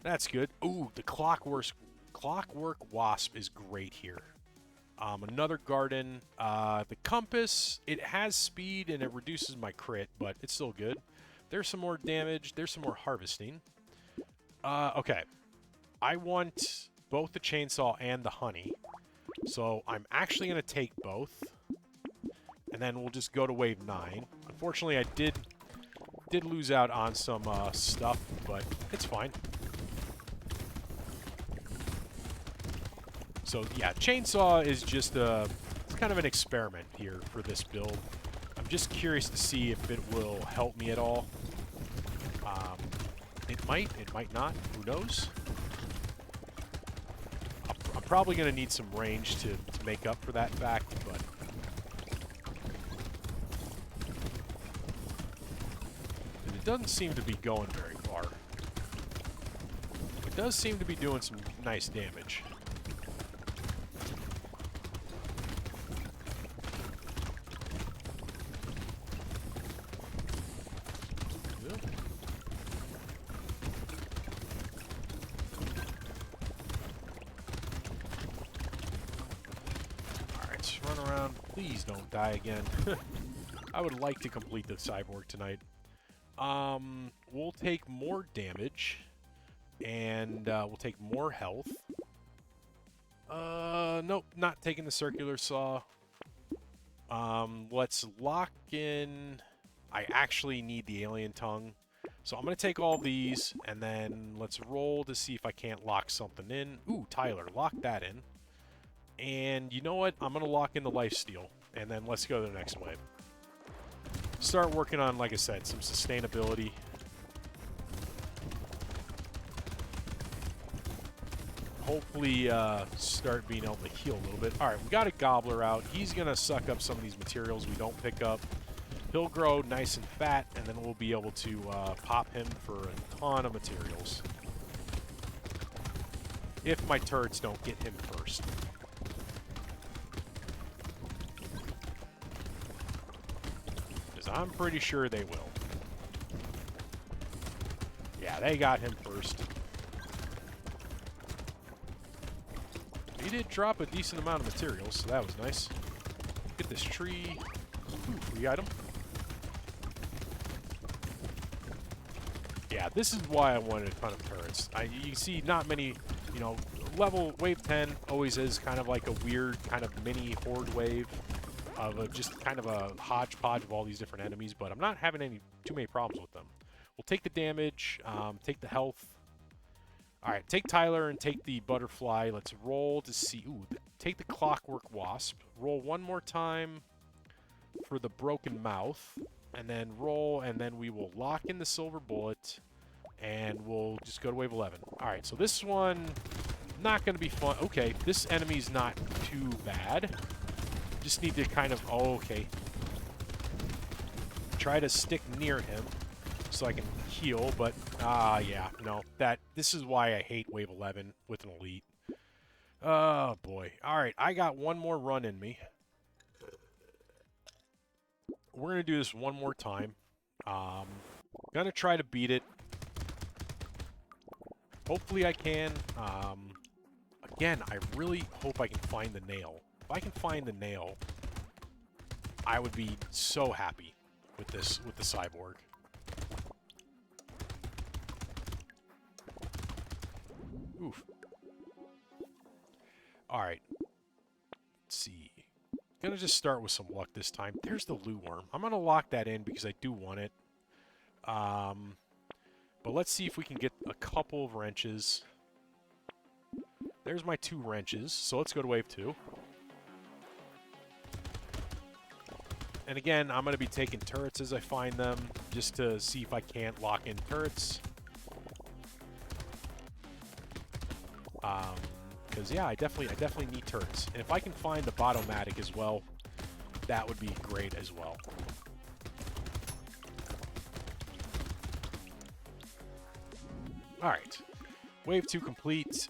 That's good. Ooh, the Clockwork Wasp is great here. Another garden. The compass, it has speed and it reduces my crit, but it's still good. There's some more damage. There's some more harvesting. Okay. I want both the chainsaw and the honey. So I'm actually going to take both. And then we'll just go to wave 9. Unfortunately, I did lose out on some stuff, but it's fine. So yeah, chainsaw is just it's kind of an experiment here for this build. I'm just curious to see if it will help me at all. It might not. Who knows? I'm probably going to need some range to make up for that fact, but it doesn't seem to be going very far. It does seem to be doing some nice damage. Run around. Please don't die again. I would like to complete the cyborg tonight. We'll take more damage. And we'll take more health. Nope, not taking the circular saw. Let's lock in... I actually need the alien tongue. So I'm going to take all these, and then let's roll to see if I can't lock something in. Ooh, Tyler, lock that in. And you know what? I'm going to lock in the lifesteal, and then let's go to the next wave. Start working on, like I said, some sustainability. Hopefully start being able to heal a little bit. All right, we got a gobbler out. He's going to suck up some of these materials we don't pick up. He'll grow nice and fat, and then we'll be able to pop him for a ton of materials. If my turrets don't get him first. I'm pretty sure they will. Yeah, they got him first. He did drop a decent amount of materials, so that was nice. Get this tree. Ooh, free item. Yeah, this is why I wanted a ton of turrets. You see not many, you know, wave 10 always is kind of like a weird kind of mini horde wave. Of just kind of a hodgepodge of all these different enemies, but I'm not having too many problems with them. We'll take the damage, take the health. All right, take Tyler and take the butterfly. Let's roll to see. Ooh, take the clockwork wasp. Roll one more time for the broken mouth, and then roll, and then we will lock in the silver bullet, and we'll just go to wave 11. All right, so this one not going to be fun. Okay, this enemy's not too bad. Just need to kind of, okay, try to stick near him so I can heal, but, yeah, no, this is why I hate wave 11 with an elite. Oh, boy. All right, I got one more run in me. We're going to do this one more time. Going to try to beat it. Hopefully I can. Again, I really hope I can find the nail. If I can find the nail, I would be so happy with this, with the cyborg. Oof. Alright. Let's see. Gonna just start with some luck this time. There's the loot worm. I'm gonna lock that in because I do want it. But let's see if we can get a couple of wrenches. There's my 2 wrenches, so let's go to wave 2. And again, I'm going to be taking turrets as I find them, just to see if I can't lock in turrets. Because yeah, I definitely need turrets. And if I can find the Botomatic as well, that would be great as well. All right, wave 2 complete.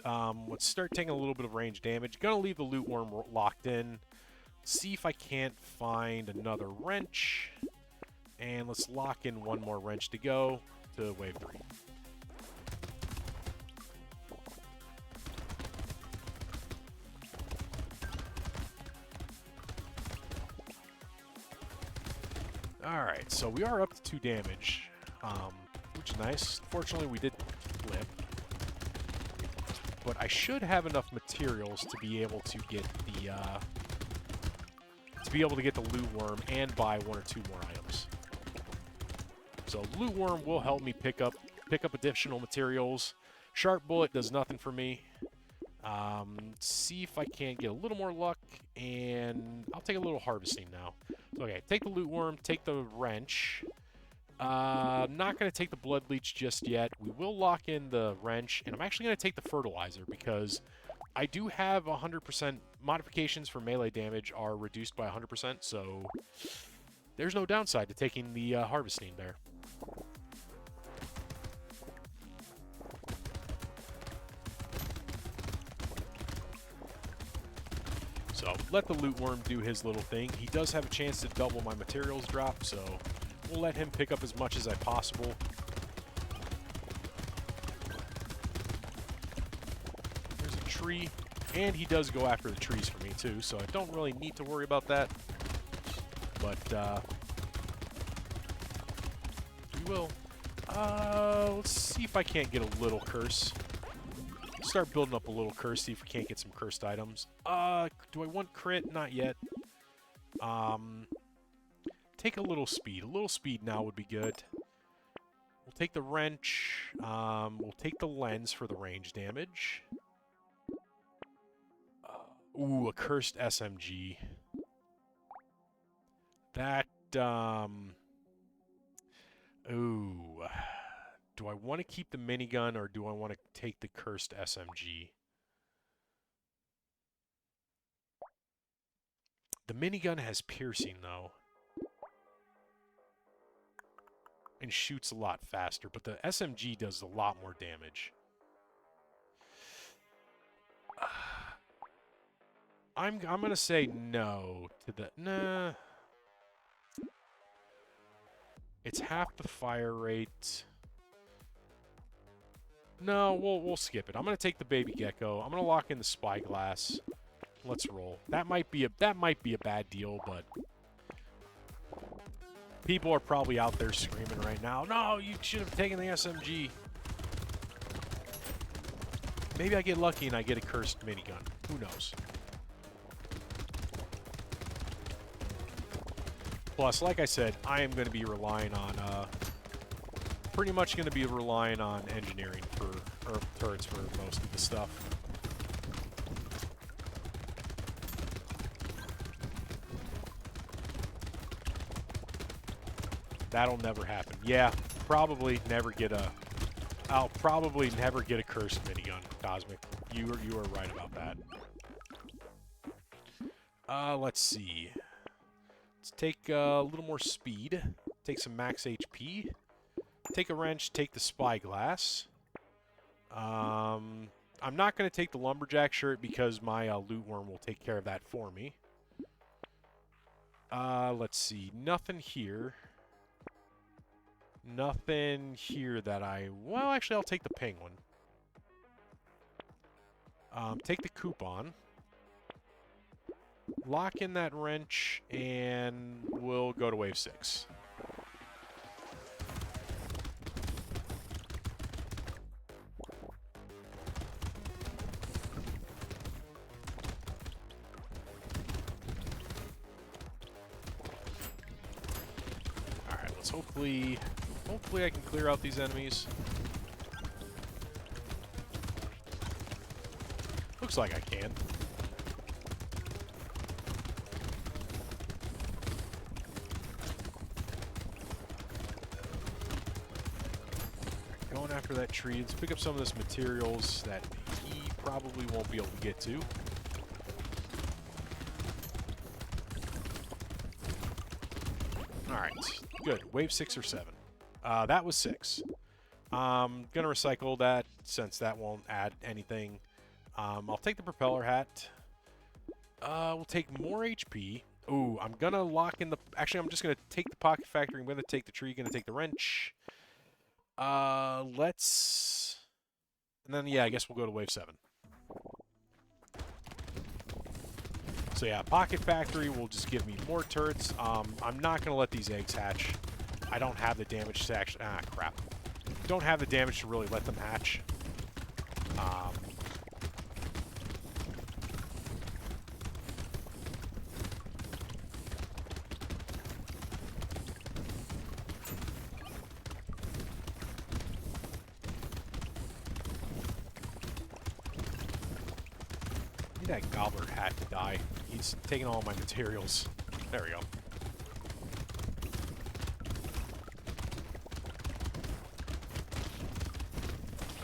Let's start taking a little bit of range damage. Gonna leave the loot worm locked in. See if I can't find another wrench. And let's lock in one more wrench to go to wave 3. Alright, so we are up to 2 damage, which is nice. Fortunately, we did flip. But I should have enough materials to be able to get the loot worm and buy 1 or 2 more items. So loot worm will help me pick up additional materials. Sharp bullet does nothing for me. See if I can't get a little more luck, and I'll take a little harvesting now. So, okay, take the loot worm, take the wrench. I'm not going to take the blood leech just yet. We will lock in the wrench, and I'm actually going to take the fertilizer because I do have 100% modifications for melee damage are reduced by 100%, so there's no downside to taking the harvesting there. So let the loot worm do his little thing. He does have a chance to double my materials drop, so we'll let him pick up as much as I possible. There's a tree, and he does go after the trees for me too, so I don't really need to worry about that. But we will. Let's see if I can't get a little curse. Start building up a little curse, see if we can't get some cursed items. Do I want crit? Not yet. Take a little speed. A little speed now would be good. We'll take the wrench. We'll take the lens for the range damage. Ooh, a cursed SMG. That, ooh. Do I want to keep the minigun, or do I want to take the cursed SMG? The minigun has piercing, though. And shoots a lot faster, but the SMG does a lot more damage. I'm gonna say no to the... Nah. It's half the fire rate. No, we'll skip it. I'm gonna take the baby gecko. I'm gonna lock in the spyglass. Let's roll. That might be a bad deal, but people are probably out there screaming right now, "No, you should have taken the SMG." Maybe I get lucky and I get a cursed minigun. Who knows? Plus, like I said, I am going to be relying on, pretty much going to be relying on engineering or turrets for most of the stuff. That'll never happen. Yeah, probably never get a... I'll probably never get a cursed minigun, Cosmic. You are right about that. Let's see. Let's take a little more speed. Take some max HP. Take a wrench. Take the spyglass. I'm not going to take the lumberjack shirt because my loot worm will take care of that for me. Let's see. Nothing here. Nothing here that I... Well, actually, I'll take the penguin. Take the coupon. Lock in that wrench, and we'll go to wave 6. Alright, let's hopefully I can clear out these enemies. Looks like I can. Going after that tree. Let's pick up some of this materials that he probably won't be able to get to. Alright, good. Wave 6 or 7. That was 6. Gonna recycle that since that won't add anything. I'll take the propeller hat. We'll take more HP. Ooh, I'm gonna lock in the... Actually, I'm just gonna take the pocket factory. I'm gonna take the tree. Gonna take the wrench. Let's... And then, yeah, I guess we'll go to wave 7. So, yeah, pocket factory will just give me more turrets. I'm not gonna let these eggs hatch. I don't have the damage to actually... Ah, crap. Don't have the damage to really let them hatch. Need that gobbler hat to die. He's taking all my materials. There we go.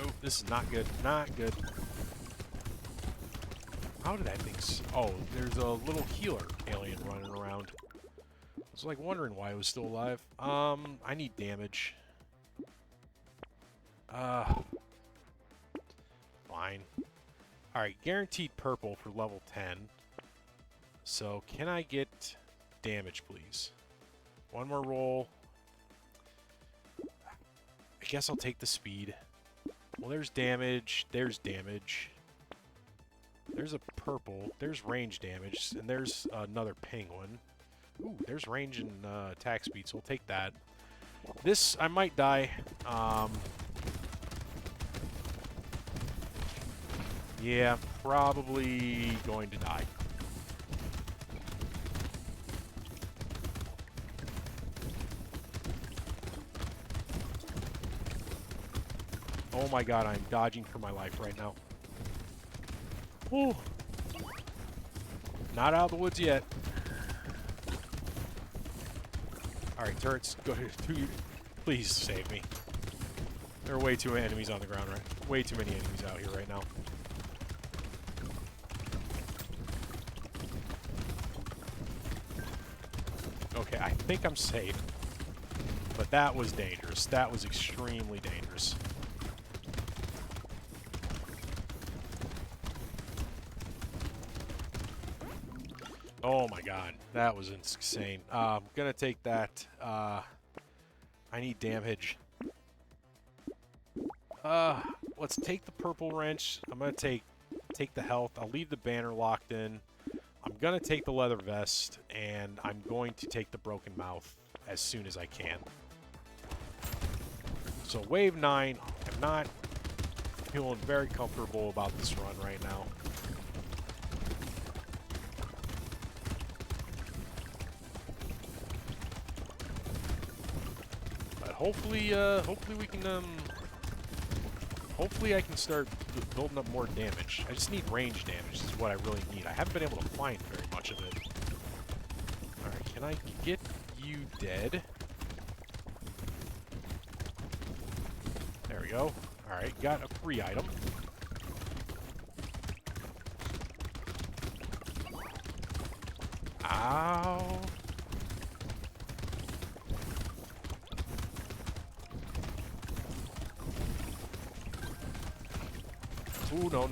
Oh, this is not good. Not good. How did that thing... Oh, there's a little healer alien running around. I was like wondering why it was still alive. I need damage. Fine. Alright, guaranteed purple for level 10. So can I get damage, please? One more roll. I guess I'll take the speed. Well, there's damage. There's damage. There's a purple. There's range damage. And there's another penguin. Ooh, there's range and attack speed, so we'll take that. This, I might die. Yeah, probably going to die. Oh my god, I'm dodging for my life right now. Ooh. Not out of the woods yet. Alright, turrets, go ahead. Please save me. There are way too many enemies on the ground, right? Way too many enemies out here right now. Okay, I think I'm safe. But that was dangerous. That was extremely dangerous. Oh my god, that was insane. I'm gonna take that. I need damage. Let's take the purple wrench. I'm gonna take the health. I'll leave the banner locked in. I'm gonna take the leather vest, and I'm going to take the broken mouth as soon as I can. So wave 9, I'm not feeling very comfortable about this run right now. But hopefully we can hopefully I can start building up more damage. I just need range damage is what I really need. I haven't been able to find very much of it. Alright, can I get you dead? There we go. Alright, got a free item. Ow. Ooh, no.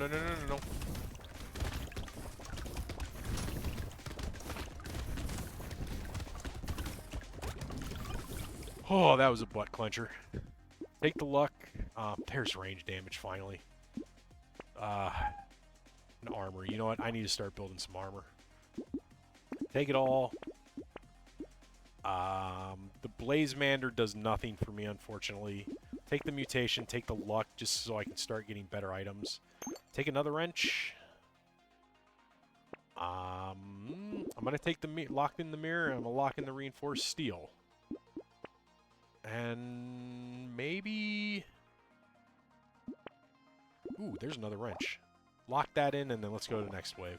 Oh, that was a butt clencher. Take the luck. There's range damage, finally. An armor. You know what? I need to start building some armor. Take it all. The Blazemander does nothing for me, unfortunately. Take the mutation, take the luck, just so I can start getting better items. Take another wrench. I'm gonna take the locked in the mirror, and I'm gonna lock in the reinforced steel. And maybe... Ooh, there's another wrench. Lock that in, and then let's go to the next wave.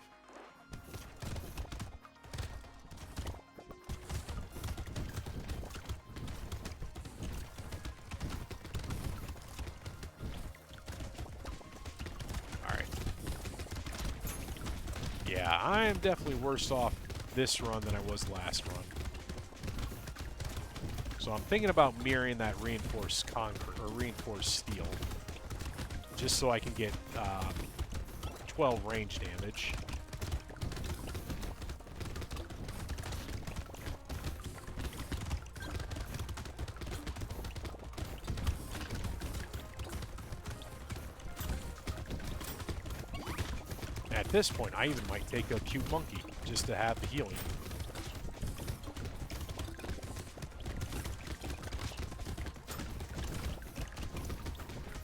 Yeah, I am definitely worse off this run than I was last run. So I'm thinking about mirroring that reinforced concrete or reinforced steel, just so I can get 12 range damage. At this point, I even might take a cute monkey just to have the healing.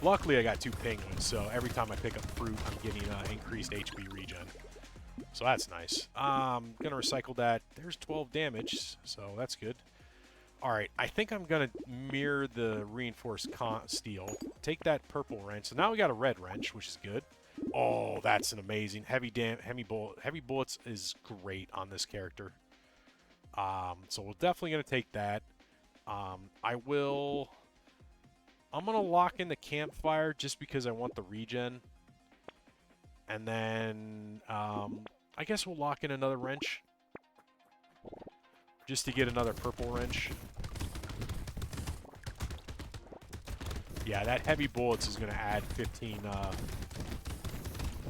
Luckily, I got 2 penguins, so every time I pick up fruit, I'm getting increased HP regen. So that's nice. I'm going to recycle that. There's 12 damage, so that's good. Alright, I think I'm going to mirror the reinforced steel. Take that purple wrench. So now we got a red wrench, which is good. Oh, that's an amazing heavy bullets is great on this character. So we're definitely gonna take that. I'm gonna lock in the campfire just because I want the regen, and then I guess we'll lock in another wrench just to get another purple wrench. Yeah, that heavy bullets is gonna add 15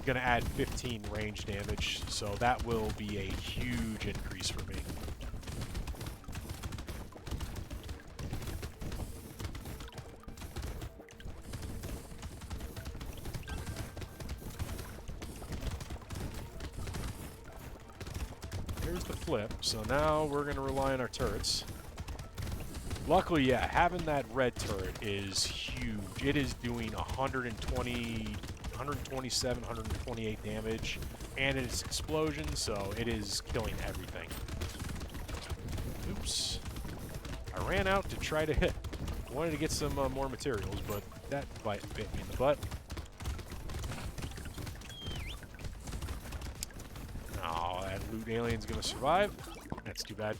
going to add 15 range damage, so that will be a huge increase for me. Here's the flip, so now we're going to rely on our turrets. Luckily, yeah, having that red turret is huge. It is doing 127, 128 damage, and it's explosion, so it is killing everything. Oops. I ran out to try to hit. Wanted to get some more materials, but that bit me in the butt. Oh, that loot alien's gonna survive. That's too bad.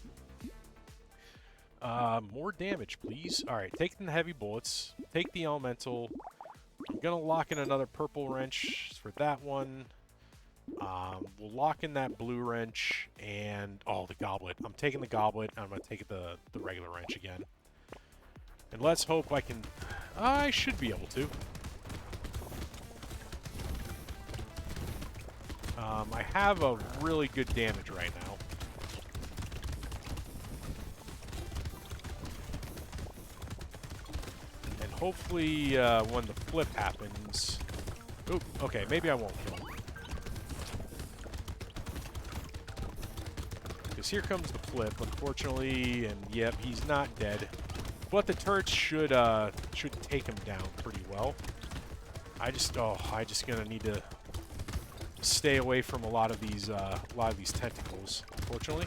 More damage, please. Alright, take the heavy bullets. Take the elemental. I'm gonna lock in another purple wrench for that one. We'll lock in that blue wrench and... Oh, the goblet. I'm taking the goblet. I'm gonna take the regular wrench again. And let's hope I can... I should be able to. I have a really good damage right now. And hopefully when the flip happens... Oop, okay, maybe I won't kill him. Because here comes the flip, unfortunately, and yep, he's not dead. But the turrets should take him down pretty well. I just gonna need to stay away from a lot of these tentacles, unfortunately.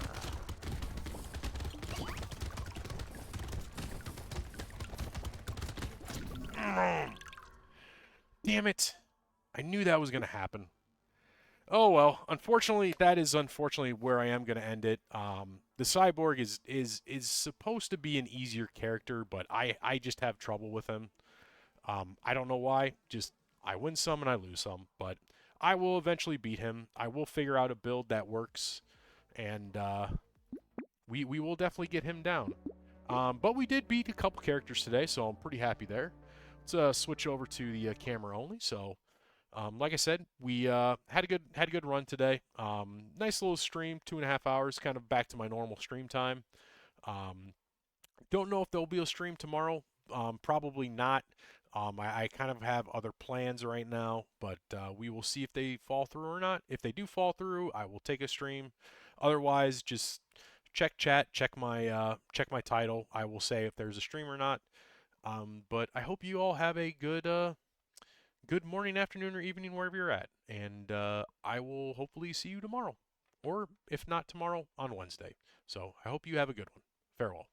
Damn it! I knew that was gonna happen. Oh well, unfortunately, that is where I am gonna end it. The Cyborg is supposed to be an easier character, but I just have trouble with him. I don't know why. Just I win some and I lose some, but I will eventually beat him. I will figure out a build that works, and we will definitely get him down. But we did beat a couple characters today, so I'm pretty happy there. Let's switch over to the camera only. So, like I said, we had a good run today. Nice little stream, 2.5 hours, kind of back to my normal stream time. Don't know if there'll be a stream tomorrow. Probably not. I kind of have other plans right now, but we will see if they fall through or not. If they do fall through, I will take a stream. Otherwise, just check chat, check my title. I will say if there's a stream or not. But I hope you all have a good morning, afternoon, or evening wherever you're at, and I will hopefully see you tomorrow, or if not tomorrow, on Wednesday. So I hope you have a good one. Farewell.